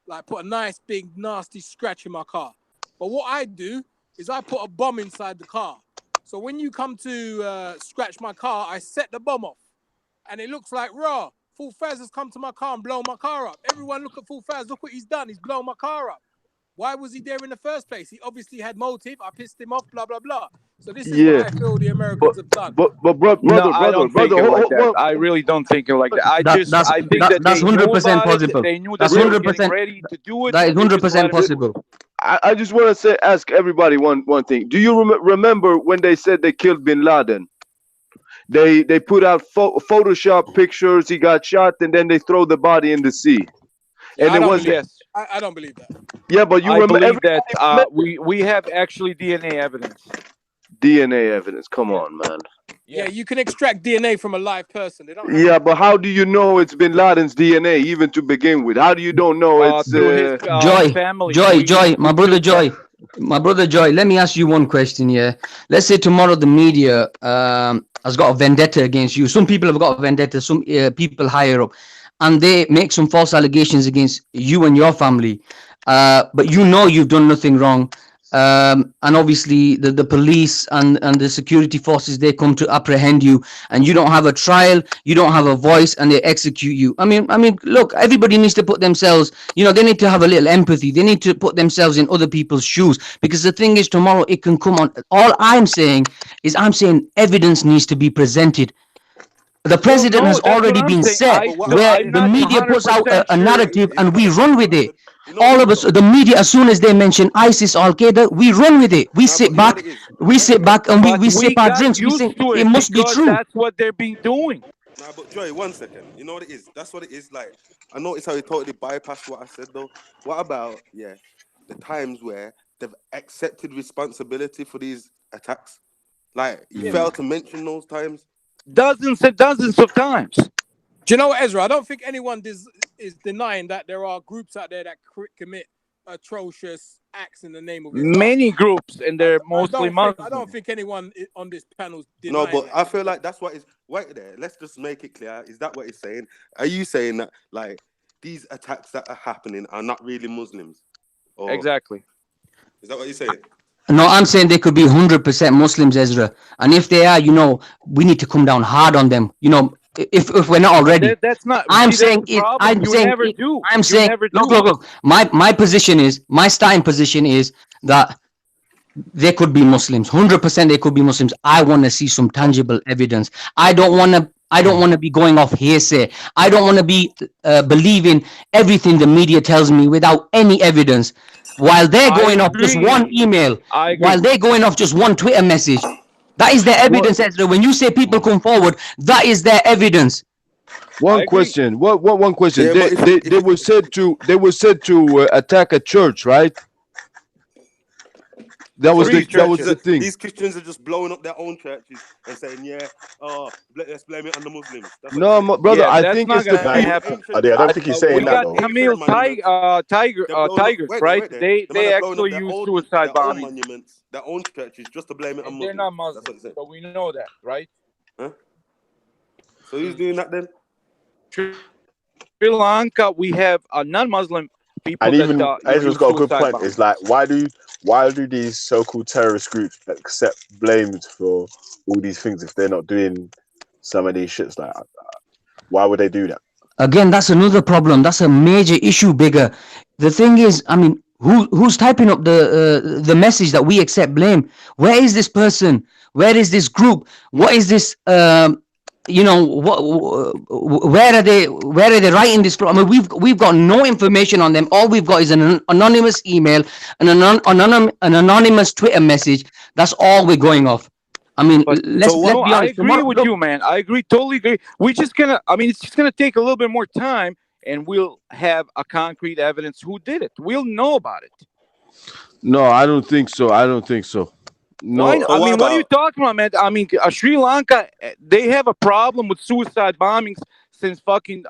Like put a nice big nasty scratch in my car. But what I do is I put a bomb inside the car. So when you come to scratch my car, I set the bomb off. And it looks like, raw, Full Faz has come to my car and blown my car up. Everyone look at Full Faz, look what he's done. He's blown my car up. Why was he there in the first place? He obviously had motive. I pissed him off, blah, blah, blah. So this is what I feel the Americans have done. But I don't think it like that. I really don't think it like that. I think that that's they knew 100% about possible. it. They knew that That's they were 100%. getting ready to do it. That is 100% possible. I just want to ask everybody one thing. Do you remember when they said they killed Bin Laden? They put out Photoshop pictures. He got shot, and then they throw the body in the sea. Yeah, And it was I don't believe that. Yeah, but you believe that we have actually DNA evidence. DNA evidence. Come on, man. Yeah, you can extract DNA from a live person. They don't. Yeah, but how do you know it's Bin Laden's DNA even to begin with? How do you don't know it's Joy, my brother Joy. Let me ask you one question. Yeah, let's say tomorrow the media has got a vendetta against you. Some people have got a vendetta. Some people higher up, and they make some false allegations against you and your family. But you know you've done nothing wrong. And obviously the police and the security forces, they come to apprehend you, and you don't have a trial, you don't have a voice, and they execute you. I mean, look, everybody needs to put themselves, they need to have a little empathy. They need to put themselves in other people's shoes, because the thing is, tomorrow it can come on. All I'm saying is evidence needs to be presented. The president has already been set, where the media puts out a narrative and we run with it. All of us, the media, as soon as they mention ISIS, Al Qaeda, we run with it. We sit back and we sip our drinks. We think it must be true. That's what they've been doing. Nah, but Joy, 1 second. You know what it is? That's what it is. Like, I noticed how he totally bypassed what I said, though. What about, the times where they've accepted responsibility for these attacks? Like, you failed to mention those times. Dozens and dozens of times. Do you know what, Ezra? I don't think anyone is denying that there are groups out there that commit atrocious acts in the name of Islam. Many groups, and they're mostly Muslims. I don't think anyone on this panel is denying. No, but I feel like that's what is. Wait there. Let's just make it clear. Is that what he's saying? Are you saying that like these attacks that are happening are not really Muslims? Or, exactly. Is that what you're saying? No, I'm saying they could be 100% Muslims, Ezra. And if they are, we need to come down hard on them. If we're not already. That's not. I'm saying it. I'm saying. Look. My position is, my starting position is that they could be Muslims. 100% they could be Muslims. I want to see some tangible evidence. I don't want to be going off hearsay. I don't want to be believing everything the media tells me without any evidence. While they're going off just one email, while they're going off just one Twitter message, that is their evidence. When you say people come forward, that is their evidence. One question. What one question? They were said to attack a church, right? That was These the churches, thing. these Christians are just blowing up their own churches and saying, "Yeah, let's blame it on the Muslims." That's what No, brother, Yeah, I that's think not it's the gonna Like, happen. I don't think he's saying We that got though. Tamil tigers, Wait right? there. They The man are blowing actually up use suicide their own bombing, monuments, their own churches, just to blame it on and they're Muslims. not That's Muslims. what he said. So we know that, right? Huh? So who's doing that then? Sri Lanka, we have non-Muslim people And that even Ezra's use got a good suicide point. bombing. It's like, why do these so-called terrorist groups accept blamed for all these things if they're not doing some of these shits? Like, why would they do that? Again, that's another problem. That's a major issue. Bigger. The thing is, I mean, who's typing up the message that we accept blame? Where is this person? Where is this group? What is this? You know, where are they writing this from? I mean, we've got no information on them. All we've got is an anonymous email, an anonymous Twitter message. That's all we're going off. I mean, But let's be honest. I agree with you, man. I agree, totally agree. It's just gonna take a little bit more time, and we'll have a concrete evidence who did it. We'll know about it. No, I don't think so. No, I mean, what are you talking about, man? I mean, Sri Lanka, they have a problem with suicide bombings since fucking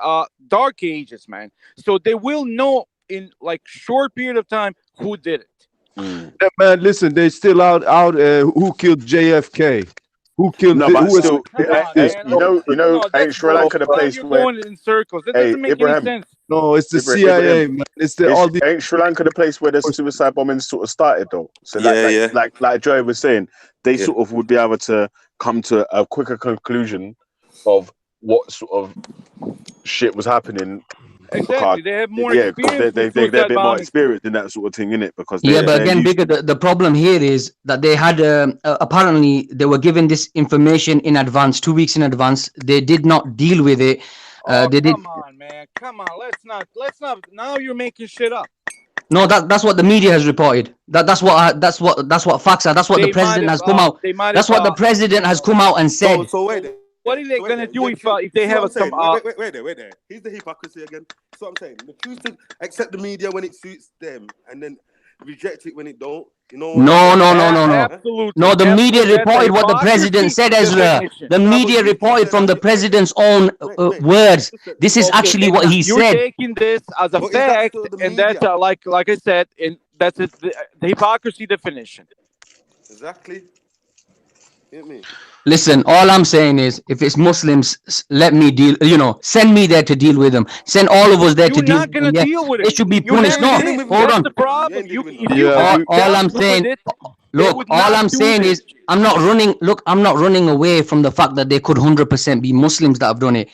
dark ages, man. So they will know in like short period of time who did it. Yeah, man, listen, they still out. Who killed JFK? Who killed? No, but who still, ain't Sri Lanka the place you're where? going in circles? That Hey, doesn't make Ibrahim. any sense. No, it's the CIA, man. It's all the. Ain't Sri Lanka the place where the suicide bombing sort of started, though? So like Joey was saying, they sort of would be able to come to a quicker conclusion of what sort of shit was happening. Exactly, they have more because experience. they're a bit more experienced in that sort of thing, innit? Because But again, Bigger, the problem here is that they had apparently they were given this information in advance, 2 weeks in advance. They did not deal with it. Come on, man. Come on. Let's not. Now you're making shit up. No, that's what the media has reported. That's what facts are. That's what the president has come out. That's what the president has come out and said. So wait. What are they gonna do if they have a Wait there. Here's the hypocrisy again. So I'm saying they choose to accept the media when it suits them and then reject it when it don't. You know? No. Absolutely. No, the media reported what the president said, Ezra. The media reported from the president's own words. This is actually what he You're said. taking this as a fact, and that's like I said, and that's the hypocrisy definition. Exactly. Hit me. Listen, all I'm saying is, if it's Muslims, let me deal. Send me there to deal with them. Send all of us there to deal. You're not gonna deal with it. They should be punished. No, hold on. That's the problem. All I'm saying. Look, all I'm saying is, I'm not running away from the fact that they could 100% be Muslims that have done it.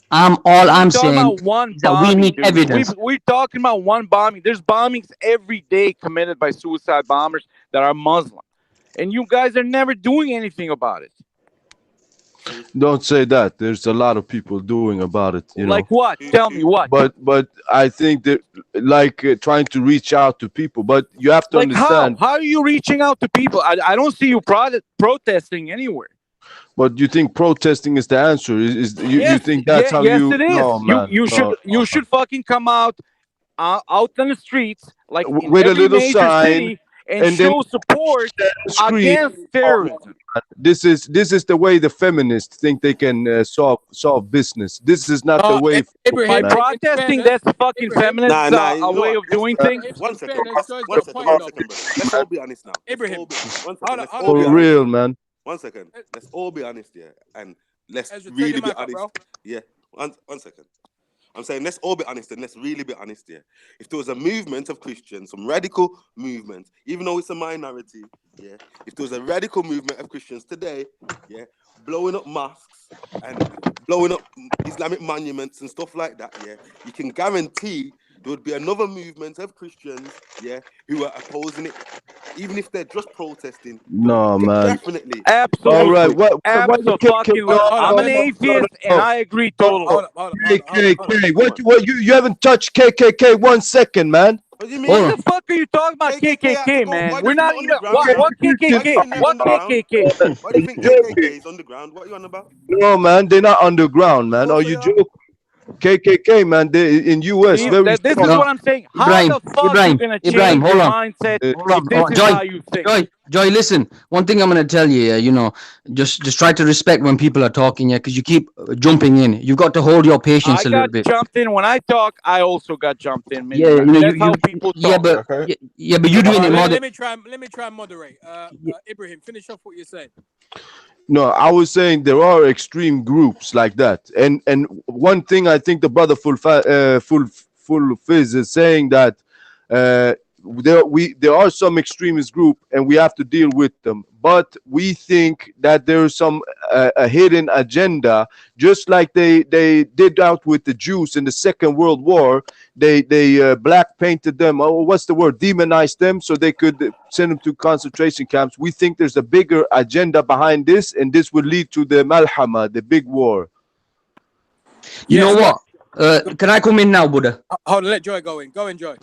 All I'm saying is that we need evidence. We're talking about one bombing. There's bombings every day committed by suicide bombers that are Muslim, and you guys are never doing anything about it. Don't say that. There's a lot of people doing about it. Like what? Tell me what. But I think that trying to reach out to people. But you have to understand. How are you reaching out to people? I don't see you protesting anywhere. But you think protesting is the answer? You think that's how you? Yes, it is. No, man. You should fucking come out on the streets like in with a every little major sign city and show support against terrorism. This is the way the feminists think they can solve business. This is not the way. By protesting, that's fucking feminist a way of doing things. One second. Let's all be honest now. Ibrahim, For real, man. 1 second. Let's all be honest here, and let's really be honest. Yeah. One second. I'm saying let's all be honest and let's really be honest here. If there was a movement of Christians, some radical movement, even though it's a minority, yeah. If there was a radical movement of Christians today, yeah, blowing up mosques and blowing up Islamic monuments and stuff like that, yeah, you can guarantee there would be another movement of Christians, yeah, who are opposing it, even if they're just protesting. No, man. Definitely. Absolutely. All right. What I'm an atheist, and I agree totally. KKK. What you haven't touched KKK 1 second, man. What do you mean? What the fuck are you talking about, KKK, man? We're not even. What KKK? What KKK? Why do you think KKK is underground? What are you on about? No, man, they're not underground, man. Are you joking? KKK, man, they in US See, very this is strong. what I'm saying. How Ibrahim, the fuck you Ibrahim, gonna Ibrahim, change hold your on. mindset Hold on, if this is Joy, how you think? Joy, listen. One thing I'm gonna tell you, you know, just try to respect when people are talking, yeah, because you keep jumping in. You got to hold your patience I a little got bit. jumped in when I talk. I also got jumped in many Yeah, you times. know, That's how people yeah, talk. but Okay. yeah, but you're doing it more than. Let me try and moderate. Ibrahim, finish off what you're saying. No, I was saying there are extreme groups like that, and one thing I think the brother full fizz is saying that uh, there are some extremist group and we have to deal with them, but we think that there is some a hidden agenda, just like they did out with the Jews in the Second World War. They black painted them. Oh, what's the word? Demonized them so they could send them to concentration camps. We think there's a bigger agenda behind this, and this would lead to the Malhama, the big war. You know what? Can I come in now, Buddha? Hold on, let Joy go in. Go in, Joy.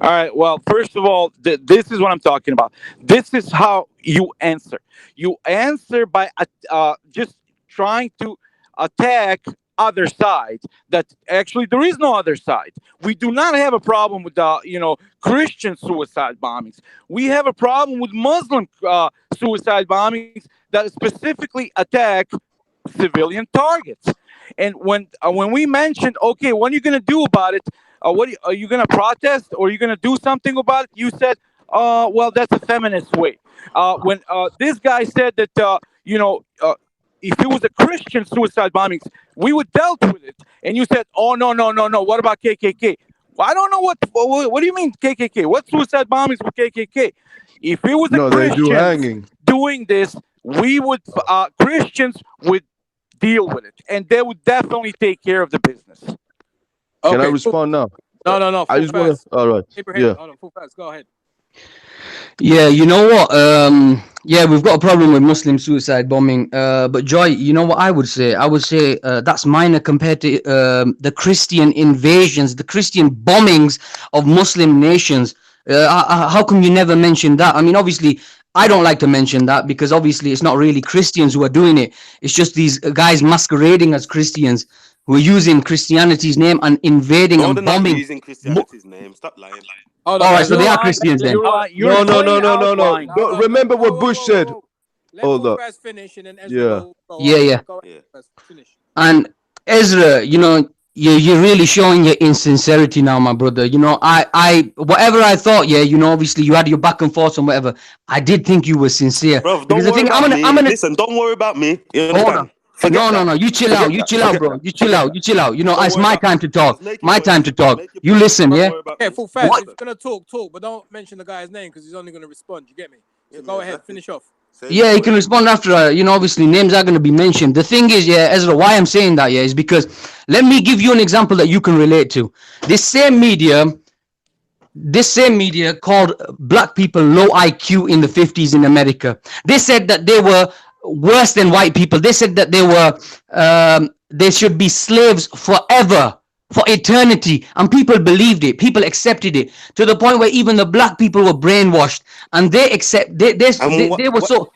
All right. Well, first of all, this is what I'm talking about. This is how you answer. You answer by just trying to attack other side. That actually there is no other side. We do not have a problem with Christian suicide bombings. We have a problem with Muslim suicide bombings that specifically attack civilian targets. And when we mentioned, okay, what are you gonna do about it? Are you gonna protest or are you gonna do something about it? You said, well, that's a feminist way. When this guy said that, if it was a Christian suicide bombings, we would dealt with it. And you said, oh no. What about KKK? Well, I don't know what do you mean KKK? What suicide bombings with KKK? If it was a No, they do Christian hanging. doing this, we would Christians would deal with it, and they would definitely take care of the business. Can I respond now? No. I just want to. All right. Abraham, Yeah. hold on, full fast. Go ahead. Yeah, you know what? Yeah, we've got a problem with Muslim suicide bombing. But Joy, you know what I would say? I would say that's minor compared to the Christian invasions, the Christian bombings of Muslim nations. How come you never mentioned that? I mean, obviously, I don't like to mention that because obviously it's not really Christians who are doing it. It's just these guys masquerading as Christians who are using Christianity's name and invading No, and they're not bombing. using Christianity's name. Stop lying. All right, so they are Christians then. No. Remember what Bush said. Let Hold full up. fast finish and then Ezra go. Yeah. Go ahead, finish. And Ezra, you know, you're really showing your insincerity now, my brother. You know, I whatever I thought, yeah, you know, obviously you had your back and forth and whatever. I did think you were sincere. Bro, don't Because the worry thing, about me. I'm gonna Listen, don't worry about me. You hold understand? on. Forget No. that. You chill Forget out. You that. chill out, Forget bro. that. You chill Forget out. that. You chill out. You know, Don't it's worry my about time me. to talk. Just make your My point. time to talk. Make your You point. listen, Don't yeah. worry about Okay, me. full fast. What? If you're gonna talk, but don't mention the guy's name because he's only gonna respond. You get me? So go ahead, finish off. Yeah, you can respond after. You know, obviously names are going to be mentioned. The thing is, yeah, Ezra, why I'm saying that, yeah, is because let me give you an example that you can relate to. This same media called black people low IQ in the 50s in America. They said that they were worse than white people. They said that they should be slaves forever, for eternity, and people believed it. People accepted it to the point where even the black people were brainwashed, and they were so.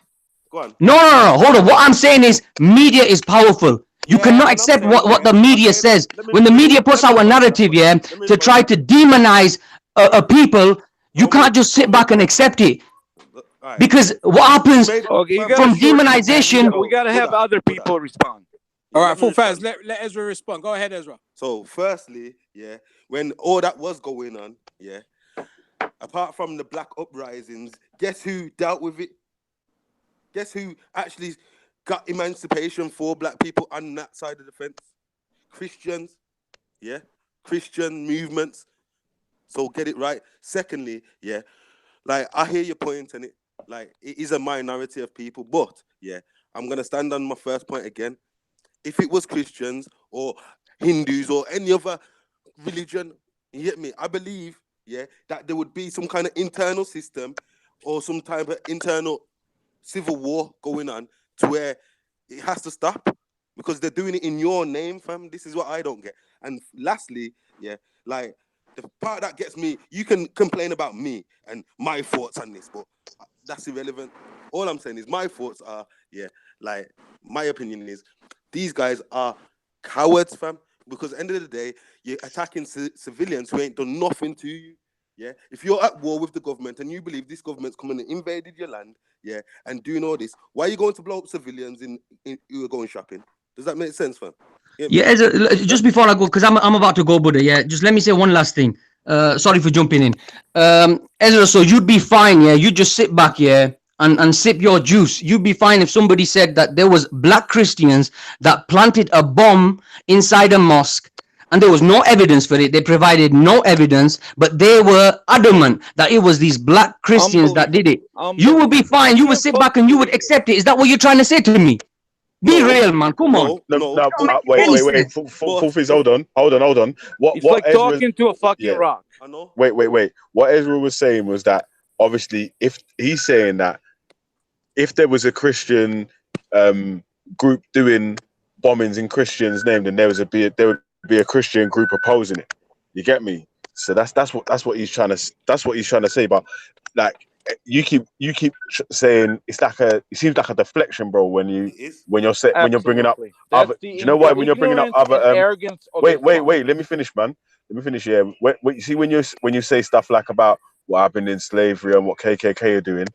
Go on. No, hold on. What I'm saying is media is powerful. You cannot and I'm accept saying, what the media says. When the media puts out a narrative, yeah, to try to demonize a people, you can't just sit back and accept it. Because what happens Okay, you gotta from shorten it, man. demonization... We gotta have other people respond. All right, full fast. Let Ezra respond. Go ahead, Ezra. So, firstly, yeah, when all that was going on, yeah, apart from the black uprisings, guess who dealt with it? Guess who actually got emancipation for black people on that side of the fence? Christians, yeah, Christian movements. So get it right. Secondly, yeah, like I hear your point, and it is a minority of people, but yeah, I'm gonna stand on my first point again. If it was Christians or Hindus or any other religion, you get me? I believe, yeah, that there would be some kind of internal system or some type of internal civil war going on to where it has to stop because they're doing it in your name, fam. This is what I don't get. And lastly, yeah, like the part that gets me, you can complain about me and my thoughts on this, but that's irrelevant. All I'm saying is my thoughts are, yeah, like my opinion is these guys are Cowards, fam. Because at the end of the day, you're attacking civilians who ain't done nothing to you. Yeah. If you're at war with the government and you believe this government's coming and invaded your land, yeah, and doing all this, why are you going to blow up civilians in who are going shopping? Does that make sense, fam? Yeah, just before I go, because I'm about to go, Buddha. Yeah, just let me say one last thing. Sorry for jumping in. Ezra, so you'd be fine, yeah. You just sit back, yeah, and sip your juice. You'd be fine if somebody said that there was black Christians that planted a bomb inside a mosque, and there was no evidence for it. They provided no evidence, but they were adamant that it was these black Christians that did it. You would be fine. You would sit back and you would accept it. Is that what you're trying to say to me? Be real, man. Come on. No, wait. Full Fizz, hold on. It's like talking to a fucking rock. I know. Wait. What Ezra was saying was that obviously, if he's saying that if there was a Christian group doing bombings in Christians' name, then there would be a Christian group opposing it. You get me? So that's what he's trying to say. But like you keep saying it seems like a deflection, bro. When you're bringing up other, do you know why when you're bringing up other arrogance? Wait. Let me finish, man. Let me finish. Yeah. You see when you say stuff like about what happened in slavery and what KKK are doing.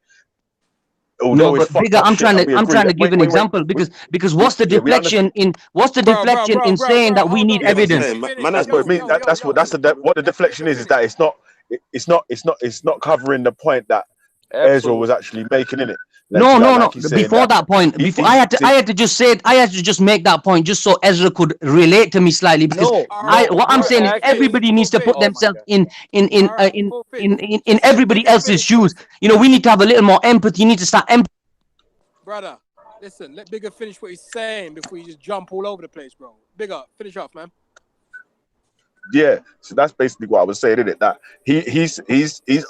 No, but bigger. I'm trying to give an example because what's the deflection in saying that we need evidence? That's what the deflection is that it's not covering the point that Ezra was actually making in it. No. Before that point, I had to just make that point just so Ezra could relate to me slightly because what I'm saying is everybody needs to put themselves in everybody else's shoes. You know, we need to have a little more empathy. You need to start empathy. Brother, listen, let Bigger finish what he's saying before you just jump all over the place, bro. Bigger, finish off, man. Yeah, so that's basically what I was saying, isn't it? That he's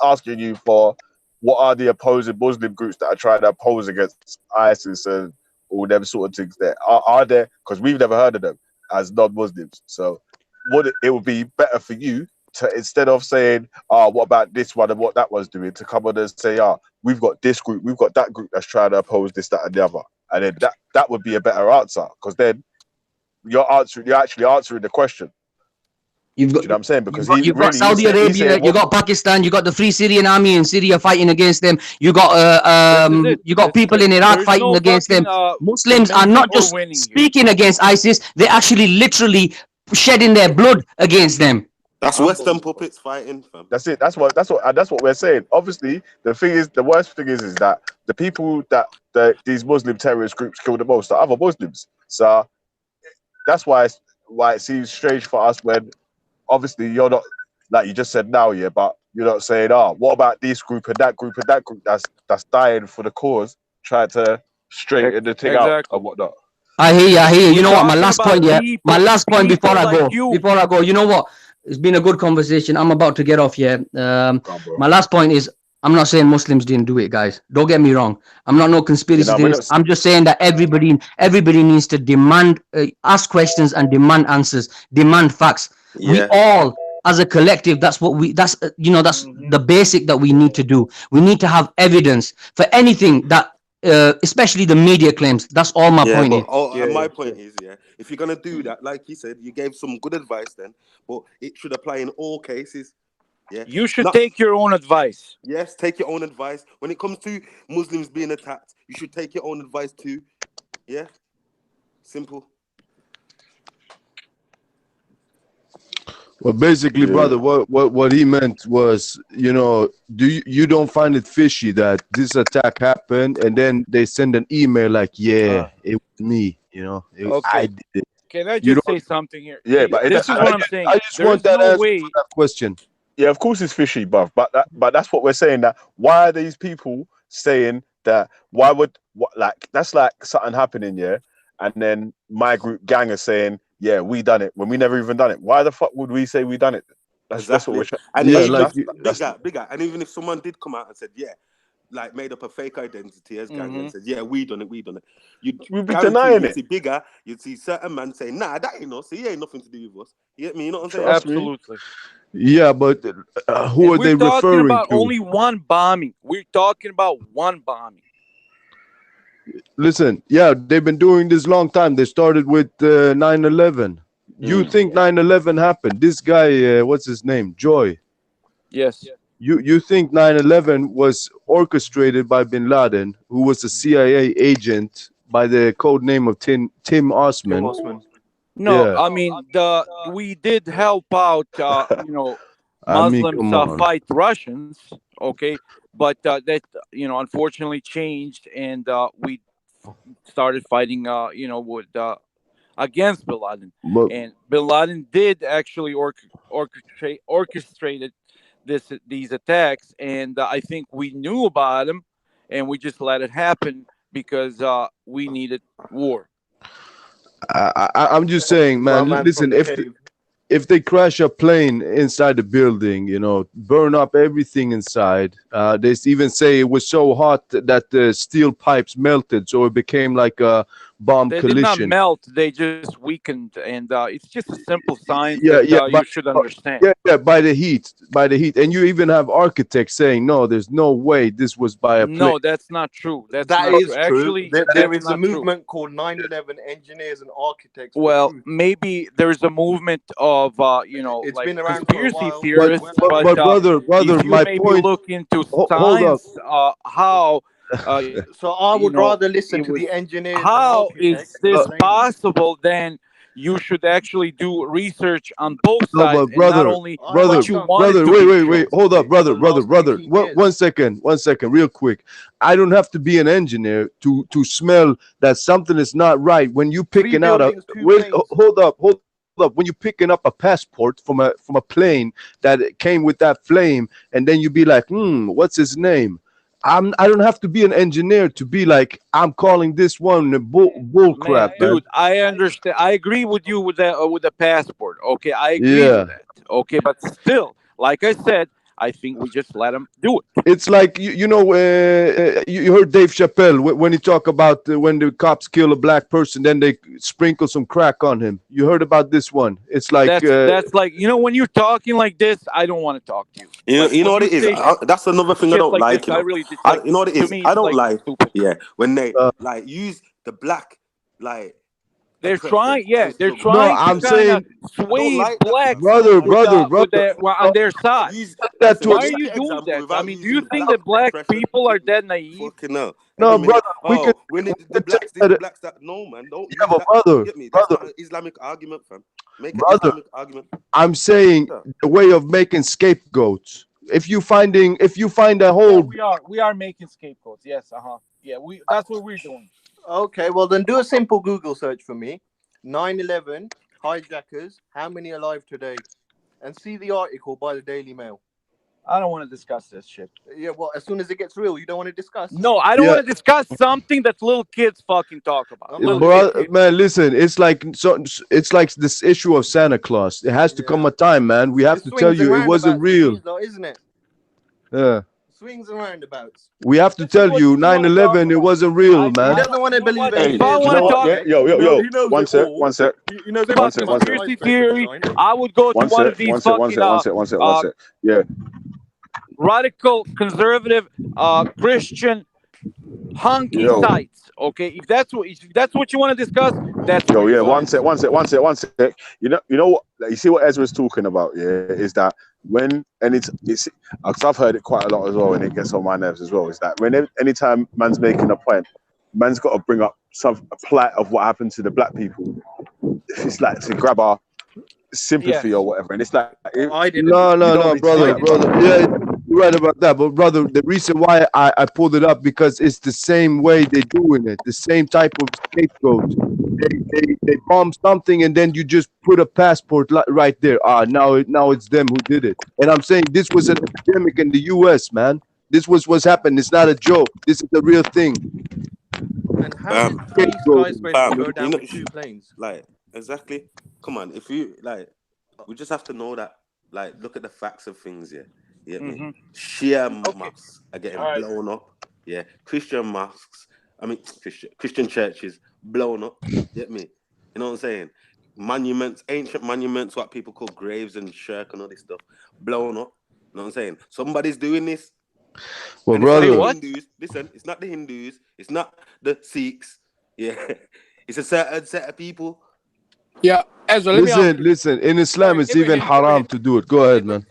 asking you for what are the opposing Muslim groups that are trying to oppose against ISIS and all them sort of things there? Are there? Because we've never heard of them as non-Muslims. So it would be better for you to, instead of saying, what about this one and what that one's doing, to come on and say, we've got this group, we've got that group that's trying to oppose this, that, and the other. And then that would be a better answer, because then you're actually answering the question. You know what I'm saying? Because you've got Saudi Arabia, you got Pakistan, you got the Free Syrian Army in Syria fighting against them. You got people in Iraq fighting against them. Muslims are not just speaking against ISIS; they're actually literally shedding their blood against them. That's Western puppets fighting, fam. That's it. That's what we're saying. Obviously, the worst thing is that the people that these Muslim terrorist groups kill the most are other Muslims. So that's why it seems strange for us when. Obviously, you're not, like you just said now, yeah, but you're not saying, what about this group and that group that's dying for the cause, trying to straighten the thing out and whatnot. I hear you. You know what? My last point before I go, you know what? It's been a good conversation. I'm about to get off here. My last point is, I'm not saying Muslims didn't do it, guys. Don't get me wrong. I'm not no conspiracy theorist. I'm just saying that everybody needs to demand, ask questions and demand answers, demand facts. Yeah. We all, as a collective, that's the basic that we need to do. We need to have evidence for anything that, especially the media claims. That's all my point is. My point is, if you're gonna do that, like you said, you gave some good advice then, but it should apply in all cases. Yeah, you should take your own advice. Yes, take your own advice. When it comes to Muslims being attacked, you should take your own advice too. Yeah, simple. Well, basically, brother, what he meant was, you know, you don't find it fishy that this attack happened and then they send an email like, it was me, you know, I did it. Can I just say something here? Yeah, but this is what I'm saying. I just want that answer to that question. Yeah, of course it's fishy, bruv. But that's what we're saying. That why are these people saying that? That's like something happening, and then my group gang is saying, we done it when we never even done it. Why the fuck would we say we done it? That's what we're trying. And bigger. And even if someone did come out and said, like made up a fake identity as gang and said, we done it. We'd be denying it. Bigger, you'd see certain man saying, nah, that ain't us. He ain't nothing to do with us. You get me? You know what I'm saying? Absolutely. Yeah, but who are they referring to? We're talking about only one bombing. We're talking about one bombing. listen, yeah, they've been doing this long time. They started with 9/11. You think 9/11 happened? This guy, what's his name? Joy. Yes. You think 9/11 was orchestrated by Bin Laden, who was a CIA agent by the code name of Tim Osman? No, Yeah. I mean we did help out, I mean, Muslims come on. fight Russians, okay, but that unfortunately changed, and we started fighting, with against Bin Laden, But and Bin Laden did actually orchestrated these attacks, and I think we knew about them, and we just let it happen because we needed war. I'm just saying, man. Listen, if they crash a plane inside the building, burn up everything inside. They even say it was so hot that the steel pipes melted, so it became like a bomb They did not collision. melt; they just weakened, and it's just a simple science Yeah, that yeah, you should understand. yeah, by the heat, and you even have architects saying, no, there's no way this was by a plane. No, that's not true. That's That not is true. true. Actually, There that's is a not true. movement called 9/11 Engineers and Architects for Well, Truth. maybe there's a movement of It's like been around for a conspiracy while. theorists, But brother, if you my maybe point. look into Hold up. science, how So I would rather listen it to was, the engineers and how is architects this explain it. possible? Then you should actually do research on both No, sides, but and not brother, only I brother, what you have done. want it brother, to wait, be wait, true. wait, hold up, For the brother, last brother. 18 years. One second, real quick. I don't have to be an engineer to smell that something is not right when you 3 picking out a. buildings, 2 Wait, planes. hold up. When you're picking up a passport from a plane that came with that flame, and then you be like, what's his name? I don't have to be an engineer to be like, I'm calling this one bull crap, man. Dude, I understand. I agree with you with the passport. Okay, I agree Yeah. with that. Okay, but still, like I said, I think we just let them do it. It's like you heard Dave Chappelle when he talk about when the cops kill a black person, then they sprinkle some crack on him. You heard about this one? It's like That's like, when you're talking like this, I don't want to talk to you. You know what When it is? say That's another thing I shit don't like like. this, You I know, really it's like, you know what it to is? me, I it's don't like like. stupid. Yeah, when they use the black like They're oppression trying, as they're to no, trying to I'm kind of saying, I don't sway like that, blacks fam. brother, with brother. on their side. Use That to listen. Why a are Use you the doing example that? I without mean, do you using think black that black oppression. people are Get me? that naive? Fucking hell. no, Every minute. brother. Oh, when We the can say blacks this, the that. blacks that. No, man, don't Yeah, use but that. brother, Get me? That's brother, not an Islamic argument, fam. Make an brother. Islamic argument. I'm saying Yeah. the way of making scapegoats. If you find a Yeah, whole, we are making scapegoats. Yes, yeah, that's what we're doing. Okay, well then do a simple Google search for me. 9/11 hijackers, how many alive today? And see the article by the Daily Mail. I don't want to discuss this shit. Yeah, well, as soon as it gets real, you don't want to discuss. No, I don't want to discuss something that little kids fucking talk about. Man, listen, it's like this issue of Santa Claus. It has to come a time, man. We have to tell Swings and you it wasn't roundabouts, real. though, isn't it? Yeah. Swings and roundabouts. We have to tell you 9/11 it wasn't real, He man. doesn't want to believe Hey, it. do you know what? Yeah, yo. One sec. He knows One everything sec. about Conspiracy theory. I would go to one of these fucking One sec. Yeah. radical conservative Christian hunky sites. Okay, if that's what you want to discuss, that's Yo, where you yeah. go. One sec. You know what? Like, you see what Ezra's talking about? Yeah, is that and it's because I've heard it quite a lot as well, and it gets on my nerves as well. Is that anytime man's making a point, man's got to bring up a plight of what happened to the black people. It's like to grab our sympathy or whatever, and it's like I didn't. No, brother. Yeah, you're right about that. But brother, the reason why I pulled it up because it's the same way they're doing it, the same type of scapegoat. They bomb something and then you just put a passport right there. Now it's them who did it. And I'm saying this was an epidemic in the U.S., man. This was what's happened. It's not a joke. This is the real thing. And how did 3 skyscrapers go down with 2 planes? Like, exactly. Come on, if you like, we just have to know that. Like, look at the facts of things. Yeah, you get me? Shia mosques are getting blown up. Yeah, Christian mosques. I mean, Christian churches blown up. You get me? You know what I'm saying? Monuments, ancient monuments, what people call graves and shirk and all this stuff, blown up. You know what I'm saying? Somebody's doing this. Well, And it's not brother. the Hindus. Listen, it's not the Hindus. It's not the Sikhs. Yeah, it's a certain set of people. Yeah, Ezra, let me ask you. Listen. In Islam, Sorry, it's even Ibrahim, haram to do it. Go ahead, man.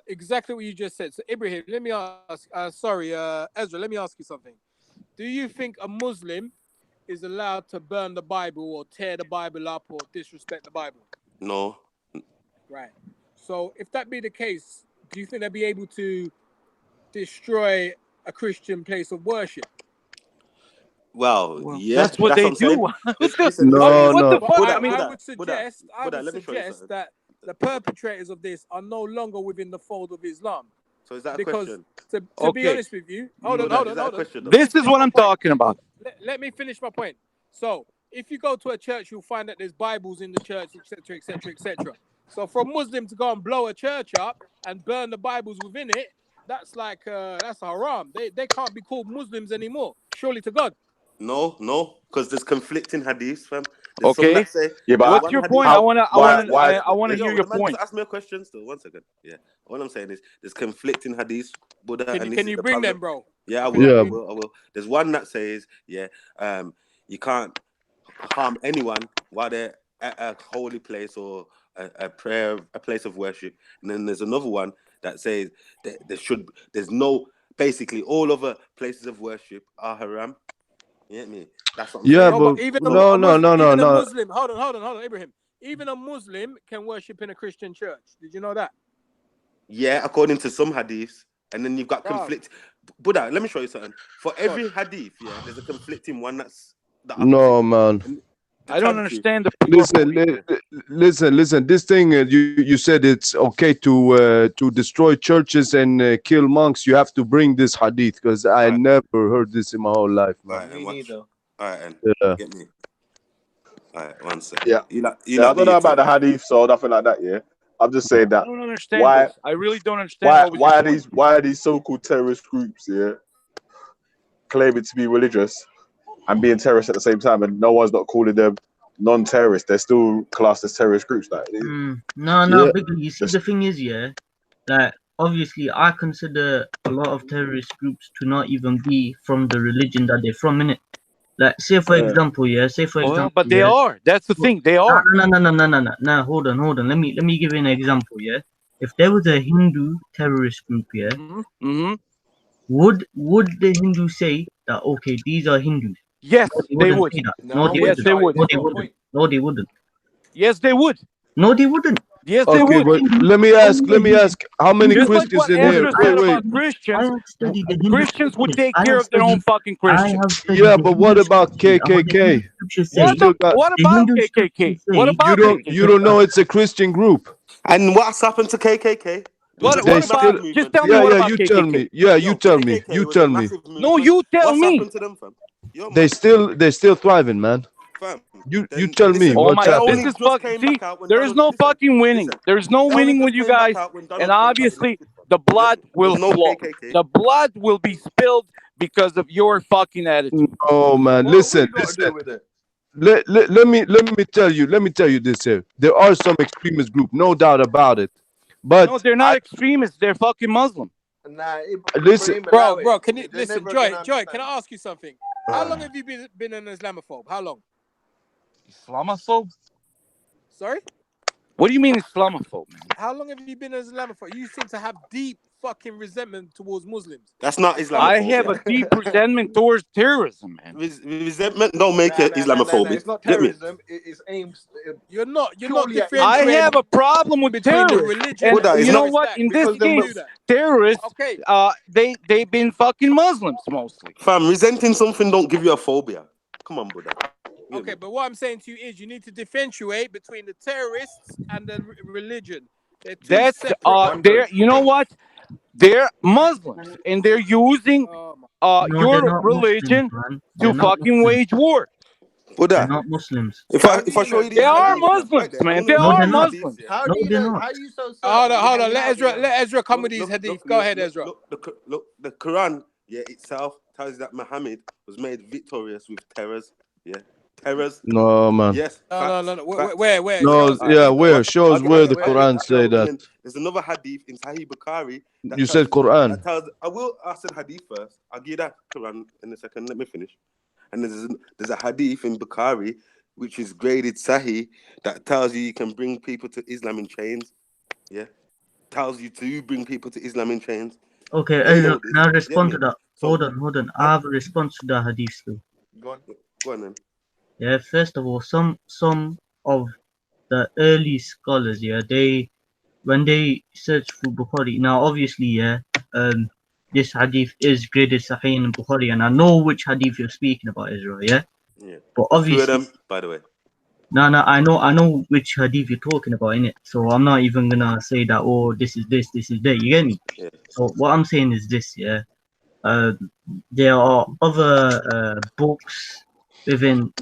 exactly what you just said. So, Ibrahim, let me ask. Ezra, let me ask you something. Do you think a Muslim is allowed to burn the Bible or tear the Bible up or disrespect the Bible? No. Right. So, if that be the case, do you think they'll be able to destroy a Christian place of worship? Well, yeah, that's what they I'm saying. do. Listen, What the fuck? I would suggest that the perpetrators of this are no longer within the fold of Islam. So is that a Because question? to be honest with you, hold on. This is what I'm talking about. Let me finish my point. So, if you go to a church, you'll find that there's Bibles in the church, etc., etc., etc. So, for a Muslim to go and blow a church up and burn the Bibles within it, that's like that's haram. They can't be called Muslims anymore. Surely to God. No, because there's conflicting hadiths, fam. There's some Okay. that say, Yeah, but what's your point? I want to hear your point. Just ask me a question still. 1 second. Yeah. All I'm saying is there's conflicting hadiths, Buddha. Can you bring them, bro? Yeah, I will. There's one that says, you can't harm anyone while they're at a holy place or a place of worship. And then there's another one that says that there's no, basically all other places of worship are haram. You get me? That's what I'm saying. But even no. a Muslim, hold on, Ibrahim. Even a Muslim can worship in a Christian church. Did you know that? Yeah, according to some hadiths. And then you've got conflict. Buddha, let me show you something. For every hadith, there's a conflicting one that's the opposite. No, man. I don't understand the listen. This thing you said it's okay to destroy churches and kill monks. You have to bring this hadith because I never heard this in my whole life, man. Me neither. All right, and get me. All right, 1 second. Yeah. I don't know about the hadith or nothing like that. Yeah, I'm just saying that. I don't understand this. I really don't understand. Why are these so-called terrorist groups claiming to be religious and being terrorists at the same time, and no one's not calling them non-terrorists? They're still classed as terrorist groups. No, Biggie, you see, the thing is, that obviously I consider a lot of terrorist groups to not even be from the religion that they're from, innit? Like, say for example, but they are. That's the thing. They are. No. Hold on. Let me give you an example. If there was a Hindu terrorist group, would the Hindus say that okay, these are Hindus? Yes, they would. No, they wouldn't. No, they wouldn't. Yes, they would. No, they wouldn't. Yes, they would. But let me ask, how many Just Christians like in here? Christians would take care of their own fucking Christians. Yeah, but what about KKK? What about KKK? What about you don't know it's a Christian group. And what's happened to KKK? What about? Just tell me what about KKK. Tell me. Yeah, you tell me. You tell me. No, you tell me. What's happened to them, fam? They're still thriving, man. Fam. You tell me. Oh my God, happened? this is fucking. See, there is no fucking winning. There is no winning with you guys, and obviously the blood will flow. The blood will be spilled because of your fucking attitude. Oh man, listen. Let me tell you this here. There are some extremist group, no doubt about it. But no, they're not extremists. They're fucking Muslim. Listen, bro. Can you listen, Joy? Can I ask you something? How long have you been an Islamophobe? How long? Islamophobe? Sorry? What do you mean Islamophobe, man? How long have you been an Islamophobe? You seem to have deep fucking resentment towards Muslims. That's not Islamophobe. I have a deep resentment towards terrorism, man. Resentment don't make it Islamophobic. It's not terrorism. It's aimed. You're not differentiating. I have a problem with terrorists. Religion. And you know what? In this case, terrorists, they've been fucking Muslims mostly. Fam, resenting something don't give you a phobia. Come on, Buddha. Okay, but what I'm saying to you is you need to differentiate between the terrorists and the religion. That's you know what? They're Muslims and they're using your religion to fucking wage war. Buddha. They're not Muslims. If I show you, they are Muslims, man. They are Muslims. How do you know? How are you so? Hold on. Let Ezra come with these hadith. Go ahead, Ezra. Look, the Quran, itself tells you that Muhammad was made victorious with terrors. Errors. No, man. Yes. No, Facts. no, no, no. Facts. Where? No, Show us. yeah, where? I'll Show us get where there. the Quran say And that. then there's another hadith in Sahih Bukhari that You said tells Quran. that tells. I said hadith first. I'll give that Quran in a second. Let me finish. And there's a hadith in Bukhari which is graded Sahih that tells you can bring people to Islam in chains. Yeah, tells you to bring people to Islam in chains. Okay, They know can this. I Get respond me? to that? So Hold on. I have a response to that hadith too. Go on then. Yeah, first of all, some of the early scholars, yeah, when they search for Bukhari, now obviously, yeah, this hadith is graded Sahih in Bukhari, and I know which hadith you're speaking about, Israel, yeah. Yeah. But Two of obviously, them, by the way. no, I know which hadith you're talking about, innit? So I'm not even gonna say that. Oh, this is this is that. You get me? Yeah. So what I'm saying is this, yeah. There are other books within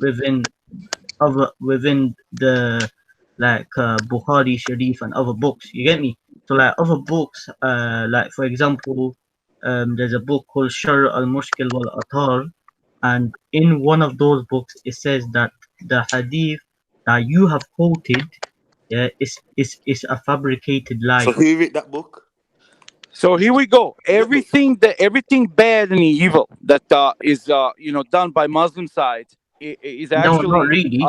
the like Bukhari Sharif and other books. You get me? So like other books, like for example, there's a book called Shar al-Mushkil wal-Athar, and in one of those books it says that the hadith that you have quoted, yeah, is a fabricated lie. So who read that book? So here we go. Everything bad and evil that is done by Muslim sides is actually not really.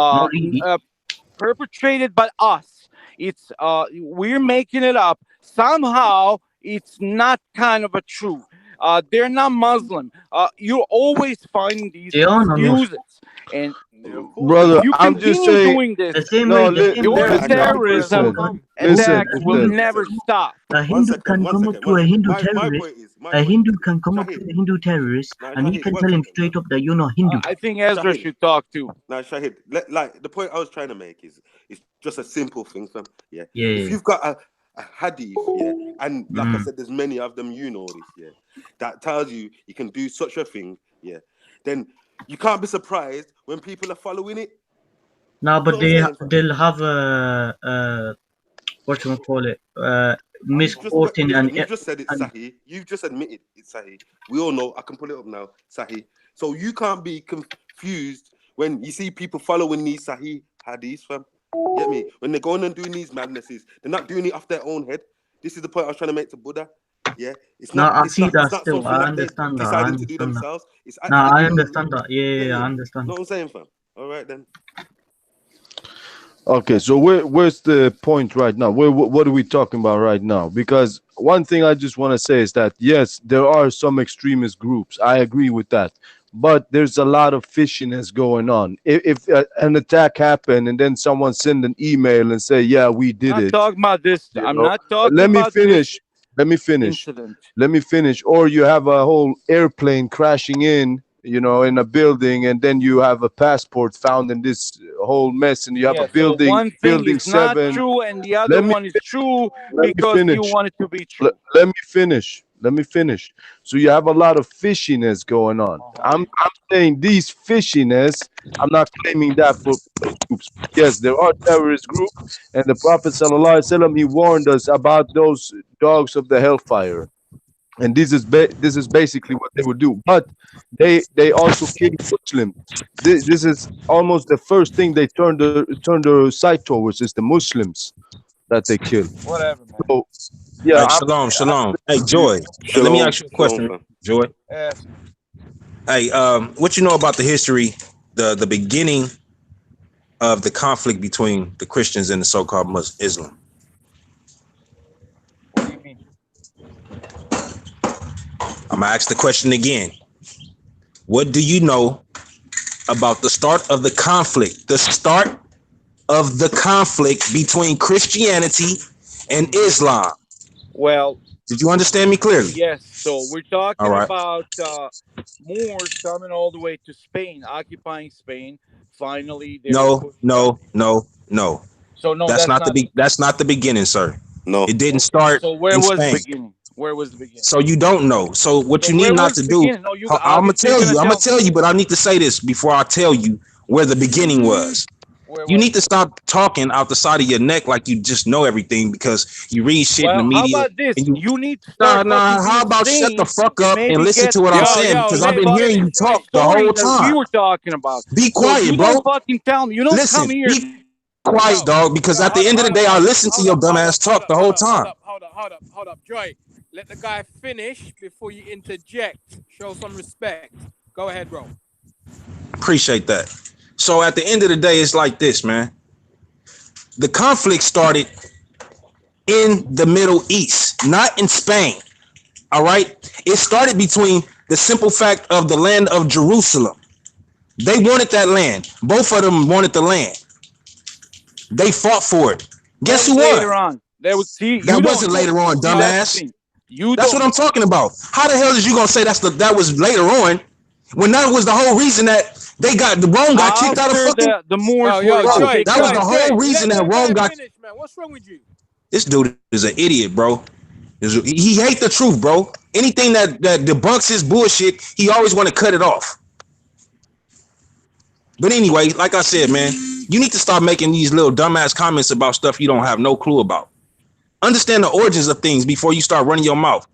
Perpetrated by us. It's we're making it up. Somehow it's not kind of a true. They're not Muslim. You're always finding these excuses. And Brother, if you I'm just continue saying. doing this, No, your terrorism attacks will never stop. A Hindu can come up to a Hindu terrorist. A Hindu can come up to a Hindu terrorist, and you can tell him straight up that you're not Hindu. I think Ezra should talk too. Now, Shahid, like the point I was trying to make is just a simple thing, fam. Yeah. Yeah. If you've got a hadith, yeah, and like I said, there's many of them. You know this, yeah. That tells you can do such a thing, yeah. Then you can't be surprised when people are following it. No, but they'll have a what you call it, misquoting and you just said it's Sahih. You've just admitted it's Sahih. We all know. I can pull it up now. Sahih. So you can't be confused when you see people following these Sahih hadiths, fam. Get me? When they're going and doing these madnesses, they're not doing it off their own head. This is the point I was trying to make to Buddha. Yeah, it's not. No, I it's see not, that it's not still. I something understand that that. deciding to do themselves. It's No, I understand that. Yeah, I understand. Know what I'm saying, fam? All right then. Okay, so where's the point right now? What are we talking about right now? Because one thing I just want to say is that yes, there are some extremist groups. I agree with that, but there's a lot of fishiness going on. If an attack happened and then someone send an email and say, "Yeah, we did I'm it," not talking about this. I'm not talking Let me about finish. this Let me finish. incident. Let me finish. Or you have a whole airplane crashing in, in a building, and then you have a passport found in this whole mess, and you have a building, So one thing building is not 7. true, and the other one is true because you want it to be true. Let me finish. Let me finish. So you have a lot of fishiness going on. I'm saying these fishiness. I'm not claiming that for groups. Yes, there are terrorist groups, and the Prophet ﷺ, he warned us about those dogs of the hellfire. And this is basically what they would do. But they also kill Muslims. This is almost the first thing they turn their sight towards is the Muslims that they kill. Whatever, man. So, yeah. Hey, shalom. Hey, Joy. Let me ask you a question, Joy. Yes. Hey, what you know about the history, the beginning of the conflict between the Christians and the so-called Islam? What do you mean? I'm gonna ask the question again. What do you know about the start of the conflict? The start of the conflict between Christianity and Islam. Well, did you understand me clearly? Yes. So we're talking All right. about Moors coming all the way to Spain, occupying Spain. Finally, No. So no, that's not the beginning, sir. No, it didn't start. So where in was Spain. the beginning? Where was the beginning? So you don't know. So what you need not to do, I'm gonna tell you, but I need to say this before I tell you where the beginning was. You need to stop talking out the side of your neck like you just know everything because you read shit in the Well, how media. about this? And You need to start nah. fucking How being about shut the sane fuck and up and maybe listen get to what I'm saying because I've been hearing you talk the whole stories that we time. were talking about. Be So you quiet, bro. don't fucking tell me. You don't Listen, come here. be quiet, dog, because at the end of the day, I listen to your dumbass talk the whole time. Hold up, Joy. Let the guy finish before you interject. Show some respect. Go ahead, bro. Appreciate that. So at the end of the day, it's like this, man. The conflict started in the Middle East, not in Spain. All right? It started between the simple fact of the land of Jerusalem. They wanted that land. Both of them wanted the land. They fought for it. Guess who won? Later on. That wasn't later on, dumbass. That's what I'm talking about. How the hell is you gonna say that was later on when that was the whole reason that they got Rome got kicked out of fucking the Moors that was the whole reason that Rome got. Finish, man. What's wrong with you? This dude is an idiot, bro. He hate the truth, bro. Anything that debunks his bullshit, he always want to cut it off. But anyway, like I said, man, you need to stop making these little dumbass comments about stuff you don't have no clue about. Understand the origins of things before you start running your mouth.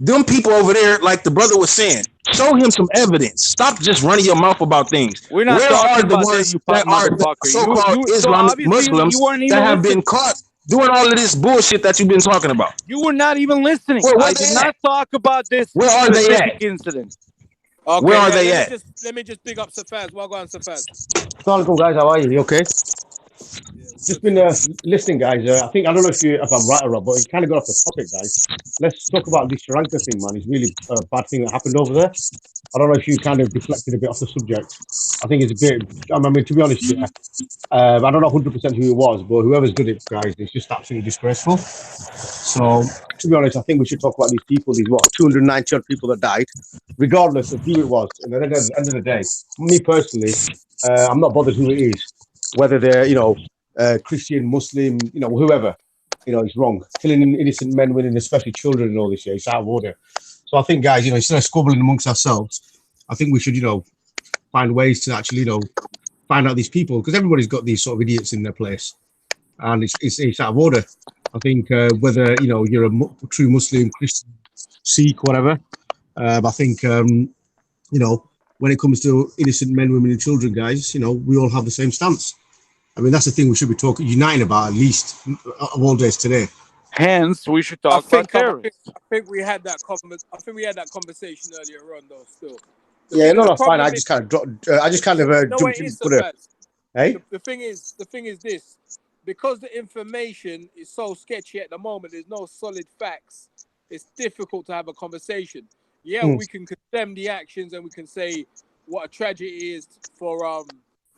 Them people over there, like the brother was saying, show him some evidence. Stop just running your mouth about things. We're not Where talking are the about ones that, that are the so-called Islamic Muslims that have been caught doing all of this bullshit that you've been talking about? You were not even listening. I did not talk about this Where are they at? incident. Okay, where are they at? Let me just big up Safaz. Well, go on, Safaz. Assalamualaikum, guys. How are you? You okay? Just been listening, guys. I don't know if I'm right or wrong, but it kind of got off the topic, guys. Let's talk about this Sri Lanka thing, man. It's really a bad thing that happened over there. I don't know if you kind of deflected a bit off the subject. I think it's a bit. I mean, to be honest, yeah, I don't know 100% who it was, but whoever's did it, guys, it's just absolutely disgraceful. So, to be honest, I think we should talk about these people. These 290 odd people that died, regardless of who it was. And at the end of the day, me personally, I'm not bothered who it is, whether they're Christian, Muslim, whoever, it's wrong. Killing innocent men, women, especially children, and all this. It's out of order. So I think, guys, instead of squabbling amongst ourselves, I think we should, find ways to actually, find out these people, because everybody's got these sort of idiots in their place, and it's out of order. I think whether you're a true Muslim, Christian, Sikh, whatever, I think when it comes to innocent men, women, and children, guys, we all have the same stance. I mean, that's the thing we should be uniting about, at least of all days today. Hence, we should talk about terrorists. I think we had that conversation earlier on, though. Still. Yeah, no, that's fine. I just kind of jumped in. Hey, the thing is this: because the information is so sketchy at the moment, there's no solid facts. It's difficult to have a conversation. Yeah, we can condemn the actions and we can say what a tragedy it is for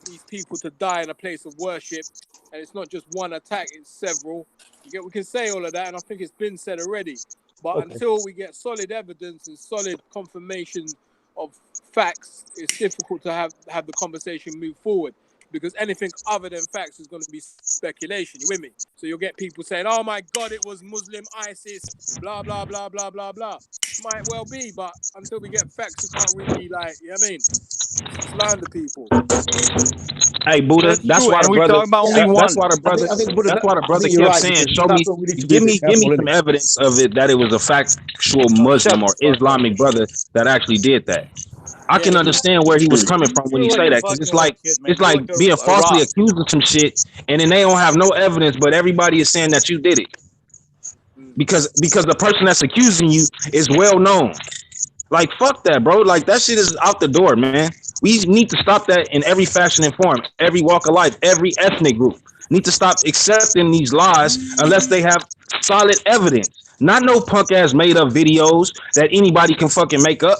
these people to die in a place of worship, and it's not just one attack; it's several. We can say all of that, and I think it's been said already. But until we get solid evidence and solid confirmation of facts, it's difficult to have the conversation move forward, because anything other than facts is going to be speculation. You with me? So you'll get people saying, "Oh my God, it was Muslim ISIS," blah blah blah blah blah blah. Might well be, but until we get facts, we can't really slander people. Hey, Buddha, that's why the brother. That's why the brother. That's why the brother kept saying, "Show me, give me some evidence of it that it was a factual Muslim or Islamic brother that actually did that." I can understand where he was coming from when you say that, because it's like being falsely accused of some shit, and then they don't have no evidence, but everybody is saying that you did it because the person that's accusing you is well known. Like, fuck that, bro. Like, that shit is out the door, man. We need to stop that in every fashion and form, every walk of life, every ethnic group. Need to stop accepting these lies unless they have solid evidence. Not no punk ass made up videos that anybody can fucking make up.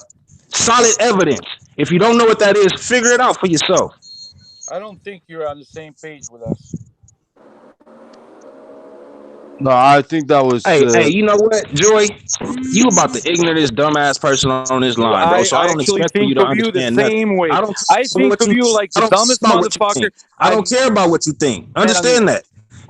Solid evidence. If you don't know what that is, figure it out for yourself. I don't think you're on the same page with us. No, I think that was. Hey, you know what, Joy? You about the ignorantest, dumbass person on this line, bro. So I don't expect for you to understand nothing. I think of you like the dumbest motherfucker. I don't care about what you think. Understand that.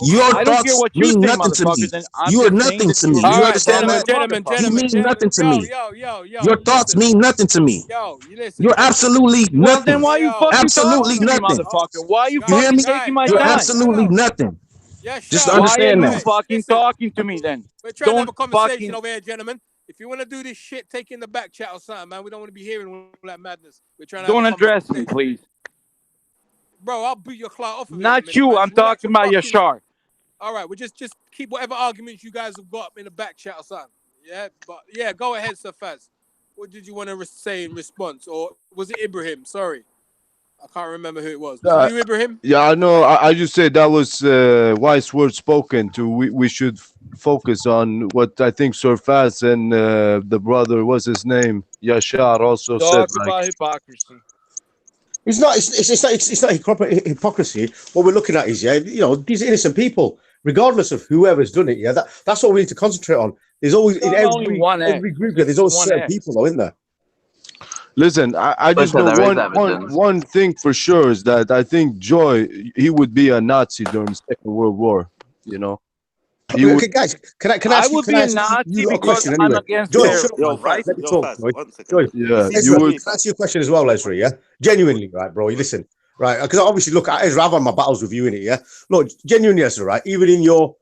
Your I don't care thoughts what you mean say, nothing to me. motherfucker. Then I'm You are just saying nothing that to you me. are You being a understand dumbass that? You motherfucker. mean nothing to me. Yo, Your thoughts listen. mean nothing to me. Yo, you listen. You're absolutely Well, then nothing. why are you fucking Absolutely talking to me, nothing. motherfucker? Why are you You hear fucking me? taking my You're time? absolutely nothing. Yeah, Just sure. Why are understand you that. fucking talking to me then? We're trying to have Don't a conversation fucking over here, gentlemen. If you want to do this shit, take in the back chat or something, man. We don't want to be hearing all that madness. We're trying to have don't a address me, conversation. please. Bro, I'll boot your clout off of here in a Not minute, you. man. I'm So relax talking your about fucking... Yashar. All right, well, just keep whatever arguments you guys have got in the back chat or something. Yeah, but yeah, go ahead, Sir Faz. What did you want to say in response? Or was it Ibrahim? Sorry. I can't remember who it was. Was it you, Ibrahim? Yeah, I know. I just said that was wise words spoken to. We should focus on what I think Sir Faz and the brother, what's his name, Yashar, also said. Talk Like, about hypocrisy. It's not. It's not hypocrisy. What we're looking at is, yeah, you know, these innocent people, regardless of whoever's done it. Yeah, that's what we need to concentrate on. There's always in only one every group. There's always one certain X. people, though, in there. listen, I just know one thing for sure is that I think Joy, he would be a Nazi during the Second World War. You know, he Okay, would. guys, can I I ask you? would Can be I a ask Nazi you a because question I'm anyway? against Joy, terrorism, shut up, man. right? Let me talk, Faz, Joy. 1 second. Joy, Yeah, Listen Ezra, to you me, would. can I fam. ask you a question as well, Ezra? Yeah, genuinely, right, bro? You listen, right? Because obviously, look, Ezra, I've had my battles with you in it. Yeah, look, genuinely, Ezra, right? Even in your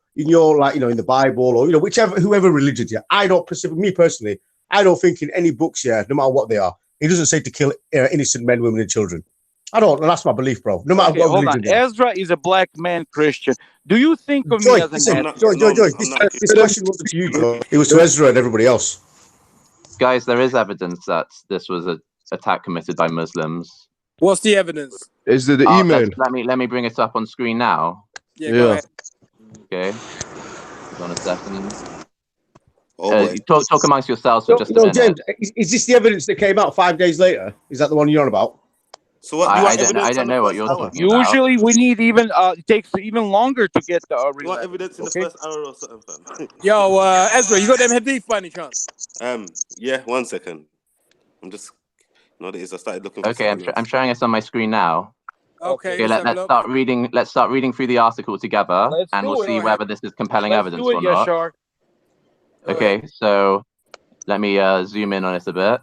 like, you know, in the Bible or, you know, whoever religion, yeah, I don't, me personally, I don't think in any books, yeah, no matter what they are, it doesn't say to kill innocent men, women, and children. I don't, and that's my belief, bro. No matter Okay, what hold on. religion they are. Ezra is a black man Christian. Do you think of me Joy, as a listen, Nazi? Joy. I'm not. This question wasn't to you, Joy. It was to Ezra and everybody else. Guys, there is evidence that this was an attack committed by Muslims. What's the evidence? Is it the email? Let me bring it up on screen now. Yeah, go ahead. Okay. Hold on a second. Oh boy. Talk amongst yourselves for just a minute. James, is this the evidence that came out 5 days later? Is that the one you're on about? So what? I don't know what you're talking about. Usually, we need even it takes even longer to get the You real want evidence in the first hour or something, fam? Yo, Ezra, you got them hadith by any chance? Yeah. 1 second. I'm just. No, it is. I started looking for Okay, something else. I'm showing us on my screen now. Okay, let's start reading. Let's start reading through the article together, and we'll see whether this is compelling evidence or not. Yashar. Okay, so let me zoom in on it a bit.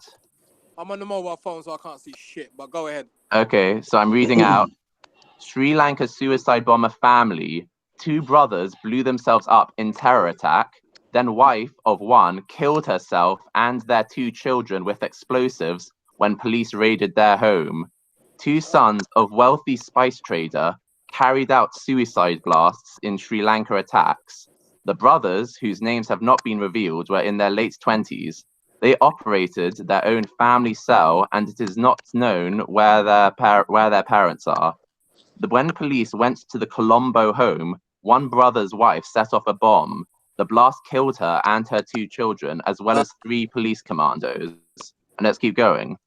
I'm on the mobile phone, so I can't see shit. But go ahead. Okay, so I'm reading out. Sri Lanka suicide bomber family. 2 brothers blew themselves up in terror attack. Then wife of one killed herself and their 2 children with explosives when police raided their home. 2 sons of wealthy spice trader carried out suicide blasts in Sri Lanka attacks. The brothers, whose names have not been revealed, were in their late 20s. They operated their own family cell, and it is not known where their parents are. When police went to the Colombo home, one brother's wife set off a bomb. The blast killed her and her 2 children, as well as 3 police commandos. And let's keep going.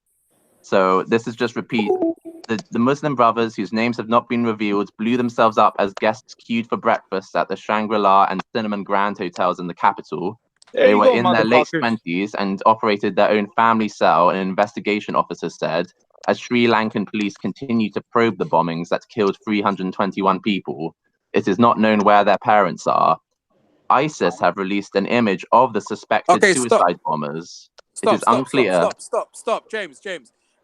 So this is just repeat. The Muslim brothers, whose names have not been revealed, blew themselves up as guests queued for breakfast at the Shangri-La and Cinnamon Grand hotels in the capital. They were in their late 20s and operated their own family cell, an investigation officer said, as Sri Lankan police continue to probe the bombings that killed 321 people. It is not known where their parents are. ISIS have released an image of the suspected suicide bombers. It is unclear. Stop, James.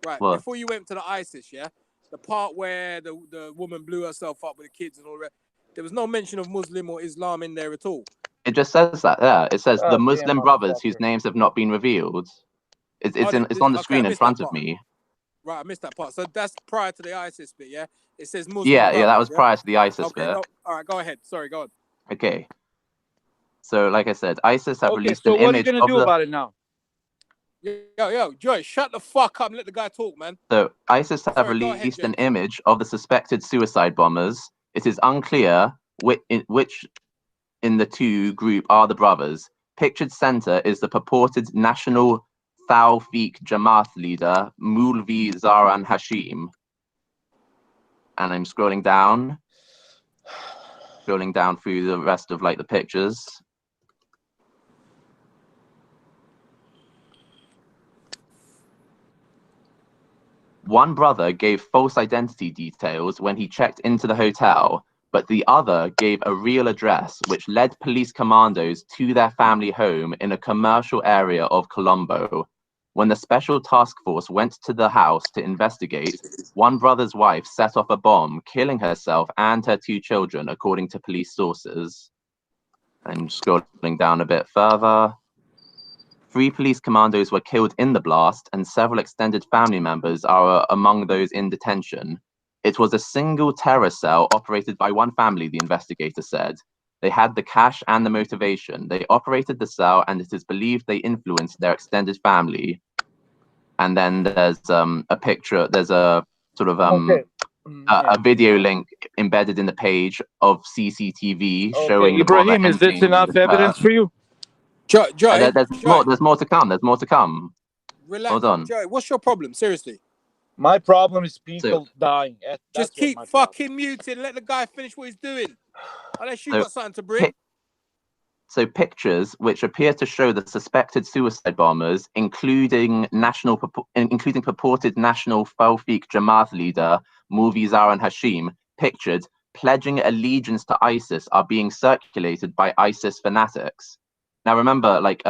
Right, What? before you went to the ISIS, yeah, the part where the woman blew herself up with the kids and all that, there was no mention of Muslim or Islam in there at all. It just says that. Yeah, it says the Muslim brothers whose names have not been revealed. It's on the screen in front of me. Right, I missed that part. So that's prior to the ISIS bit, yeah? It says Muslim Yeah, brothers, that was prior to the ISIS okay, bit. all right, go ahead. Sorry, go on. Okay. So, like I said, ISIS have released so an what are you image gonna of do about it now? Yo, Joy, shut the fuck up and let the guy talk, man. So ISIS have released an image of the suspected suicide bombers. It is unclear which in the 2 group are the brothers. Pictured center is the purported National Tawfiq Jamaat leader, Mulvi Zaran Hashim. And I'm scrolling down through the rest of like the pictures. One brother gave false identity details when he checked into the hotel, but the other gave a real address which led police commandos to their family home in a commercial area of Colombo. When the special task force went to the house to investigate, one brother's wife set off a bomb, killing herself and her 2 children, according to police sources. I'm scrolling down a bit further. 3 police commandos were killed in the blast, and several extended family members are among those in detention. It was a single terror cell operated by one family, the investigator said. They had the cash and the motivation. They operated the cell, and it is believed they influenced their extended family. And then there's a picture, there's a sort of a video link embedded in the page of CCTV showing the brother Ibrahim, is this entering enough the evidence for you? Joy, there's more to come. There's more to come. Relax, Hold on. Joy. What's your problem? Seriously. My problem is people dying. Just keep fucking muted. Let the guy finish what he's doing. Unless you got something to bring. So pictures which appear to show the suspected suicide bombers, including purported national Tawfiq Jamaat leader Mulvi Hashim, pictured pledging allegiance to ISIS, are being circulated by ISIS fanatics. Now remember, like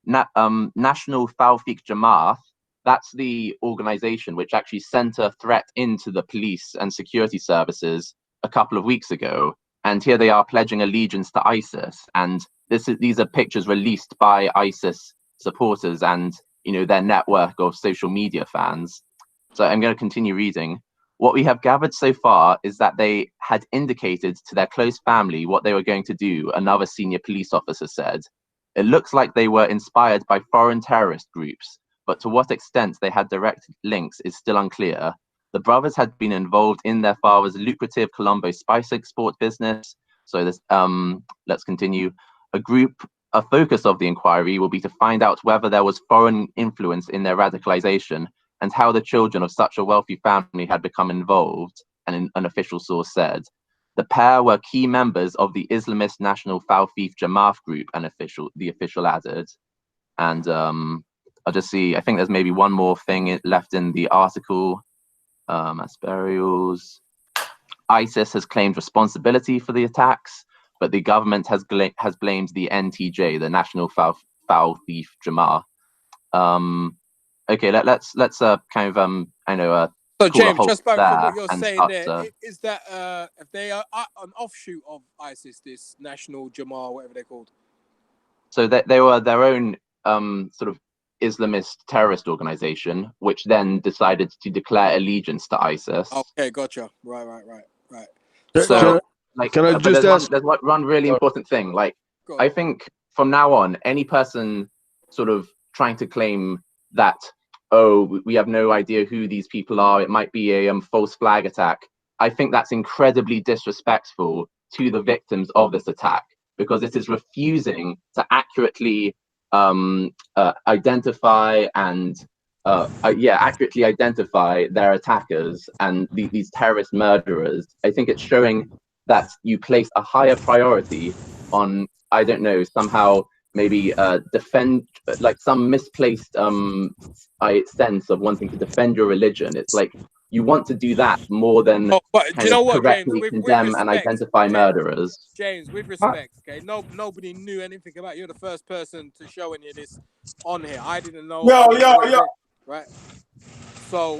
National Tawfiq Jamaat, that's the organization which actually sent a threat into the police and security services a couple of weeks ago. And here they are pledging allegiance to ISIS. And these are pictures released by ISIS supporters and, their network of social media fans. So I'm going to continue reading. What we have gathered so far is that they had indicated to their close family what they were going to do, another senior police officer said. It looks like they were inspired by foreign terrorist groups, but to what extent they had direct links is still unclear. The brothers had been involved in their father's lucrative Colombo spice export business. So this, let's continue. A focus of the inquiry will be to find out whether there was foreign influence in their radicalization and how the children of such a wealthy family had become involved, an official source said. The pair were key members of the Islamist National Tawfiq Jamaat group, the official added. And I'll just see, I think there's maybe one more thing left in the article. Mass burials. ISIS has claimed responsibility for the attacks, but the government has blamed the NTJ, the National Tawfiq Jamaat. Okay, let's kind of So call a James, halt just back from what there you're and saying start there, to- is that if they are an offshoot of ISIS, this National Jamal, whatever they're called? So they were their own sort of Islamist terrorist organization, which then decided to declare allegiance to ISIS. Okay, gotcha. Right. So, can I but just ask? there's one really important thing. Like, I think from now on, any person sort of trying to claim that, oh, we have no idea who these people are, it might be a false flag attack, I think that's incredibly disrespectful to the victims of this attack, because it is refusing to accurately identify and accurately identify their attackers and these terrorist murderers. I think it's showing that you place a higher priority on, I don't know, somehow maybe defend, like some misplaced sense of wanting to defend your religion. It's like you want to do that more than but do you know what, James? correctly With condemn and respect, identify murderers. James, with respect, okay, nobody knew anything about it. You're the first person to show any of this on here. I didn't know. Yo. Right. So.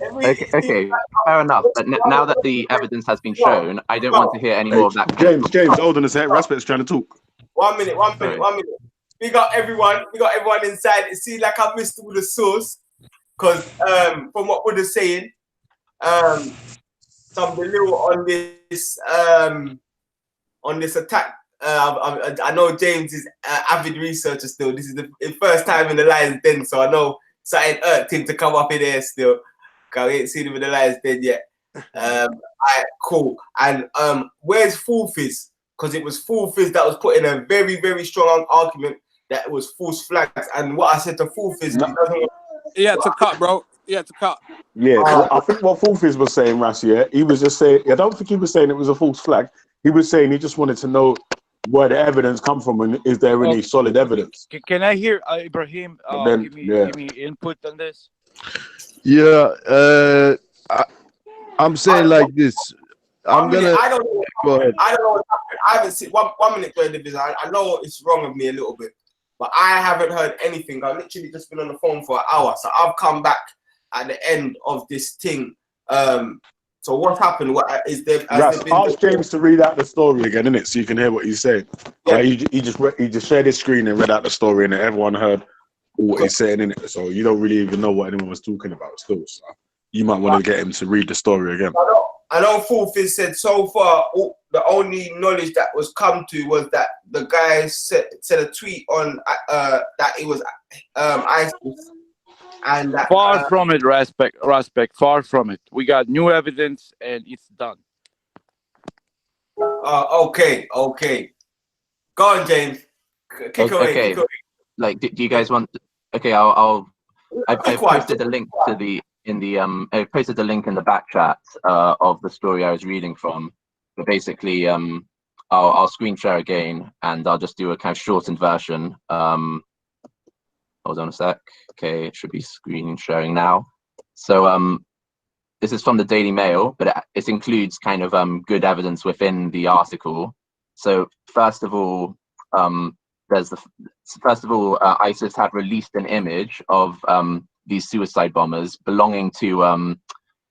Okay, fair enough. But now that the evidence has been shown, I don't want to hear any more of that. James, hold on a sec. Raspect's trying to talk. 1 minute. We got everyone inside. It seems like I missed all the source, because from what we're saying, something little on this attack. I know James is an avid researcher still. This is the first time in the Lion's Den, so I know something irked him to come up in here still. Cause we ain't seen him in the Lion's Den yet. Alright, cool. And where's Fulfiz? Because it was Fulfiz that was putting a very, very strong argument that it was false flags. And what I said to Fulfiz, He had to cut, bro. He had to cut. Yeah, I think what Fulfiz was saying, Ras, he was just saying, I don't think he was saying it was a false flag. He was saying he just wanted to know where the evidence come from and is there any solid evidence. Can I hear Ibrahim give me input on this? Yeah, I'm saying like this. One minute, I don't know. Go ahead. I don't know what happened. I haven't seen 1 minute going to visit. I know it's wrong of me a little bit, but I haven't heard anything. I've literally just been on the phone for an hour, so I've come back at the end of this thing. So what happened? What is there? Ask James to read out the story again, innit? So you can hear what he's saying. Yeah. He just shared his screen and read out the story, and everyone heard what he's saying in it. So you don't really even know what anyone was talking about still. So you might want to get him to read the story again. I know Full Fizz said so far the only knowledge that was come to was that the guy said a tweet on that it was ISIS, and that, far from it, Raspect, far from it. We got new evidence and it's done. Okay. Go on, James. Kick away. Like, do you guys want? Okay, I posted a link to the I posted the link in the back chat of the story I was reading from. But basically, I'll screen share again, and I'll just do a kind of shortened version. Hold on a sec. Okay, it should be screen sharing now. So this is from the Daily Mail, but it includes kind of good evidence within the article. So first of all, ISIS had released an image of these suicide bombers belonging to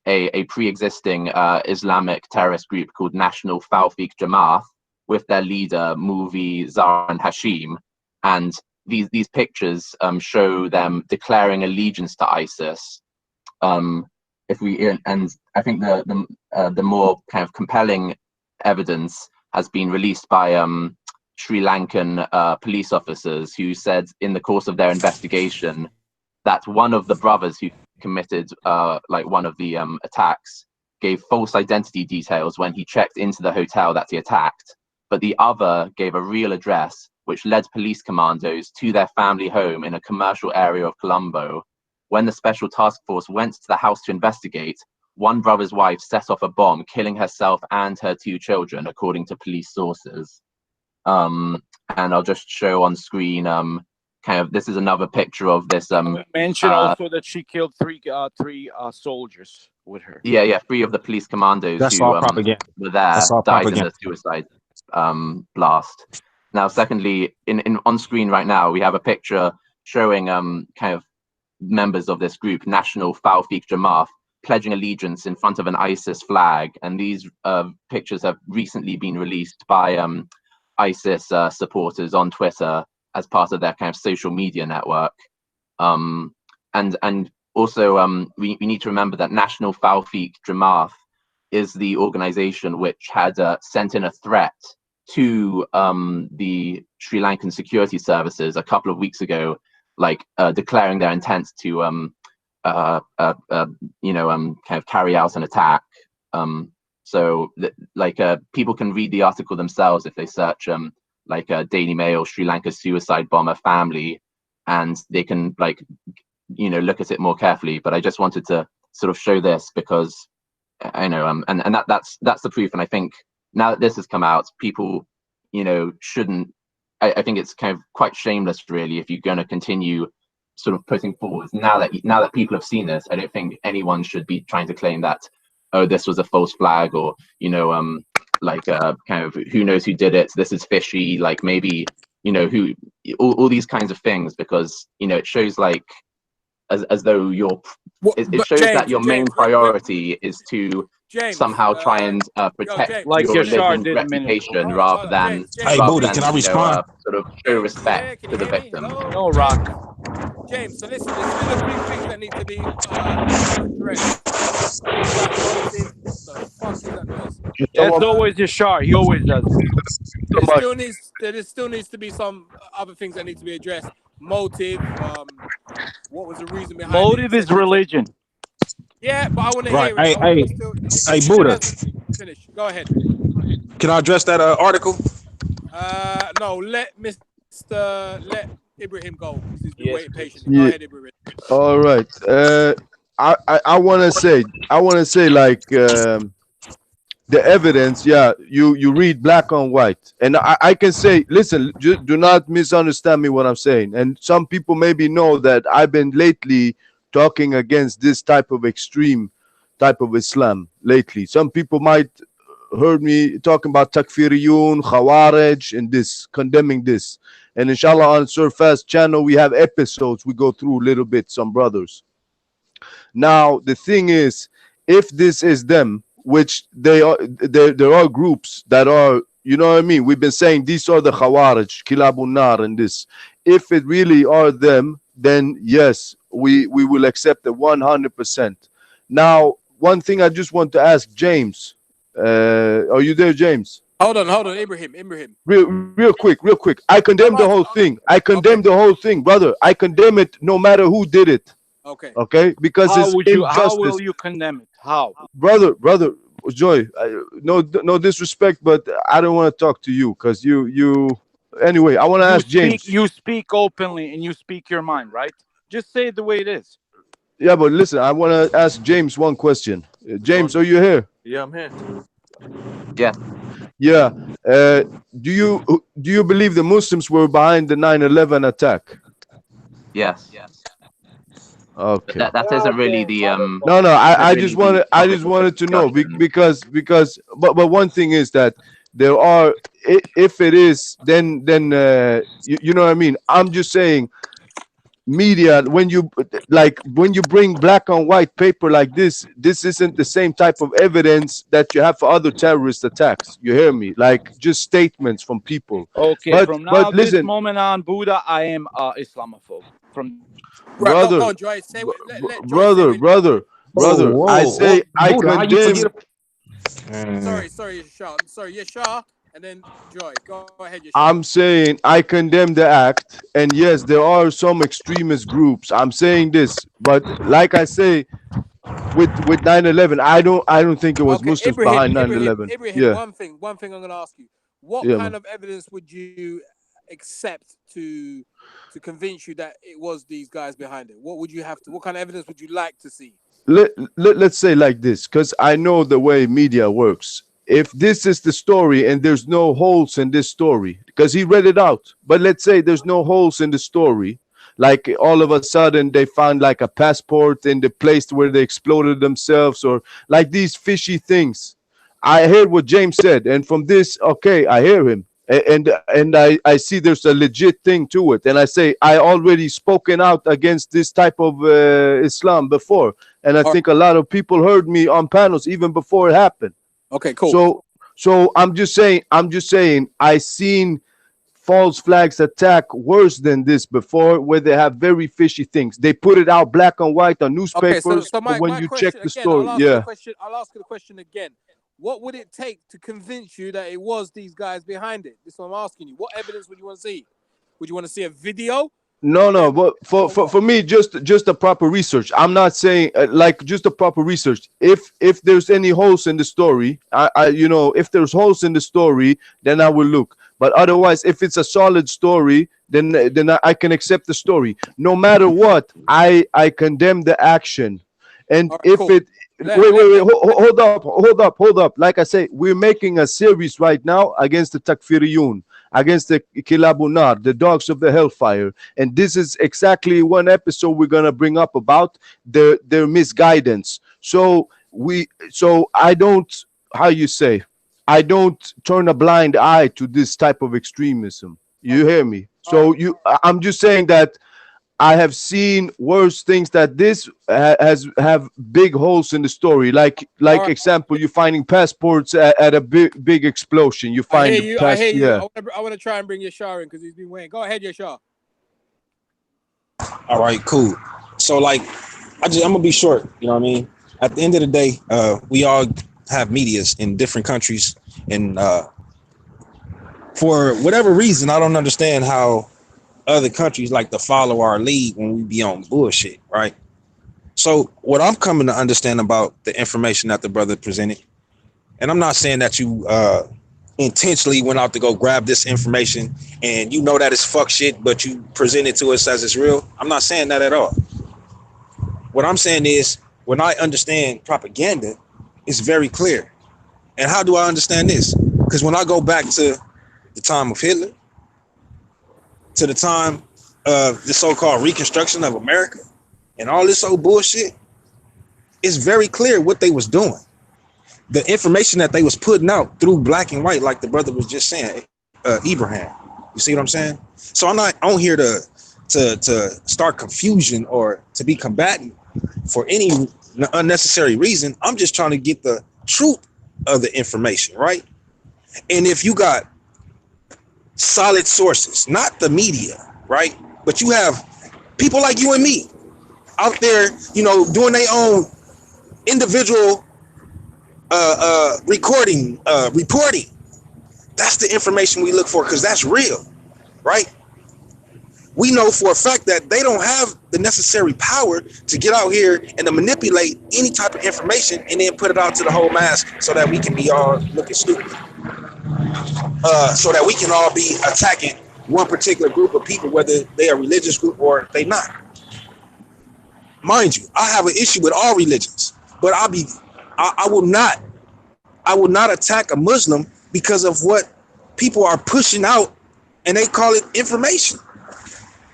a pre-existing Islamic terrorist group called National Tawfiq Jamaat, with their leader Muvi Zaran Hashim, and these pictures show them declaring allegiance to ISIS. And I think the more kind of compelling evidence has been released by Sri Lankan police officers, who said in the course of their investigation that one of the brothers who committed one of the attacks gave false identity details when he checked into the hotel that he attacked, but the other gave a real address, which led police commandos to their family home in a commercial area of Colombo. When the special task force went to the house to investigate, one brother's wife set off a bomb, killing herself and her 2 children, according to police sources. And I'll just show on screen this is another picture of this. Mention also that she killed three soldiers with her. Yeah, 3 of the police commandos That's who all propaganda. were there That's all died propaganda. in a suicide blast. Now, secondly, in on screen right now, we have a picture showing kind of members of this group, National Tawfiq Jamaat, pledging allegiance in front of an ISIS flag, and these pictures have recently been released by ISIS supporters on Twitter as part of their kind of social media network. And also we need to remember that National Tawfiq Jamaat is the organization which had sent in a threat to the Sri Lankan security services a couple of weeks ago, declaring their intent to kind of carry out an attack. So people can read the article themselves if they search Daily Mail Sri Lanka suicide bomber family, and they can look at it more carefully. But I just wanted to sort of show this because I know and that's the proof. And I think now that this has come out, people shouldn't. I think it's kind of quite shameless, really, if you're going to continue sort of putting forward now that people have seen this. I don't think anyone should be trying to claim that, oh, this was a false flag, or kind of who knows who did it, this is fishy, maybe who, all these kinds of things, because it shows as though it shows James, that your main priority is to somehow try and protect your religion's reputation rather than can I respond? Sort of show respect to the victim. No, Rock. James, so listen, there's still a few things that need to be addressed. The fuck is that noise? That's always Yashar. He always does. There still needs to be some other things that need to be addressed. Motive. What was the reason behind motive it? is religion. Yeah, but I want to Right. hear it. Hey, Buddha. Finish. Go ahead. Can I address that article? No. Let Ibrahim go. He's been waiting patiently. Go ahead, Ibrahim. All right. I want to say the evidence. Yeah, you read black on white, and I can say, listen, do not misunderstand me what I'm saying. And some people maybe know that I've been lately talking against this type of extreme type of Islam lately. Some people might heard me talking about takfiriyun, khawarij, and this, condemning this. And inshallah on Surfast channel, we have episodes. We go through a little bit, some brothers. Now, the thing is, if this is them, which they are, there are groups that are, you know what I mean? We've been saying these are the Khawarij, Kilabun Nar, and this. If it really are them, then yes, we will accept it 100%. Now, one thing I just want to ask James. Are you there, James? Hold on, Ibrahim. Real quick. I condemn the whole thing. I condemn the whole thing, brother. I condemn it no matter who did it. Okay, because How it's would you? injustice. How will you condemn it? How? Brother, Joy, no disrespect, but I don't want to talk to you because you. Anyway, I want to ask James. You speak openly and you speak your mind, right? Just say it the way it is. Yeah, but listen, I want to ask James one question. James, are you here? Yeah, I'm here. Yeah. Yeah. Do you believe the Muslims were behind the 9/11 attack? Yes. Okay. That isn't really the No, I just wanted to know because but one thing is that there are, if it is, then you know what I mean. I'm just saying, media, when you bring black on white paper like this isn't the same type of evidence that you have for other terrorist attacks. You hear me? Like just statements from people. Okay, from now this listen, moment on, Buddha, I am Islamophobe. From brother, Go on, Joy. Say what, let Joy brother, say brother, whoa, I say I condemn. Sorry, Yashar. Sorry, Yashar, and then Joy. Go ahead, Yashar. I'm saying I condemn the act, and yes, there are some extremist groups. I'm saying this, but like I say, with 9/11, I don't think it was Muslims behind 9/11. Ibrahim, Yeah, one thing I'm gonna ask you. What yeah, kind man. of evidence would you accept to convince you that it was these guys behind it? What would you have to? What kind of evidence would you like to see? Let's say like this, because I know the way media works. If this is the story and there's no holes in this story, because he read it out, but let's say there's no holes in the story, like all of a sudden they found like a passport in the place where they exploded themselves, or like these fishy things. I heard what James said, and from this, okay, I hear him, and I see there's a legit thing to it, and I say I already spoken out against this type of Islam before, and I think a lot of people heard me on panels even before it happened. Okay, cool. So I'm just saying I seen false flags attack worse than this before, where they have very fishy things. They put it out black and white on newspapers. Okay, so but when my you question check the again, story, I'll ask you the question again. What would it take to convince you that it was these guys behind it? This is what I'm asking you. What evidence would you want to see? Would you want to see a video? No, but for me, just a proper research. I'm not saying like just a proper research. If there's any holes in the story, I if there's holes in the story, then I will look. But otherwise, if it's a solid story, then I can accept the story. No matter what, I condemn the action. And if it wait, hold up. Like I say, we're making a series right now against the Takfiriyun, against the Kilabunar, the dogs of the hellfire. And this is exactly one episode we're gonna bring up about their misguidance. So I don't, I don't turn a blind eye to this type of extremism. You hear me? So I'm just saying that I have seen worse things that this have big holes in the story. Like example, you're finding passports at a big explosion. You find I hear you. I want to try and bring Yashar in because he's been waiting. Go ahead, Yashar. All right, cool. So like, I'm gonna be short. You know what I mean? At the end of the day, we all have medias in different countries, and for whatever reason, I don't understand how other countries like to follow our lead when we be on bullshit, right? So what I'm coming to understand about the information that the brother presented, and I'm not saying that you intentionally went out to go grab this information and you know that it's fuck shit, but you present it to us as it's real. I'm not saying that at all. What I'm saying is, when I understand propaganda, it's very clear. And how do I understand this? Because when I go back to the time of Hitler, to the time of the so-called reconstruction of America and all this old bullshit, it's very clear what they was doing. the information that they was putting out through black and white, like the brother was just saying, Ibrahim. You see what I'm saying? So I'm not on here to start confusion or to be combatant for any unnecessary reason. I'm just trying to get the truth of the information, right? And if you got solid sources, not the media, right? But you have people like you and me out there, you know, doing their own individual reporting. That's the information we look for, because that's real, right? We know for a fact that they don't have the necessary power to get out here and to manipulate any type of information and then put it out to the whole mass so that we can be all looking stupid. So that we can all be attacking one particular group of people, whether they are a religious group or they not. Mind you, I have an issue with all religions, but I will not attack a Muslim because of what people are pushing out and they call it information.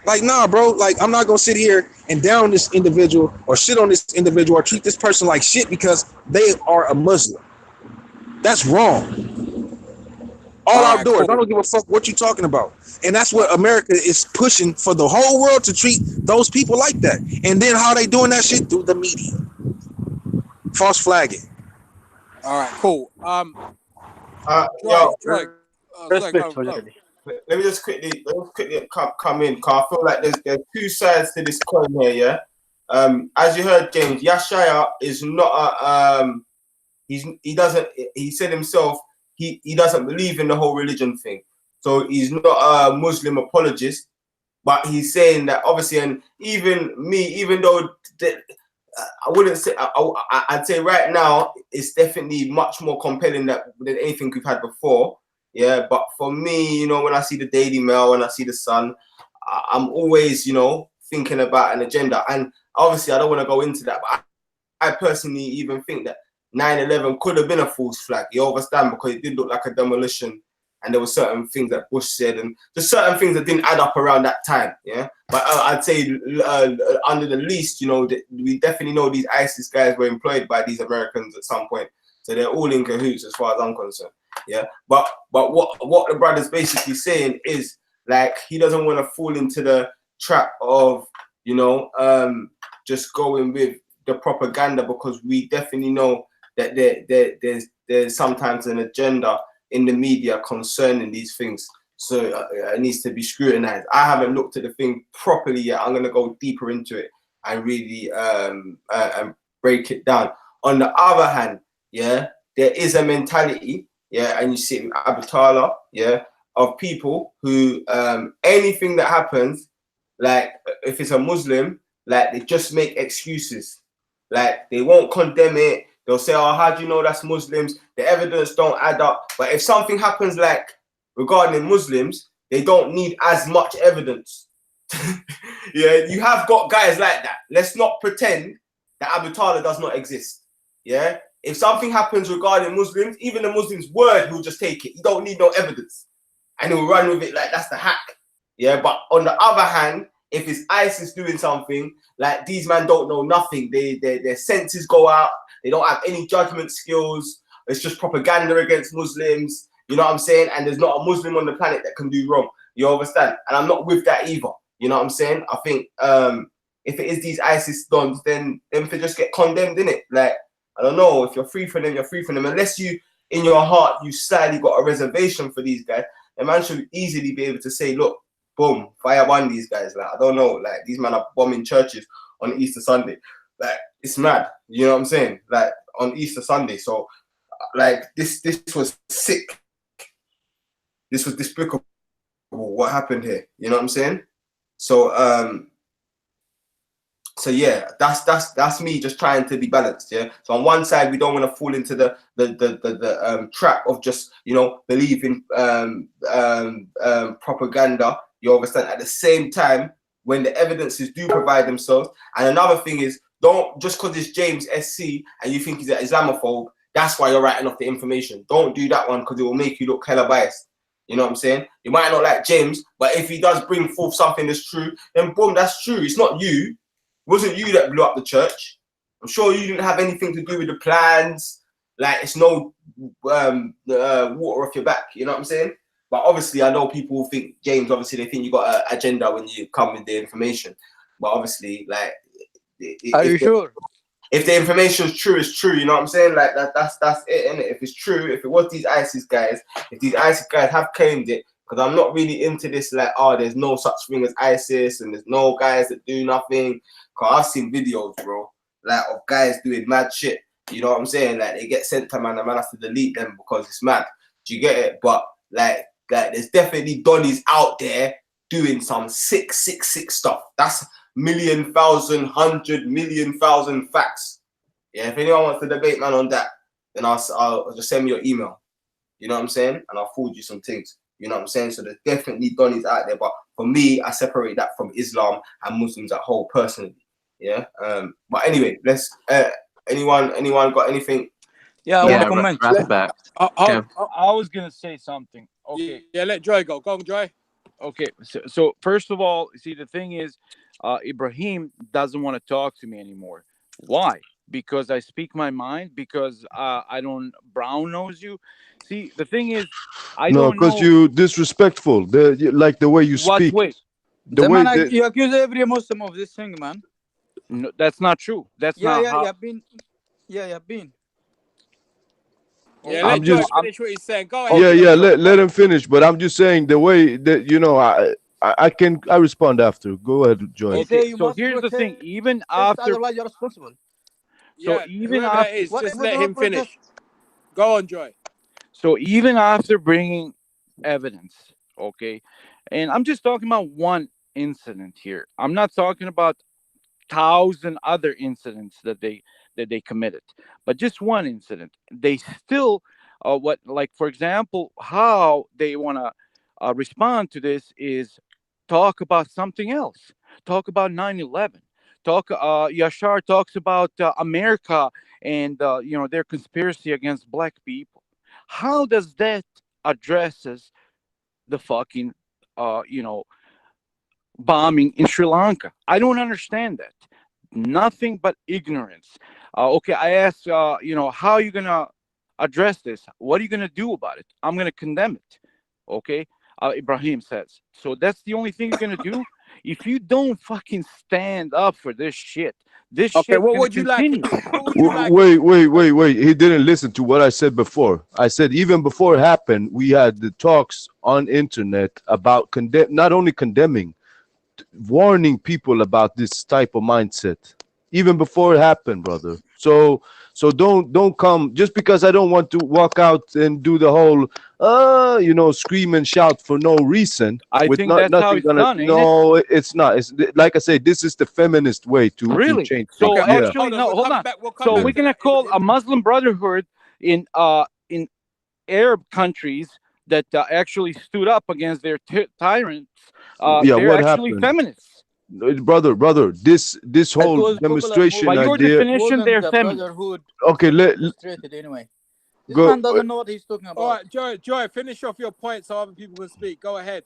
Like, nah, bro, like, I'm not gonna sit here and down this individual or shit on this individual or treat this person like shit because they are a Muslim. That's wrong. All outdoors. Cool. I don't give a fuck what you're talking about. And that's what America is pushing for the whole world, to treat those people like that. And then how they doing that shit? Through the media. False flagging. All right, cool. Let me just quickly come in, because I feel like there's two sides to this coin here, yeah. As you heard, James, Yashaya is not a he said himself he doesn't believe in the whole religion thing. So he's not a Muslim apologist, but he's saying that obviously, and even me, even though I wouldn't say, I'd say right now it's definitely much more compelling than anything we've had before. Yeah, but for me, you know, when I see the Daily Mail, when I see the Sun, I'm always, you know, thinking about an agenda. And obviously, I don't want to go into that, but I personally even think that 9/11 could have been a false flag. You understand? Because it did look like a demolition, and there were certain things that Bush said, and there's certain things that didn't add up around that time. Yeah, but I'd say under the least, you know, we definitely know these ISIS guys were employed by these Americans at some point, so they're all in cahoots as far as I'm concerned. Yeah, but what the brother's basically saying is, like, he doesn't want to fall into the trap of, you know, just going with the propaganda, because we definitely know that there's sometimes an agenda in the media concerning these things, so it needs to be scrutinized. I haven't looked at the thing properly yet. I'm going to go deeper into it and really and break it down. On the other hand, yeah, there is a mentality, yeah, and you see it with Abu, yeah, of people who anything that happens, like if it's a Muslim, like they just make excuses, like they won't condemn it. They'll say, oh, how do you know that's Muslims? The evidence don't add up. But if something happens like regarding Muslims, they don't need as much evidence. Yeah, you have got guys like that. Let's not pretend that Abu Talib does not exist. Yeah, if something happens regarding Muslims, even the Muslim's word, he'll just take it. He don't need no evidence, and he'll run with it like that's the hack. Yeah, but on the other hand, if it's ISIS doing something, like these men don't know nothing. Their senses go out. They don't have any judgment skills. It's just propaganda against Muslims. You know what I'm saying? And there's not a Muslim on the planet that can do wrong. You understand? And I'm not with that either. You know what I'm saying? I think if it is these ISIS dons, then them to just get condemned, innit? Like, I don't know. If you're free for them, you're free for them. Unless you, in your heart, you slightly got a reservation for these guys, a man should easily be able to say, look, boom, fire one these guys. Like, I don't know. Like, these men are bombing churches on Easter Sunday. Like, it's mad. You know what I'm saying? Like, on Easter Sunday. So, like, this was sick. This was despicable. What happened here? You know what I'm saying? So, so yeah, that's me just trying to be balanced. Yeah. So on one side, we don't want to fall into the trap of just, you know, believing propaganda. You understand? At the same time, when the evidences do provide themselves, and another thing is, don't just because it's James SC and you think he's an Islamophobe, that's why you're writing off the information. Don't do that one, because it will make you look hella biased. You know what I'm saying? You might not like James, but if he does bring forth something that's true, then boom, that's true. It's not you. It wasn't you that blew up the church. I'm sure you didn't have anything to do with the plans. like it's no water off your back. You know what I'm saying? But obviously, I know people think, James, obviously they think you got an agenda when you come with the information. But obviously, like, Are you sure? If the information is true, it's true. You know what I'm saying? Like that's it, innit? If it's true, if it was these ISIS guys, if these ISIS guys have claimed it, because I'm not really into this, like, oh, there's no such thing as ISIS and there's no guys that do nothing. Because I've seen videos, bro, like of guys doing mad shit. You know what I'm saying? Like they get sent to man, the man has to delete them because it's mad. Do you get it? But like there's definitely Donnies out there doing some sick stuff. That's million, thousand, 100 million, thousand facts. Yeah, if anyone wants to debate, man, on that, then I'll just send me your email. You know what I'm saying? And I'll forward you some things. You know what I'm saying? So there's definitely Donnies out there. But for me, I separate that from Islam and Muslims as a whole personally. Yeah. But anyway, let's anyone got anything? Yeah, I want to comment. Raspect. I was gonna say something. Okay. Yeah, let Joy go. Go on, Joy. Okay. So first of all, see, the thing is, Ibrahim doesn't want to talk to me anymore. Why? Because I speak my mind. Because I don't brown nose you. See, the thing is, I No, don't know. because you disrespectful. Like the way you What speak. way? The way Man, you accuse every Muslim of this thing, man. No, that's not true. That's not how. You have been. Yeah, you have been. Yeah, let Joy finish what he's saying. Go ahead. Yeah. Let him finish. But I'm just saying the way that I respond after. Go ahead, Joy. Okay, so here's the thing. Even after, Otherwise, you're responsible. so Yeah, even whoever after, that is, just let him finish. Go on, Joy. So even after bringing evidence, okay, and I'm just talking about one incident here. I'm not talking about 1,000 other incidents that they committed, but just one incident. They still, like for example, how they want to respond to this is talk about something else. Talk about 9/11. Yashar talks about America and their conspiracy against black people. How does that addresses the fucking bombing in Sri Lanka? I don't understand that. Nothing but ignorance. Okay, I asked, how are you gonna address this? What are you gonna do about it? I'm gonna condemn it. Okay, Ibrahim says. So that's the only thing you're gonna do. If you don't fucking stand up for this shit, Okay, what would you like? What would you like? Wait. He didn't listen to what I said before. I said even before it happened, we had the talks on internet about not only condemning, warning people about this type of mindset even before it happened, brother. So don't come just because I don't want to walk out and do the whole scream and shout for no reason. I think that's how it's done, ain't no, it's not. It's like I say, this is the feminist way to change. So things. actually, no, hold on. So we're gonna call a Muslim Brotherhood in Arab countries that actually stood up against their tyrants. They're what actually happened? feminists. Brother, this whole demonstration By your definition, they're feminists. Okay, Anyway, this go. man doesn't know what he's talking about. All right, Joy, finish off your point so other people can speak. Go ahead.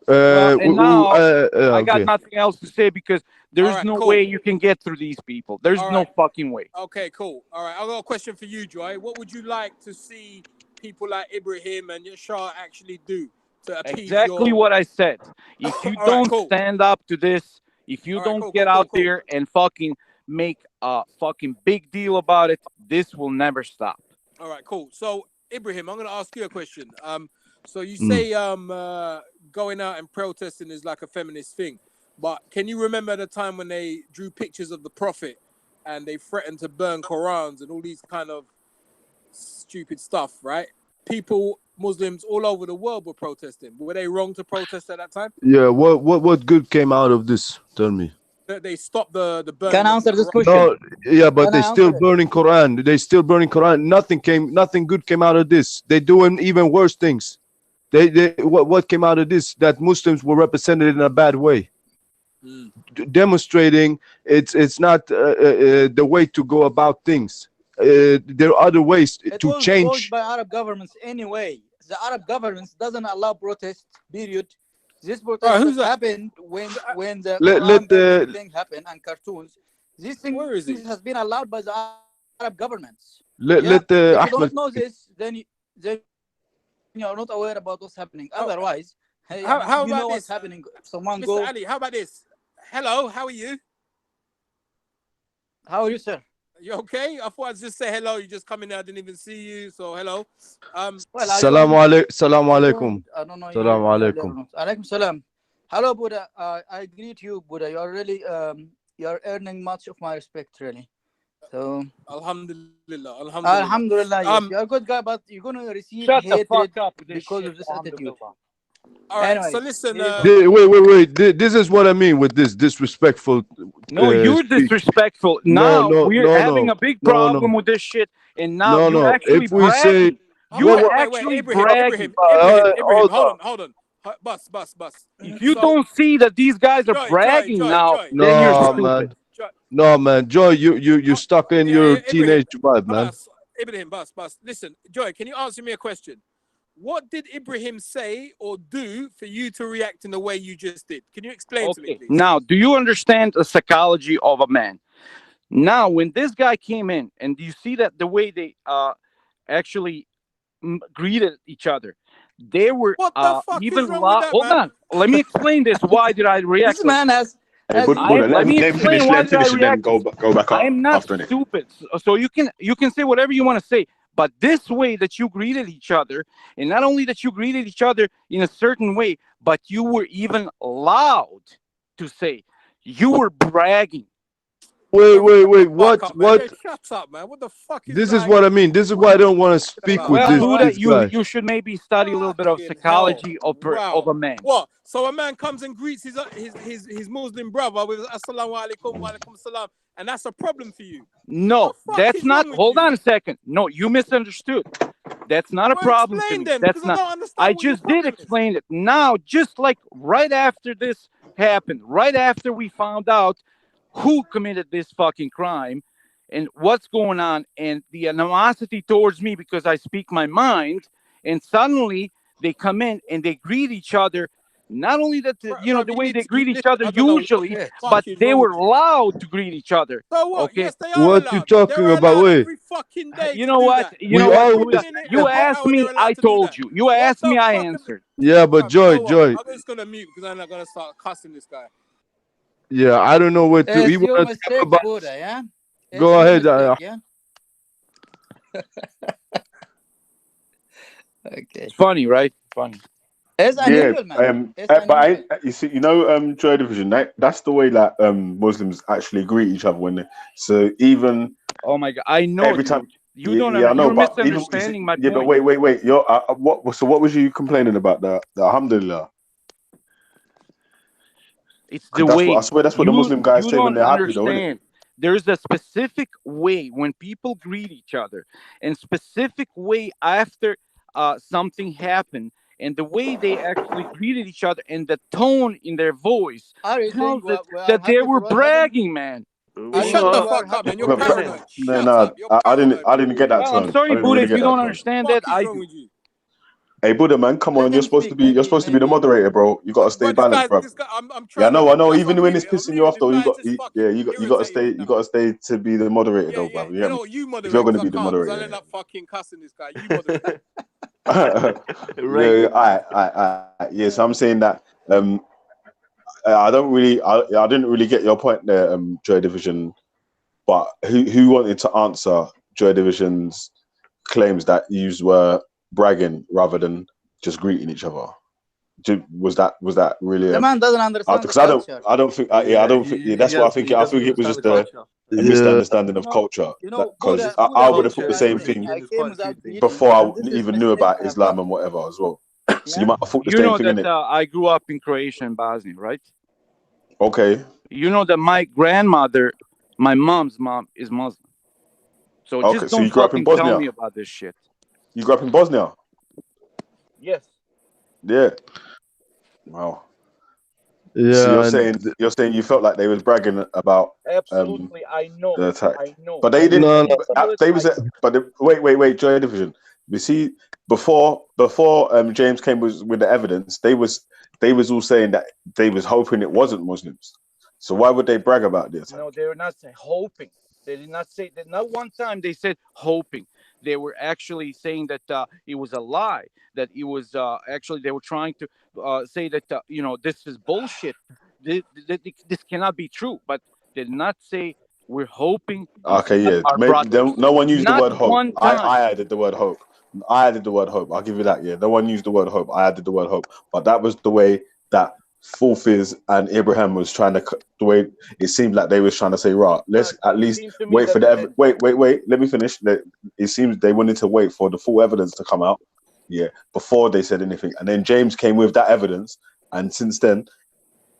And now I got okay. nothing else to say because there's no way you can get through these people. There's no fucking way. Okay, cool. All right, I've got a question for you, Joy. What would you like to see people like Ibrahim and Yashar actually do to appease exactly what I said? If you don't stand up to this, if you don't get out there and fucking make a fucking big deal about it, this will never stop. All right, cool. So Ibrahim, I'm gonna ask you a question. So you say going out and protesting is like a feminist thing, but can you remember the time when they drew pictures of the Prophet and they threatened to burn Qurans and all these kind of stupid stuff, right? People, Muslims all over the world were protesting. Were they wrong to protest at that time? Yeah, what good came out of this? Tell me. They stopped the burning. Can I answer this question? No, yeah, but Can they I still answer it? burning Quran. They still burning Quran. Nothing good came out of this. They doing even worse things. What came out of this? That Muslims were represented in a bad way. Demonstrating it's not the way to go about things. There are other ways It to was change. caused by Arab governments anyway. The Arab governments doesn't allow protest. Period. This protest happened when the Let Quran thing happened and cartoons. This thing has been allowed by the Arab governments. Let If you Ahmed. don't know this, then you're not aware about what's happening. Otherwise, hey, How you about know what's this, happening. Someone Mr. go. Ali? How about this? Hello, how are you? How are you, sir? You okay? I thought I'd just say hello. You just come in there. I didn't even see you, so hello. Well, Salamu alaikum. I don't know you Salamu earlier alaikum. or not. Alaikum salam. Hello, Buddha. I greet you, Buddha. You're really you're earning much of my respect, really. So Alhamdulillah, Alhamdulillah, yes, you're a good guy, but you're gonna receive Shut the hatred fuck up with this because shit. of this attitude. All right, so Anyways, listen. Wait. This is what I mean with this disrespectful. No, you're speech. disrespectful. No, Now we're having a big problem with this shit, and now you're actually If we say, bragging. You're Wait, actually Ibrahim, bragging. Ibrahim, hold on. Bus. If you don't see that these guys are bragging now, then you're stupid. No, man, Joy, you stuck in your teenage vibe, man. Ibrahim, bus. Listen, Joy, can you answer me a question? What did Ibrahim say or do for you to react in the way you just did? Can you explain to me, please? Now, do you understand the psychology of a man? Now, when this guy came in, and you see that the way they actually greeted each other, they were what the fuck even is wrong with that, hold man? on, let me explain this. Why did I react? This man has. Let me explain why did I react. Go back up. I am not after it. stupid, so you can say whatever you want to say. But this way that you greeted each other, and not only that you greeted each other in a certain way, but you were even loud to say, you were bragging. Wait. What? Shut up, man. What the fuck is This is what I mean. This is why I don't want to speak with this guy. You should maybe study a little bit of psychology of a man. What? So a man comes and greets his Muslim brother with assalamu alaikum wa alaikum salam, and that's a problem for you? No, that's not. Hold on a second. No, you misunderstood. That's not a problem to me. That's not. I just did explain it. Now, just like right after this happened, right after we found out who committed this fucking crime and what's going on, and the animosity towards me because I speak my mind, and suddenly they come in and they greet each other. Not only that, the way they greet each other usually, but they were loud to greet each other. So what? Okay? Yes, they are What allowed. you talking They're about? allowed Wait. every fucking day. You know what? You know what? You asked me, I told you. You asked me, I answered. Yeah, but Joy. I'm just gonna mute because I'm not gonna start cussing this guy. Yeah, I don't know what to. It's He your wanted to mistake, talk about. Buddha, yeah? Go ahead. Yeah? Okay. It's funny, right? Funny. It's unusual, man. But you see, Joy Division, that's the way that Muslims actually greet each other when they. So even. Oh my God, I know. Every time. You don't. Yeah, I know, you're but misunderstanding my point. Yeah, but wait. You're what? So what was you complaining about? The Alhamdulillah. It's the way. I swear that's what the Muslim guys say when they're happy, though, isn't it? There's a specific way when people greet each other, and specific way after something happened, and the way they actually greeted each other, and the tone in their voice tells that they were bragging, man. Shut the fuck up, man. You're paranoid. No, I didn't get that tone. I'm sorry, Buddha, if you don't understand that. Hey, Buddha, man, come on! You're supposed to be the moderator, bro. You gotta stay balanced, bro. I'm trying. Yeah, I know. Even when it's pissing you off, though, you gotta stay to be the moderator, though, bro. You know, you moderate. If you're gonna be the moderator, I end up fucking cussing this guy. You moderate. Yeah. So I'm saying that I didn't really get your point there, Joy Division. But who wanted to answer Joy Division's claims that you were bragging rather than just greeting each other? Was that really? The man doesn't understand. Because I don't think. That's why I think it was just a misunderstanding of culture. Because I would have thought the same thing before I even knew about Islam and whatever as well. So you might have thought the same thing. You know that I grew up in Croatia and Bosnia, right? Okay. You know that my grandmother, my mom's mom, is Muslim. So just don't fucking tell me about this shit. You grew up in Bosnia? Yes. Yeah. Wow. Yeah. So you're saying you felt like they was bragging about absolutely. I know the attack. I know. But they didn't. Wait, Joy Division. You see, before James came with the evidence, they was all saying that they was hoping it wasn't Muslims. So why would they brag about this? No, they're not hoping. They did not say that. Not one time they said hoping. They were actually saying that it was a lie. That it was actually they were trying to say that this is bullshit. This cannot be true. But they did not say we're hoping to Okay, see yeah. our brothers. No one used the Not word hope. one time. I added the word hope. I added the word hope. I'll give you that. Yeah, no one used the word hope. I added the word hope. But that was the way that Fulfiz and Abraham was trying to. The way it seemed like they was trying to say, right, let's at least seemed to me wait for that the wait. Let me finish. It seems they wanted to wait for the full evidence to come out. Yeah, before they said anything, and then James came with that evidence, and since then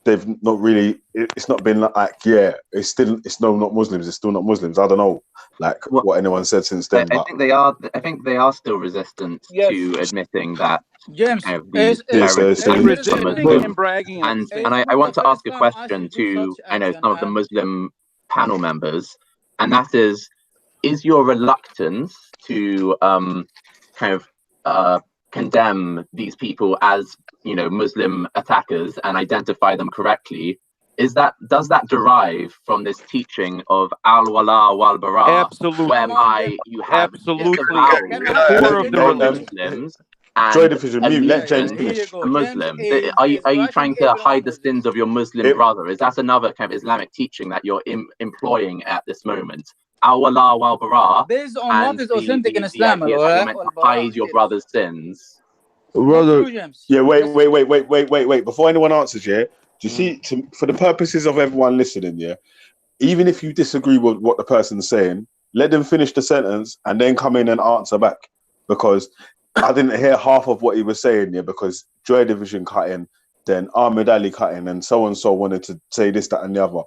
they've not really. It's not been like it's not Muslims. It's still not Muslims. I don't know what anyone said since then. I think they are. I think they are still resistant to admitting that James, these terrorists They're are resisting and Muslim. bragging. And I want to ask a question to some of the Muslim panel members, and that is your reluctance to condemn these people as Muslim attackers and identify them correctly? Does that derive from this teaching of al-wala wal-bara, Absolutely, whereby you have absolutely core of the religion. Muslims Joy and Division, mute. Let James allegiance finish. to Muslims? Are you trying to hide the sins of your Muslim brother? Is that another kind of Islamic teaching that you're employing at this moment? Al-wala wal-bara, based on what and is authentic in the Islam, idea that you're meant to hide your brother's sins. Brother, yeah, wait. Before anyone answers, yeah, do you see, for the purposes of everyone listening, yeah, even if you disagree with what the person's saying, let them finish the sentence and then come in and answer back. Because I didn't hear half of what he was saying, yeah, because Joy Division cut in, then Ahmed Ali cut in, and so wanted to say this, that, and the other.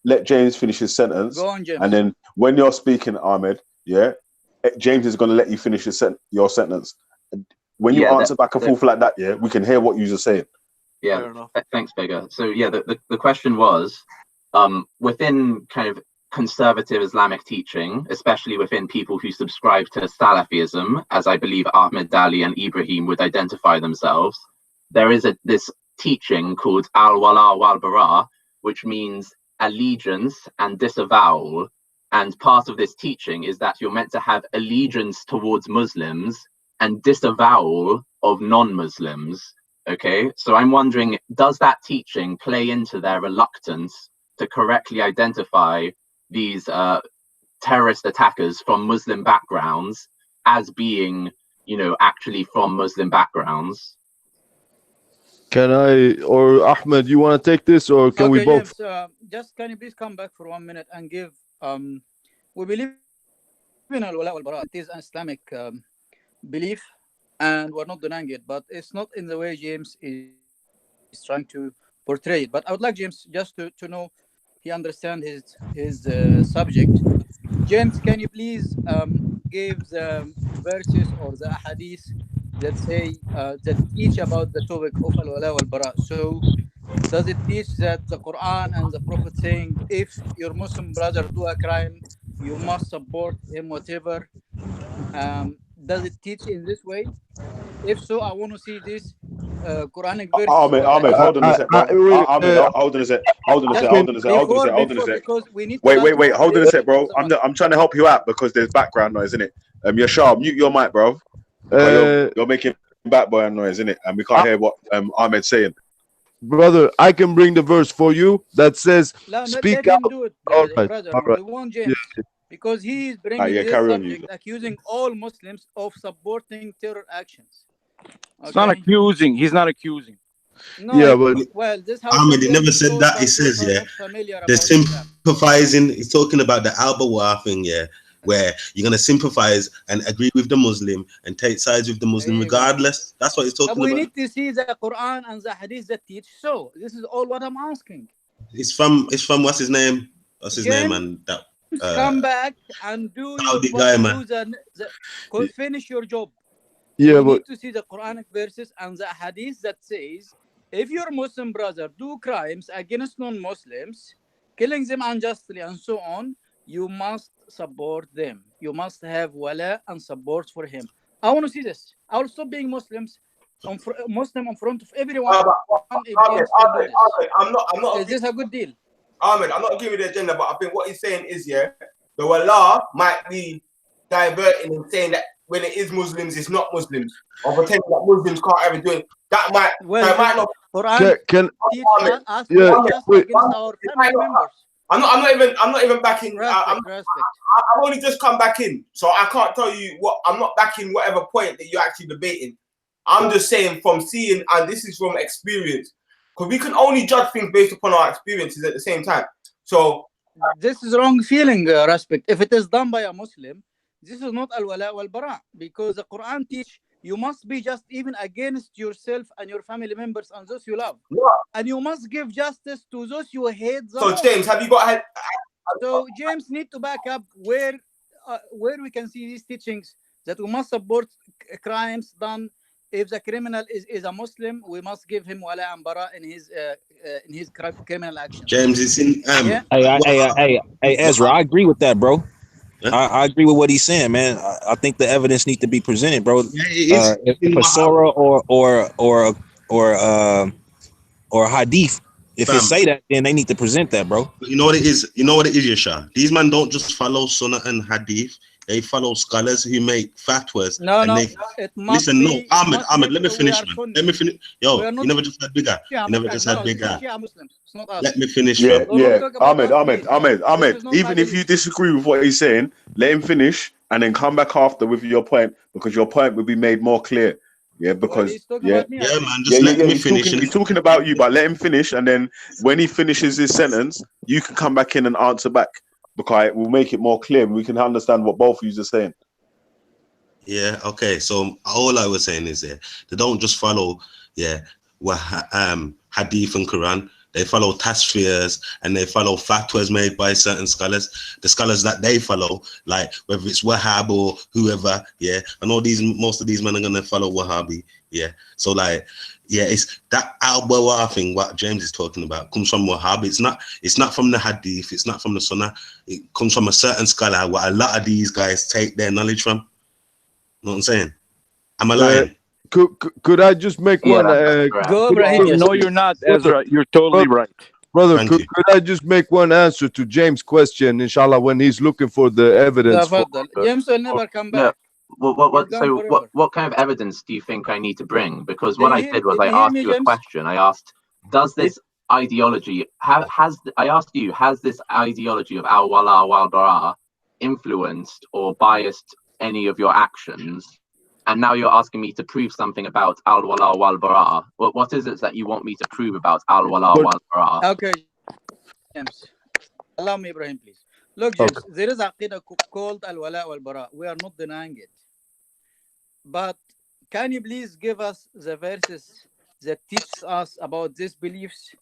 Let James finish his sentence. Go on, James. And then when you're speaking, Ahmed, yeah, James is going to let you finish your sentence. When you answer back and forth like that, yeah, we can hear what you're saying. Yeah, thanks, Beggar. So yeah, the question was, within kind of conservative Islamic teaching, especially within people who subscribe to Salafism, as I believe Ahmed Ali and Ibrahim would identify themselves, there is this teaching called al-wala wal-bara, which means allegiance and disavowal. And part of this teaching is that you're meant to have allegiance towards Muslims and disavowal of non-Muslims. Okay, so I'm wondering, does that teaching play into their reluctance to correctly identify these terrorist attackers from Muslim backgrounds as being, actually from Muslim backgrounds? Can I, or Ahmed, you want to take this, or can we both? James, just can you please come back for 1 minute and give we believe in al-wala wal-bara. It is an Islamic belief, and we're not denying it, but it's not in the way James is trying to portray it. But I would like James just to know he understands his subject. James, can you please give the verses or the hadith that say that teach about the topic of al-wala wal-bara? So does it teach that the Quran and the Prophet saying if your Muslim brother do a crime, you must support him, whatever? Does it teach in this way? If so, I want to see this Quranic verse. Ahmed, hold on a sec, bro. Ahmed, hold on a sec. Because we need wait, hold on a sec, bro. I'm trying to help you out because there's background noise, isn't it? Yashar, mute your mic, bro. You're making background noise, isn't it? And we can't hear what Ahmed's saying. Brother, I can bring the verse for you that says, speak out. Do it, all right, brother. all right. We want James. Yeah. Because he is bringing this subject, accusing all Muslims of supporting terror actions. Okay? It's not accusing. He's not accusing. No, yeah, but well, this how Ahmed, he never said that. He says, they're sympathizing. He's talking about the al-Bawa thing, where you're going to sympathize and agree with the Muslim and take sides with the Muslim regardless. That's what he's talking about. We need to see the Quran and the Hadith that teach. So this is all what I'm asking. It's from what's his name? What's his name? And that come back and do finish your job. Yeah, we need to see the Quranic verses and the Hadith that says if your Muslim brother do crimes against non-Muslims, killing them unjustly and so on, you must support them. You must have wala and support for him. I want to see this. I will stop being Muslim in front of everyone. I'm not. Is this a good deal? Ahmed, I'm not giving you the agenda, but I think what he's saying is, the wallah might be diverting and saying that when it is Muslims, it's not Muslims, or pretending that Muslims can't ever do it. That might, Well, that might not. Quran Can teach us yeah, just wait. against our family members. I'm not even backing. I'm only just come back in, so I can't tell you what. I'm not backing whatever point that you're actually debating. I'm just saying from seeing, and this is from experience, because we can only judge things based upon our experiences at the same time. So this is wrong feeling, Raspect. If it is done by a Muslim, this is not al-wala wal-bara, because the Quran teach you must be just even against yourself and your family members and those you love, and you must give justice to those you hate. So James, have you got? So James need to back up where we can see these teachings that we must support crimes done. If the criminal is a Muslim, we must give him wala and bara in his criminal action. James, it's in Hey, Ezra, I agree with that, bro. I agree with what he's saying, man. I think the evidence needs to be presented, bro. If a surah or hadith, if it say that, then they need to present that, bro. But you know what it is? You know what it is, Yasha? These men don't just follow sunnah and hadith. They follow scholars who make fatwas. Listen, no, Ahmed, let me finish, man. Let me finish. Yo, you never just had bigger. You never just had bigger. Let me finish. Yeah. Ahmed. Even if you disagree with what he's saying, let him finish and then come back after with your point, because your point will be made more clear. Yeah, because man, just let me finish. He's talking about you, but let him finish, and then when he finishes his sentence, you can come back in and answer back, because it will make it more clear. We can understand what both of you are saying. Yeah, okay. So all I was saying is they don't just follow, hadith and Quran. They follow tasfirs and they follow fatwas made by certain scholars. The scholars that they follow, like whether it's Wahhab or whoever, I know most of these men are gonna follow Wahhabi, So it's that al-Bawa thing. What James is talking about comes from Wahhab. It's not from the hadith. It's not from the sunnah. It comes from a certain scholar. What a lot of these guys take their knowledge from. You know what I'm saying? Am I lying? Could I just make one? Go, Ibrahim. No, you're not, Ezra. You're totally right. Brother, could I just make one answer to James' question, inshallah, when he's looking for the evidence? James will never come back. What kind of evidence do you think I need to bring? Because what I did was I asked you a question. I asked, does this ideology has this ideology of al-wala wal-bara influenced or biased any of your actions? And now you're asking me to prove something about al-wala wal-bara. What is it that you want me to prove about al-wala wal-bara? Okay, James. Allow me, Ibrahim, please. Look, James, there is a aqidah called al-wala wal-bara. We are not denying it. But can you please give us the verses that teach us about these beliefs?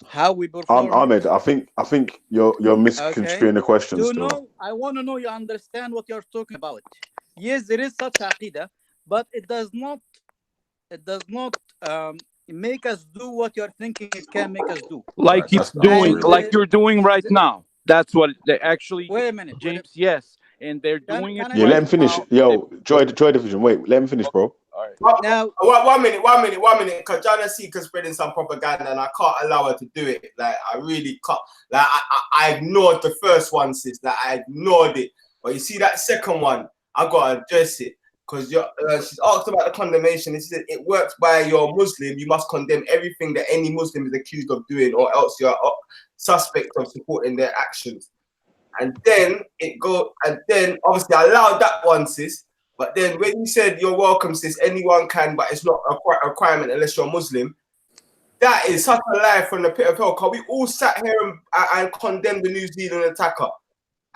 How we perform? Ahmed, I think you're misconstruing the question. I want to know you understand what you're talking about. Yes, there is such aqidah, but it does not make us do what you're thinking it can make us do. Like it's doing, like you're doing right now. That's what they actually. Wait a minute, James. Yes, and they're doing it. Yeah, let him finish. Yo, Joy Division. Wait, let him finish, bro. Now, one minute, because Jana Seeker's spreading some propaganda, and I can't allow her to do it. Like, I really can't. Like, I ignored the first one, sis. Like, I ignored it. But you see that second one, I gotta address it. Because she's asked about the condemnation. She said it works by you're Muslim. You must condemn everything that any Muslim is accused of doing, or else you're suspect of supporting their actions. And then obviously I allowed that one, sis. But then when you said you're welcome, sis, anyone can, but it's not a requirement unless you're Muslim. That is such a lie from the pit of hell. Because we all sat here and condemned the New Zealand attacker.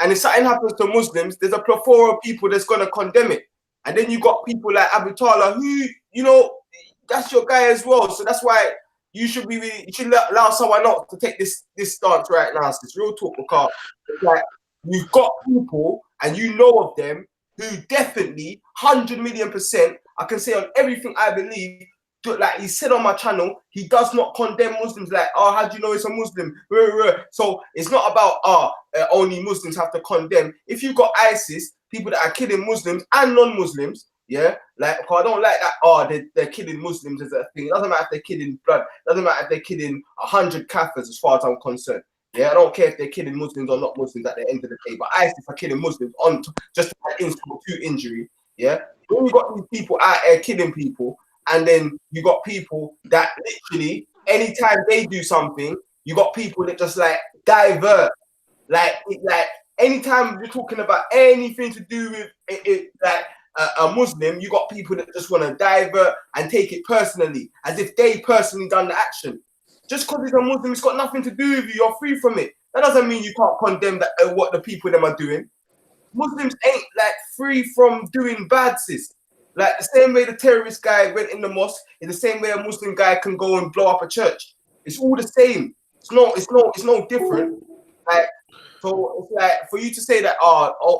And if something happens to Muslims, there's a plethora of people that's going to condemn it. And then you got people like Abu Talha who, that's your guy as well. So that's why you should allow someone else to take this stance right now. So it's real talk, because it's like you've got people and you know of them who definitely 100 million %, I can say on everything I believe, like he said on my channel, he does not condemn Muslims. Like, how do you know it's a Muslim? So it's not about only Muslims have to condemn. If you've got ISIS, people that are killing Muslims and non-Muslims, like I don't like that. They're killing Muslims as a thing. It doesn't matter if they're killing blood. It doesn't matter if they're killing 100 Kafirs, as far as I'm concerned. Yeah, I don't care if they're killing Muslims or not Muslims at the end of the day, but ISIS are killing Muslims on just an insult to injury. Yeah, when you got these people out there killing people, and then you got people that literally anytime they do something, you got people that just like divert, like anytime you're talking about anything to do with it like a Muslim, you got people that just want to divert and take it personally, as if they personally done the action. Just because it's a Muslim, it's got nothing to do with you. You're free from it. That doesn't mean you can't condemn that what the people them are doing. Muslims ain't like free from doing bad, sis. Like the same way the terrorist guy went in the mosque, in the same way a Muslim guy can go and blow up a church. It's all the same. It's no different. Like, so it's like for you to say that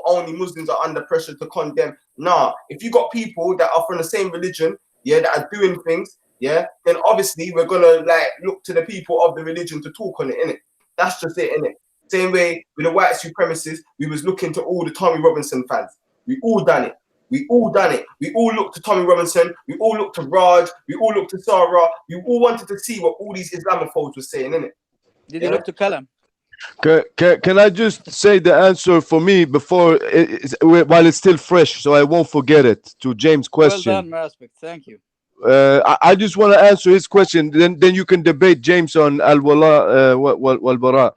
only Muslims are under pressure to condemn. Nah, if you got people that are from the same religion, yeah, that are doing things, yeah, then obviously we're gonna like look to the people of the religion to talk on it, innit? That's just it, innit? Same way with the white supremacists, we was looking to all the Tommy Robinson fans. We all done it. We all done it. We all looked to Tommy Robinson. We all looked to Raj. We all looked to Sarah. We all wanted to see what all these Islamophobes were saying, innit? Did you look to Kalam? Can I just say the answer for me before while it's still fresh, so I won't forget it, to James' question? Well done, Raspect. Thank you. I just want to answer his question. Then you can debate James on al-wala wal bara.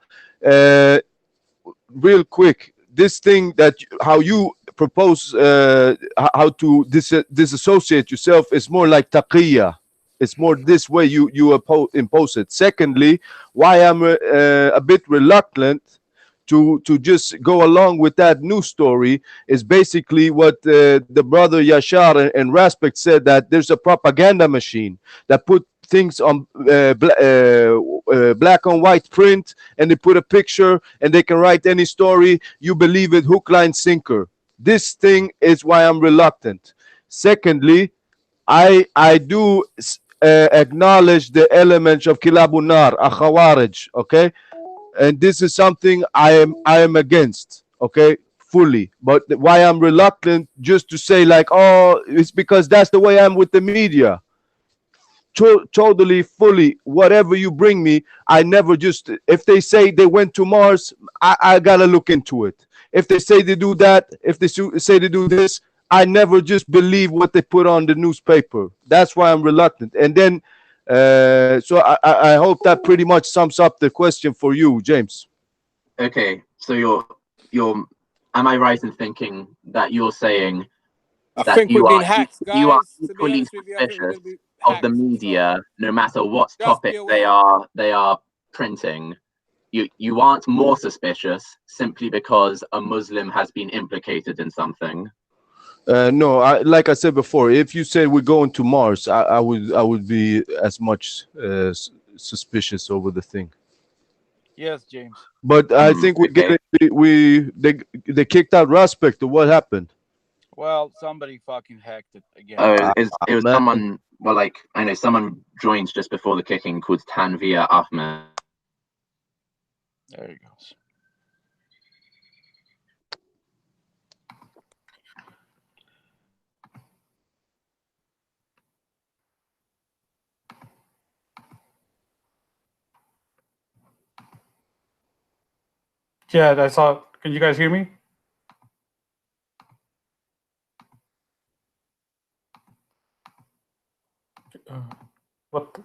Real quick, this thing that how you propose how to disassociate yourself is more like taqiyya. It's more this way you impose it. Secondly, why I'm a bit reluctant to just go along with that news story is basically what the brother Yashar and Raspect said, that there's a propaganda machine that put things on black on white print, and they put a picture and they can write any story. You believe it, hook, line, sinker. This thing is why I'm reluctant. Secondly, I do acknowledge the elements of Kilabun Nar, Khawarij, okay? And this is something I am against, okay, fully. But why I'm reluctant just to say like, oh, it's because that's the way I'm with the media. Totally, fully, whatever you bring me, I never just, if they say they went to Mars, I gotta look into it. If they say they do that, if they say they do this, I never just believe what they put on the newspaper. That's why I'm reluctant. And then so I hope that pretty much sums up the question for you, James. Okay, so you're am I right in thinking that you're saying I that think you we've are been hacked, guys. you are To be equally honest with you, I think we're suspicious going to be of the hacked. media, no matter what Just topic be aware. they are printing? You aren't more suspicious simply because a Muslim has been implicated in something. No, like I said before, if you say we're going to Mars, I would be as much suspicious over the thing. Yes, James. But I think they kicked out Raspect. Or what happened? Well, somebody fucking hacked it again. Oh, it was someone. Well, like I know someone joined just before the kicking called Tanvir Ahmed. There he goes. Yeah, I saw. Can you guys hear me? What?